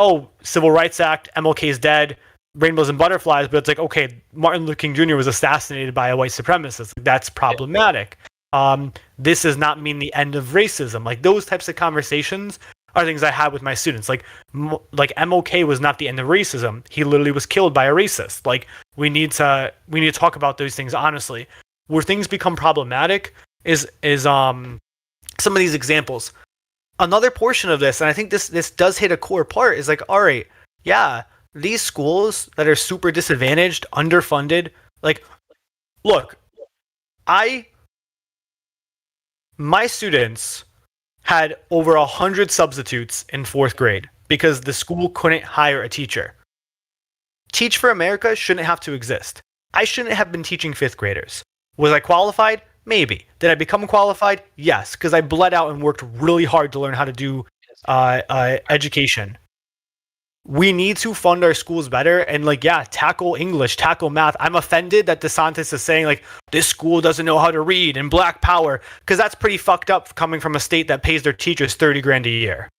Civil Rights Act, MLK is dead, rainbows and butterflies, but it's okay, Martin Luther King Jr. was assassinated by a white supremacist. That's problematic. This does not mean the end of racism. Those types of conversations are things I had with my students. Like MOK was not the end of racism. He literally was killed by a racist. Like we need to talk about those things honestly. Where things become problematic is some of these examples. Another portion of this, and I think this does hit a core part, is like, all right, yeah, these schools that are super disadvantaged, underfunded, like, look, my students had over 100 substitutes in 4th grade because the school couldn't hire a teacher. Teach for America shouldn't have to exist. I shouldn't have been teaching 5th graders. Was I qualified? Maybe. Did I become qualified? Yes, because I bled out and worked really hard to learn how to do education. We need to fund our schools better and tackle English, tackle math. I'm offended that DeSantis is saying this school doesn't know how to read and Black Power, because that's pretty fucked up coming from a state that pays their teachers $30,000 a year.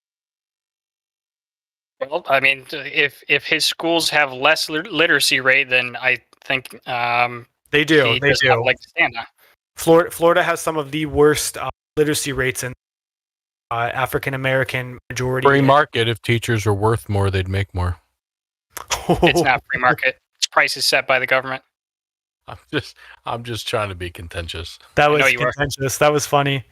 Well, I mean, if his schools have less literacy rate, then I think they do. They do. Stand on. Florida has some of the worst literacy rates in African American majority. Free market. If teachers are worth more, they'd make more. It's not free market. Its price is set by the government. I'm just trying to be contentious. That was contentious. That was funny.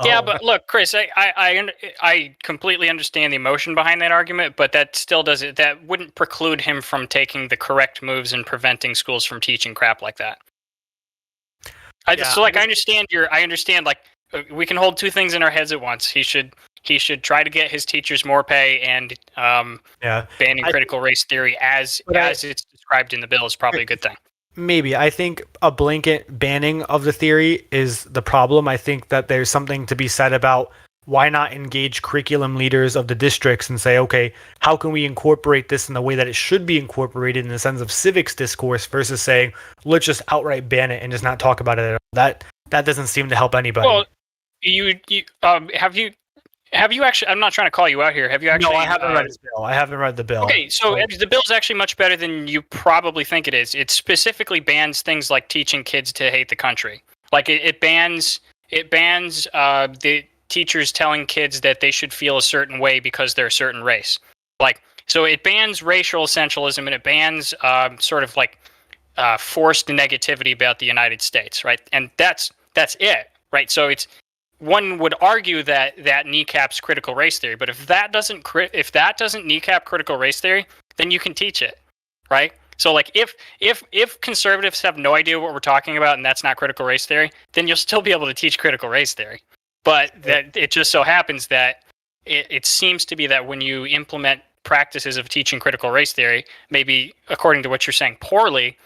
Yeah, but look, Chris, I completely understand the emotion behind that argument, but that still doesn't. That wouldn't preclude him from taking the correct moves and preventing schools from teaching crap like that. I understand we can hold two things in our heads at once. He should try to get his teachers more pay, and banning critical race theory as it's described in the bill is probably a good thing. Maybe. I think a blanket banning of the theory is the problem. I think that there's something to be said about why not engage curriculum leaders of the districts and say, okay, how can we incorporate this in the way that it should be incorporated in the sense of civics discourse versus saying, let's just outright ban it and just not talk about it at all. That doesn't seem to help anybody. Well, have you actually? I'm not trying to call you out here. Have you actually? No, I haven't read the bill. I haven't read the bill. Okay, so the bill is actually much better than you probably think it is. It specifically bans things like teaching kids to hate the country. Like it bans the teachers telling kids that they should feel a certain way because they're a certain race. So it bans racial essentialism, and it bans forced negativity about the United States, right? And that's it, right? So one would argue that kneecaps critical race theory, but if that doesn't kneecap critical race theory, then you can teach it, right? So if conservatives have no idea what we're talking about and that's not critical race theory, then you'll still be able to teach critical race theory. But that it just so happens that it seems to be that when you implement practices of teaching critical race theory, maybe according to what you're saying poorly,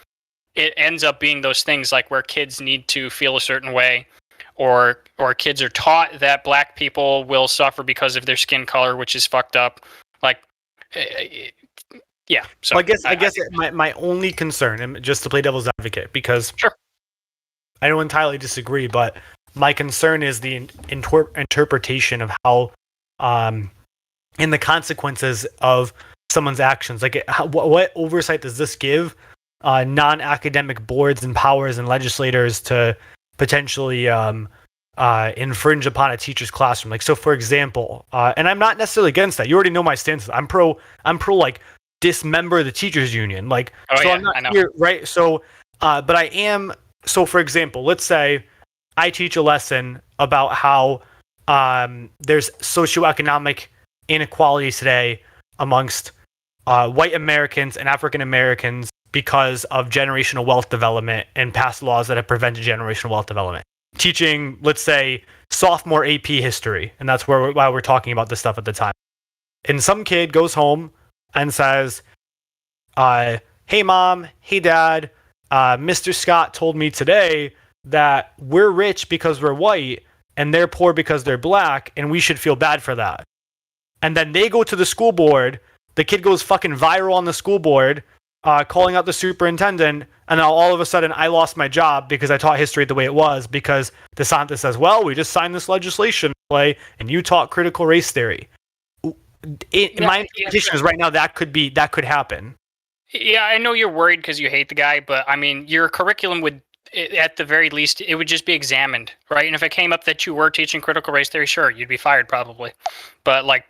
it ends up being those things like where kids need to feel a certain way, or kids are taught that Black people will suffer because of their skin color, which is fucked up. Yeah. So well, I guess my only concern, and just to play devil's advocate, because sure, I don't entirely disagree, but my concern is the interpretation of how, and the consequences of someone's actions. What oversight does this give non-academic boards and powers and legislators to potentially infringe upon a teacher's classroom? So for example, and I'm not necessarily against that. You already know my stance. I'm pro dismember the teachers union. I'm not here, right? So, but I am. So for example, let's say I teach a lesson about how there's socioeconomic inequality today amongst white Americans and African Americans because of generational wealth development and past laws that have prevented generational wealth development. Teaching, let's say, sophomore AP history, and that's why we're talking about this stuff at the time. And some kid goes home and says, hey mom, hey dad, Mr. Scott told me today that we're rich because we're white and they're poor because they're Black, and we should feel bad for that. And then they go to the school board, the kid goes fucking viral on the school board, calling out the superintendent, and now all of a sudden I lost my job because I taught history the way it was, because DeSantis says, well, we just signed this legislation and you taught critical race theory. My interpretation is right now that could happen. Yeah, I know you're worried because you hate the guy, but I mean, your curriculum would at the very least, it would just be examined, right? And if it came up that you were teaching critical race theory, sure, you'd be fired probably. But like,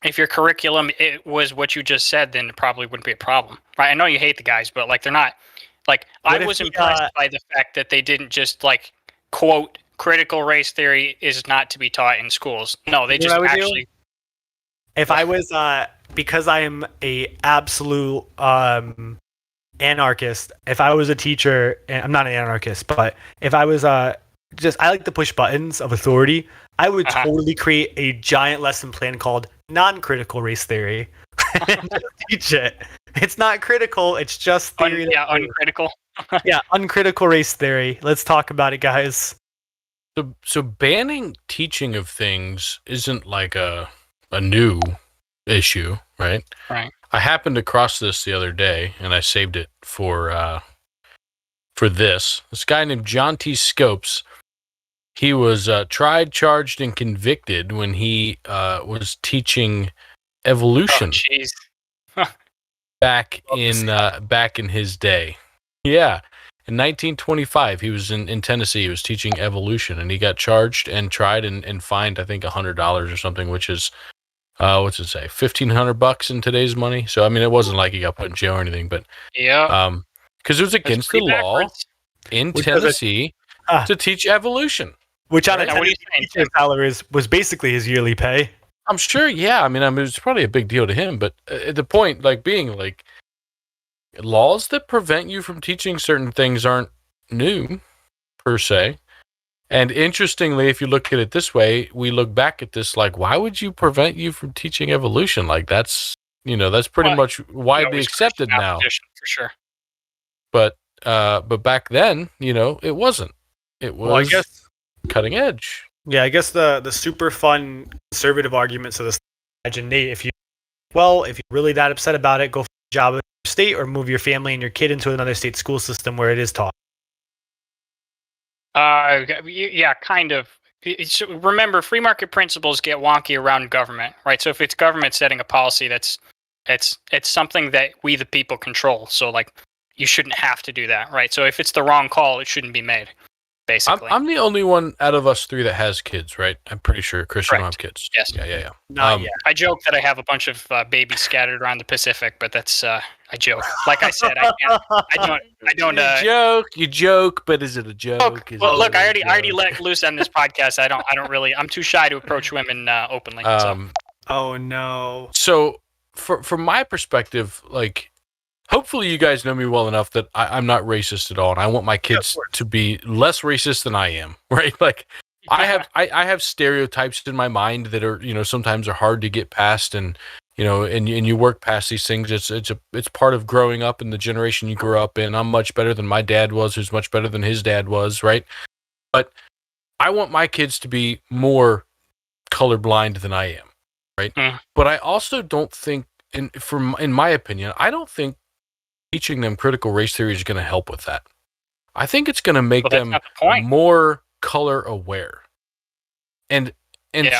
if your curriculum it was what you just said, then it probably wouldn't be a problem, right? I know you hate the guys, but like they're not. Like I was impressed by the fact that they didn't just like quote critical race theory is not to be taught in schools. No, they just actually. If I was because I am a absolute anarchist. If I was a teacher, and I'm not an anarchist, but if I was I like to push buttons of authority. I would totally create a giant lesson plan called non-critical race theory and just teach it. It's not critical. It's just theory. Uncritical. Yeah, uncritical race theory. Let's talk about it, guys. So banning teaching of things isn't like a new issue, right? Right. I happened across this the other day, and I saved it for this. This guy named John T. Scopes. He was tried, charged, and convicted when he was teaching evolution. Oh, back in his day. Yeah. In 1925, he was in Tennessee. He was teaching evolution, and he got charged and tried and fined, I think, $100 or something, which is, what's it say, $1,500 in today's money. So, I mean, it wasn't like he got put in jail or anything, but because it was against the law in Tennessee to teach evolution. Which on a teacher's salary was basically his yearly pay. I'm sure, yeah. I mean, it's probably a big deal to him, but the point, like, being like, laws that prevent you from teaching certain things aren't new, per se. And interestingly, if you look at it this way, we look back at this like, why would you prevent you from teaching evolution? Like, that's pretty much widely accepted now. For sure. But back then, it wasn't. It was. Well, I guess cutting edge. Yeah, I guess the super fun conservative arguments of this. Imagine, Nate, if you're really that upset about it, go for a job in your state or move your family and your kid into another state school system where it is taught. Yeah, kind of. So remember, free market principles get wonky around government, right? So if it's government setting a policy, it's something that we the people control. So like, you shouldn't have to do that, right? So if it's the wrong call, it shouldn't be made. Basically. I'm the only one out of us three that has kids, right? I'm pretty sure Chris don't have kids. Yes. Yeah. I joke that I have a bunch of babies scattered around the Pacific, but that's I joke. Like I said, I don't. You joke, but is it a joke? Look, I already let loose on this podcast. I don't really. I'm too shy to approach women openly. Oh no. So, from my perspective, like, hopefully you guys know me well enough that I'm not racist at all, and I want my kids to be less racist than I am, right? Like, I have stereotypes in my mind that are, sometimes are hard to get past, and and you work past these things. It's part of growing up in the generation you grew up in. I'm much better than my dad was, who's much better than his dad was, right? But I want my kids to be more colorblind than I am, right? But I also don't think, in my opinion, I don't think teaching them critical race theory is going to help with that. I think it's going to make them more color aware. And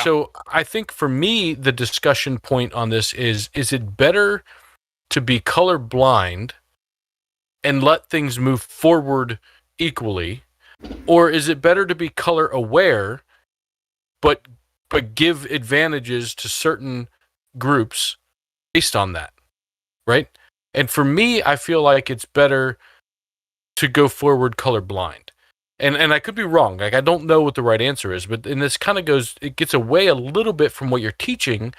so I think for me, the discussion point on this is it better to be colorblind and let things move forward equally, or is it better to be color aware but give advantages to certain groups based on that, right? And for me, I feel like it's better to go forward colorblind. And I could be wrong. Like, I don't know what the right answer is, but this kind of it gets away a little bit from what you're teaching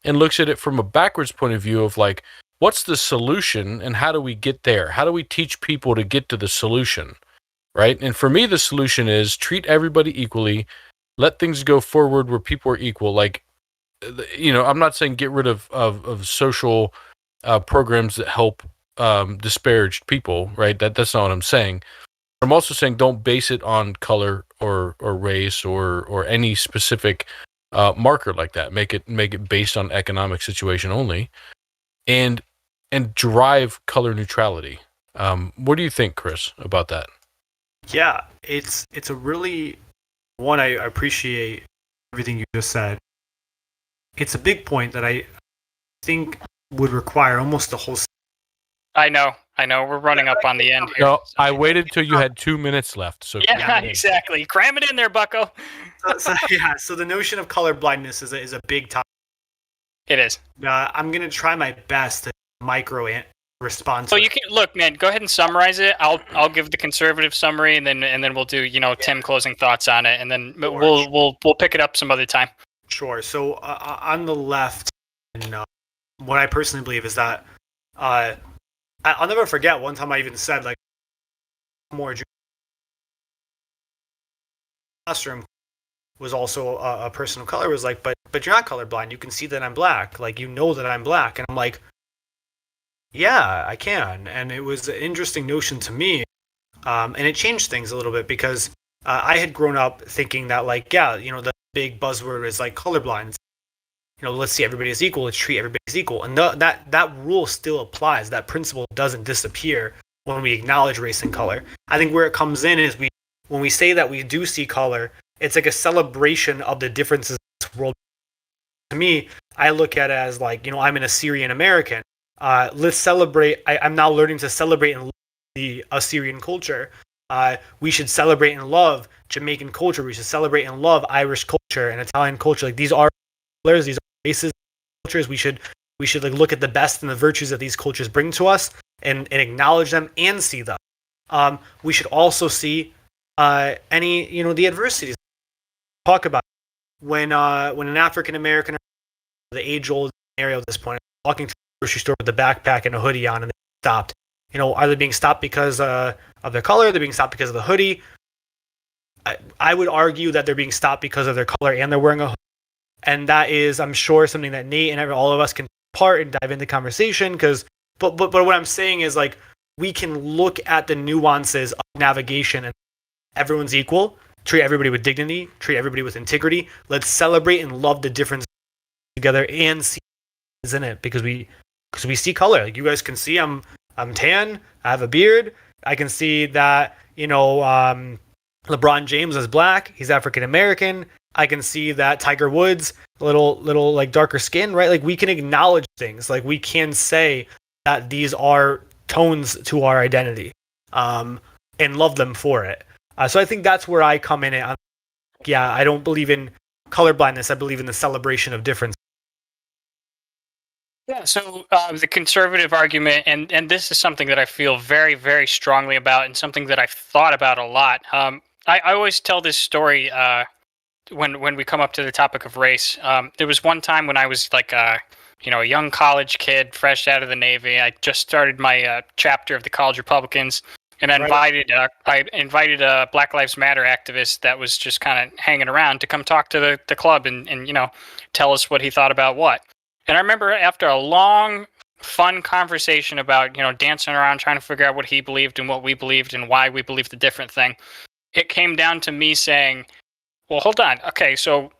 and looks at it from a backwards point of view of like, what's the solution and how do we get there? How do we teach people to get to the solution, right? And for me, the solution is treat everybody equally, let things go forward where people are equal. Like, I'm not saying get rid of social programs that help disparaged people, right? That's not what I'm saying. I'm also saying don't base it on color or race or any specific marker like that. Make it based on economic situation only, and drive color neutrality. What do you think, Chris, about that? Yeah, it's a really one. I appreciate everything you just said. It's a big point that I think would require almost the whole. I know. I know we're running up on the end here. No, I waited till you had 2 minutes left. So yeah, exactly. Cram it in there, Bucko. So the notion of color blindness is a big topic. It is. I'm gonna try my best to response. So you can look, man. Go ahead and summarize it. I'll give the conservative summary, and then we'll do Tim closing thoughts on it, and then we'll pick it up some other time. Sure. So on the left, and what I personally believe is that I'll never forget one time I even said like more classroom was also a person of color was like, but you're not colorblind. You can see that I'm black. Like you know that I'm black, and I'm like, yeah, I can. And it was an interesting notion to me, and it changed things a little bit because I had grown up thinking that like, yeah, the big buzzword is like colorblind. Let's see everybody as equal. Let's treat everybody as equal, and that rule still applies. That principle doesn't disappear when we acknowledge race and color. I think where it comes in is when we say that we do see color, it's like a celebration of the differences in this world. To me, I look at it as like, I'm an Assyrian American. Let's celebrate. I'm now learning to celebrate and love the Assyrian culture. We should celebrate and love Jamaican culture. We should celebrate and love Irish culture and Italian culture. Like these are colors, these are races, cultures. We should like look at the best and the virtues that these cultures bring to us and acknowledge them and see them. We should also see the adversities. Talk about when an African American, the age old scenario at this point, walking through the grocery store with a backpack and a hoodie on, and they stopped. Are they being stopped because of their color? They're being stopped because of the hoodie. I would argue that they're being stopped because of their color and they're wearing a hoodie. And that is, I'm sure, something that Nate and all of us can part and dive into conversation. But what I'm saying is like we can look at the nuances of navigation and everyone's equal. Treat everybody with dignity. Treat everybody with integrity. Let's celebrate and love the difference together and see what's in it because we see color. Like you guys can see, I'm tan. I have a beard. I can see that LeBron James is black. He's African American. I can see that Tiger Woods, little like darker skin, right? Like we can acknowledge things. Like we can say that these are tones to our identity, and love them for it. So I think that's where I come in. I don't believe in colorblindness. I believe in the celebration of difference. Yeah, so the conservative argument, and this is something that I feel very, very strongly about and something that I've thought about a lot. I always tell this story when we come up to the topic of race. There was one time when I was like a young college kid, fresh out of the Navy. I just started my chapter of the College Republicans. And I invited a Black Lives Matter activist that was just kind of hanging around to come talk to the club and tell us what he thought about what. And I remember after a long, fun conversation about dancing around trying to figure out what he believed and what we believed and why we believed the different thing, it came down to me saying, well, hold on. Okay, so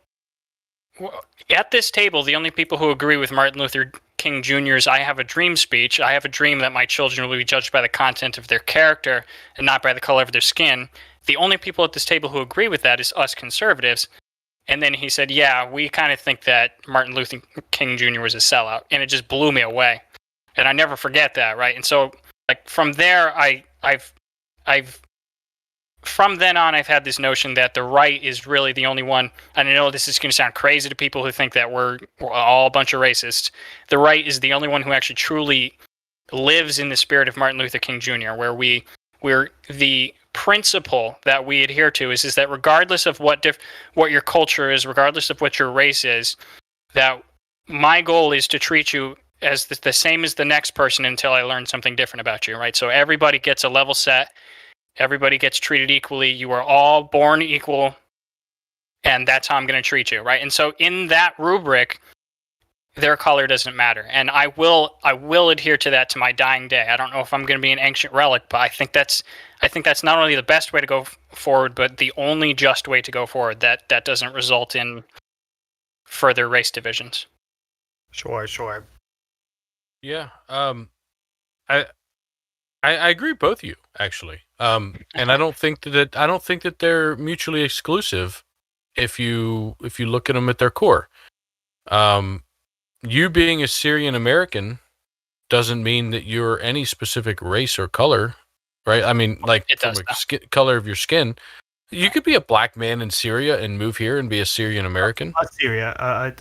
at this table, the only people who agree with Martin Luther King Jr.'s I have a dream speech, I have a dream that my children will be judged by the content of their character and not by the color of their skin. The only people at this table who agree with that is us conservatives. And then he said, yeah, we kind of think that Martin Luther King Jr. was a sellout. And it just blew me away. And I never forget that, right? And so like from there, from then on, I've had this notion that the right is really the only one. And I know this is going to sound crazy to people who think that we're all a bunch of racists. The right is the only one who actually truly lives in the spirit of Martin Luther King Jr., where we're the principle that we adhere to is that regardless of what your culture is, regardless of what your race is, that my goal is to treat you as the same as the next person until I learn something different about you, right? So everybody gets a level set. Everybody gets treated equally. You are all born equal, and that's how I'm going to treat you, right? And so in that rubric, their color doesn't matter, and I will adhere to that to my dying day. I don't know if I'm going to be an ancient relic, but I think that's not only the best way to go forward, but the only just way to go forward. That doesn't result in further race divisions. Sure. Yeah. I agree with both of you actually. And I don't think that they're mutually exclusive if you look at them at their core. You being a Syrian American doesn't mean that you're any specific race or color, right? I mean, like from color of your skin. You could be a black man in Syria and move here and be a Syrian American. Syria,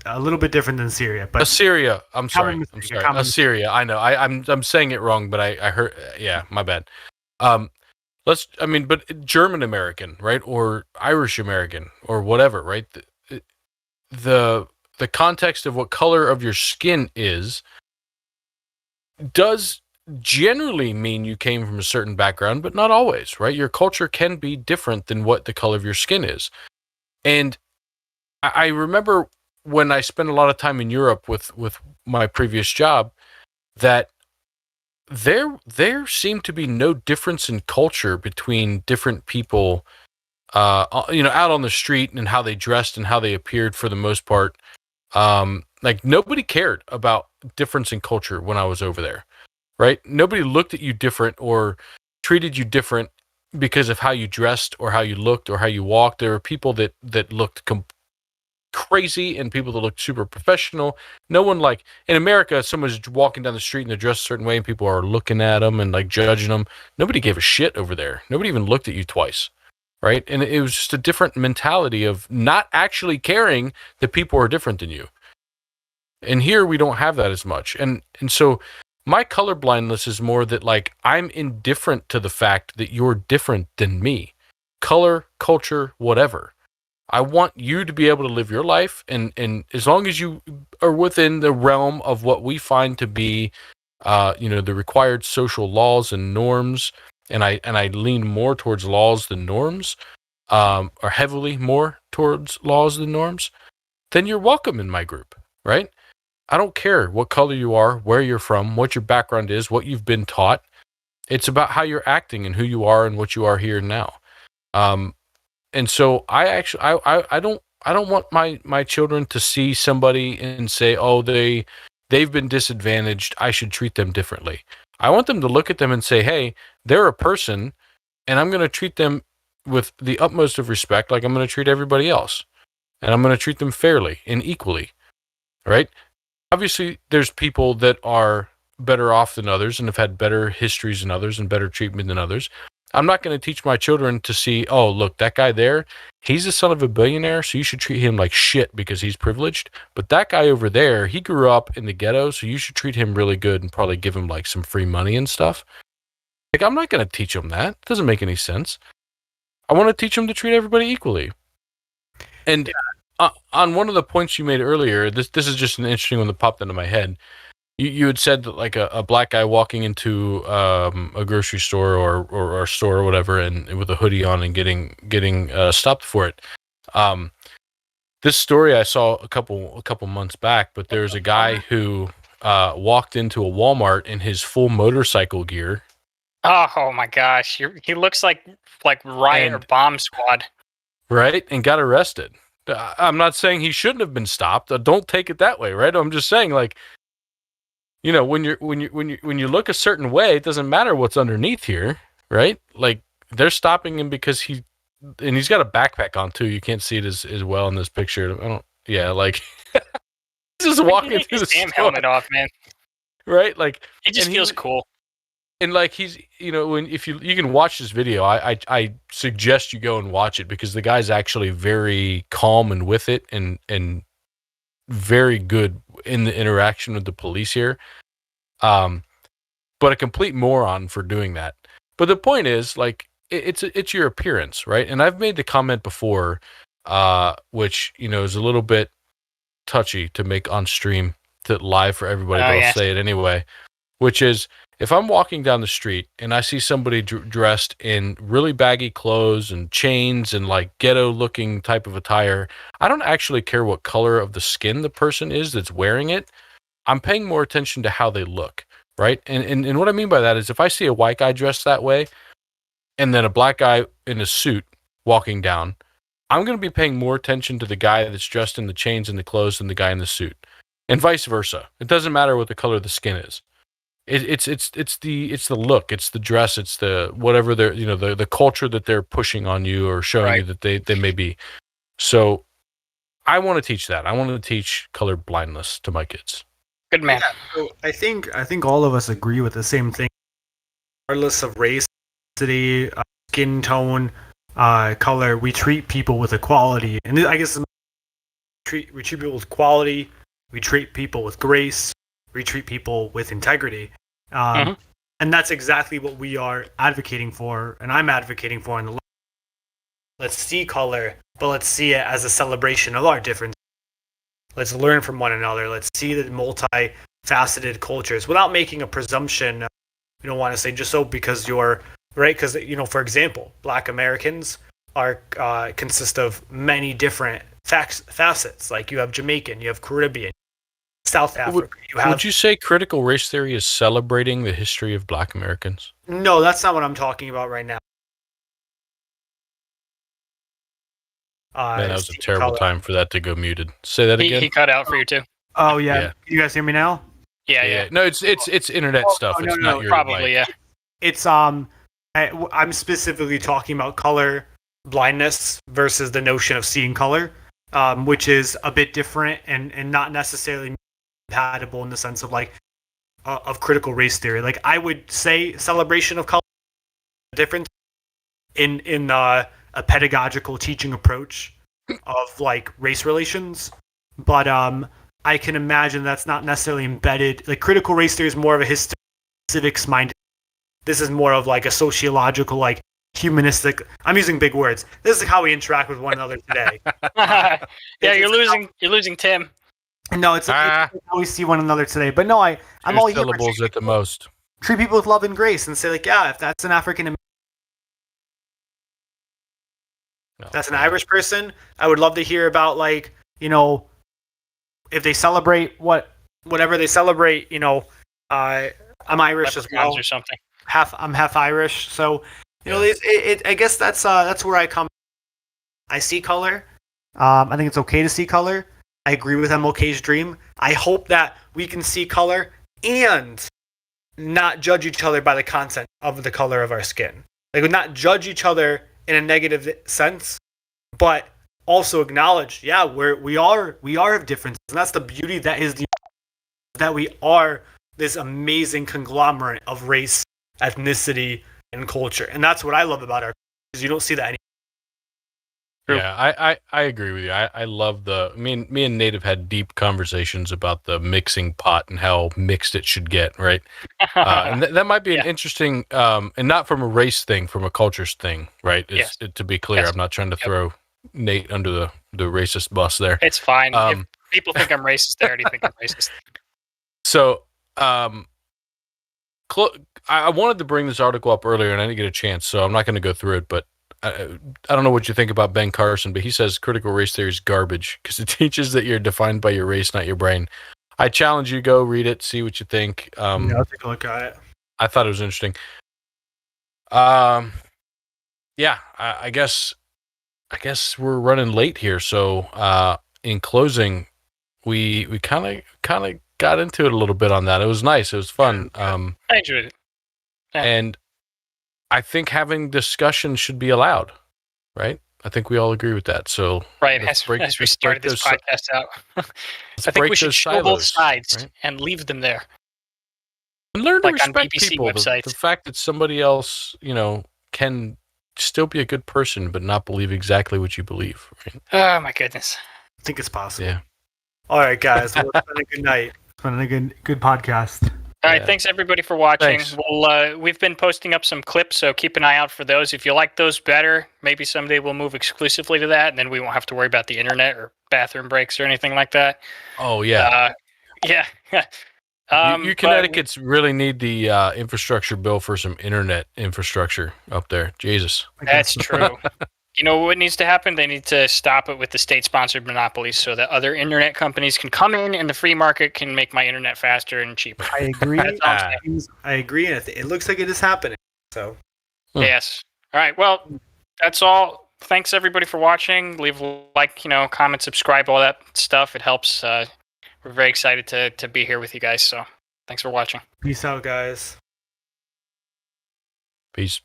a little bit different than Syria, but Assyria. I'm sorry. Assyria. I know. I'm saying it wrong, but I heard. Yeah, my bad. But German American, right, or Irish American, or whatever, right? The context of what color of your skin does generally mean you came from a certain background, but not always, right? Your culture can be different than what the color of your skin is. And I remember when I spent a lot of time in Europe with my previous job, that there seemed to be no difference in culture between different people, out on the street and how they dressed and how they appeared for the most part. Like nobody cared about difference in culture when I was over there. Right? Nobody looked at you different or treated you different because of how you dressed or how you looked or how you walked. There were people that looked crazy and people that looked super professional. No one, like in America, someone's walking down the street and they're dressed a certain way and people are looking at them and like judging them. Nobody gave a shit over there. Nobody even looked at you twice. Right? And it was just a different mentality of not actually caring that people are different than you. And here we don't have that as much. And so my colorblindness is more that like I'm indifferent to the fact that you're different than me. Color, culture, whatever. I want you to be able to live your life, and as long as you are within the realm of what we find to be the required social laws and norms, and I lean more towards laws than norms, or heavily more towards laws than norms, then you're welcome in my group, right? I don't care what color you are, where you're from, what your background is, what you've been taught. It's about how you're acting and who you are and what you are here now. And so I don't want my children to see somebody and say, oh, they've been disadvantaged, I should treat them differently. I want them to look at them and say, hey, they're a person, and I'm going to treat them with the utmost of respect, like I'm going to treat everybody else. And I'm going to treat them fairly and equally, right? Obviously, there's people that are better off than others and have had better histories than others and better treatment than others. I'm not going to teach my children to see, oh, look, that guy there, he's the son of a billionaire, so you should treat him like shit because he's privileged. But that guy over there, he grew up in the ghetto, so you should treat him really good and probably give him like some free money and stuff. Like, I'm not going to teach them that. It doesn't make any sense. I want to teach them to treat everybody equally. And on one of the points you made earlier, this is just an interesting one that popped into my head. You had said that like a black guy walking into a grocery store or a store or whatever, and with a hoodie on and getting stopped for it. This story I saw a couple months back, but there's a guy who walked into a Walmart in his full motorcycle gear. Oh my gosh, he looks like riot or bomb squad, right? And got arrested. I'm not saying he shouldn't have been stopped. Don't take it that way, right? I'm just saying, like, when you look a certain way, it doesn't matter what's underneath here, right? Like, they're stopping him because he's got a backpack on too. You can't see it as well in this picture. He's just walking through the damn helmet off, man. Right? Like, he just feels cool. And like if you can watch this video, I suggest you go and watch it because the guy's actually very calm and with it and very good in the interaction with the police here. But a complete moron for doing that. But the point is, like, it's your appearance, right? And I've made the comment before, which is a little bit touchy to make on stream to live for everybody, but I'll say it anyway, which is, if I'm walking down the street and I see somebody dressed in really baggy clothes and chains and like ghetto looking type of attire, I don't actually care what color of the skin the person is that's wearing it. I'm paying more attention to how they look, right? And what I mean by that is, if I see a white guy dressed that way and then a black guy in a suit walking down, I'm going to be paying more attention to the guy that's dressed in the chains and the clothes than the guy in the suit, and vice versa. It doesn't matter what the color of the skin is. It's the look, it's the dress, it's the whatever they're the culture that they're pushing on you or showing you that they may be. So I want to teach that. I want to teach color blindness to my kids. Good man. Yeah, so I think all of us agree with the same thing, regardless of race, city, skin tone, color. We treat people with equality, and I guess we treat people with quality. We treat people with grace. We treat people with integrity. And that's exactly what we are advocating for, and I'm advocating for in the. Let's see color, but let's see it as a celebration of our differences. Let's learn from one another. Let's see the multifaceted cultures without making a presumption. You don't want to say just so because you're right, because for example, Black Americans are consist of many different facets. Like you have Jamaican, you have Caribbean, South Africa. Would you say critical race theory is celebrating the history of Black Americans? No, that's not what I'm talking about right now. Man, that was a terrible time for that to go muted. Say that again. He cut out for you too. Oh yeah. You guys hear me now? Yeah. No, it's internet stuff. It's not your probably mic. yeah. It's I'm specifically talking about color blindness versus the notion of seeing color, which is a bit different and not necessarily compatible in the sense of like of critical race theory. Like I would say celebration of color difference in a pedagogical teaching approach of like race relations, but I can imagine that's not necessarily embedded. Like critical race theory is more of a civics minded. This is more of like a sociological, like humanistic. I'm using big words. This is how we interact with one another today. You're losing Tim. No, it's how we see one another today. But no, I'm all here for syllables at the most. Treat people with love and grace, and say like, yeah, if that's an African American. That's an Irish person. I would love to hear about like, if they celebrate whatever they celebrate, I'm Irish as well. Or something. I'm half Irish. So, I guess that's where I come. I see color. I think it's okay to see color. I agree with MLK's dream. I hope that we can see color and not judge each other by the content of the color of our skin. Like, not judge each other in a negative sense, but also acknowledge, we are have differences, and that's the beauty that is that we are this amazing conglomerate of race, ethnicity, and culture, and that's what I love about our because you don't see that anymore. Yeah, I agree with you. I love me and Native had deep conversations about the mixing pot and how mixed it should get, right? And that might be an interesting, and not from a race thing, from a cultures thing, right? Yes. To be clear, I'm not trying to throw Nate under the racist bus there. It's fine. If people think I'm racist, they already think I'm racist. So, I wanted to bring this article up earlier, and I didn't get a chance, so I'm not going to go through it, but I don't know what you think about Ben Carson, but he says critical race theory is garbage because it teaches that you're defined by your race, not your brain. I challenge you, go read it, see what you think. I'll take a look at it. I thought it was interesting. Yeah, I guess we're running late here. So in closing, we kind of got into it a little bit on that. It was nice. It was fun. I enjoyed it. Yeah. And I think having discussion should be allowed, right? I think we all agree with that. So right, as we started this podcast out, I think we should show both sides and leave them there. And learn to respect people. The fact that somebody else, can still be a good person but not believe exactly what you believe. Right? Oh my goodness! I think it's possible. Yeah. All right, guys. Well, it's been a good night. It's been a good podcast. All right, thanks everybody for watching. We've been posting up some clips, so keep an eye out for those. If you like those better, maybe someday we'll move exclusively to that, and then we won't have to worry about the internet or bathroom breaks or anything like that. Oh yeah, yeah. You Connecticut's really need the infrastructure bill for some internet infrastructure up there. Jesus, that's true. You know what needs to happen? They need to stop it with the state-sponsored monopolies so that other internet companies can come in and the free market can make my internet faster and cheaper. I agree. I agree. It looks like it is happening. So, yes. All right. Well, that's all. Thanks everybody for watching. Leave a like, comment, subscribe, all that stuff. It helps. We're very excited to be here with you guys. So, thanks for watching. Peace out, guys. Peace.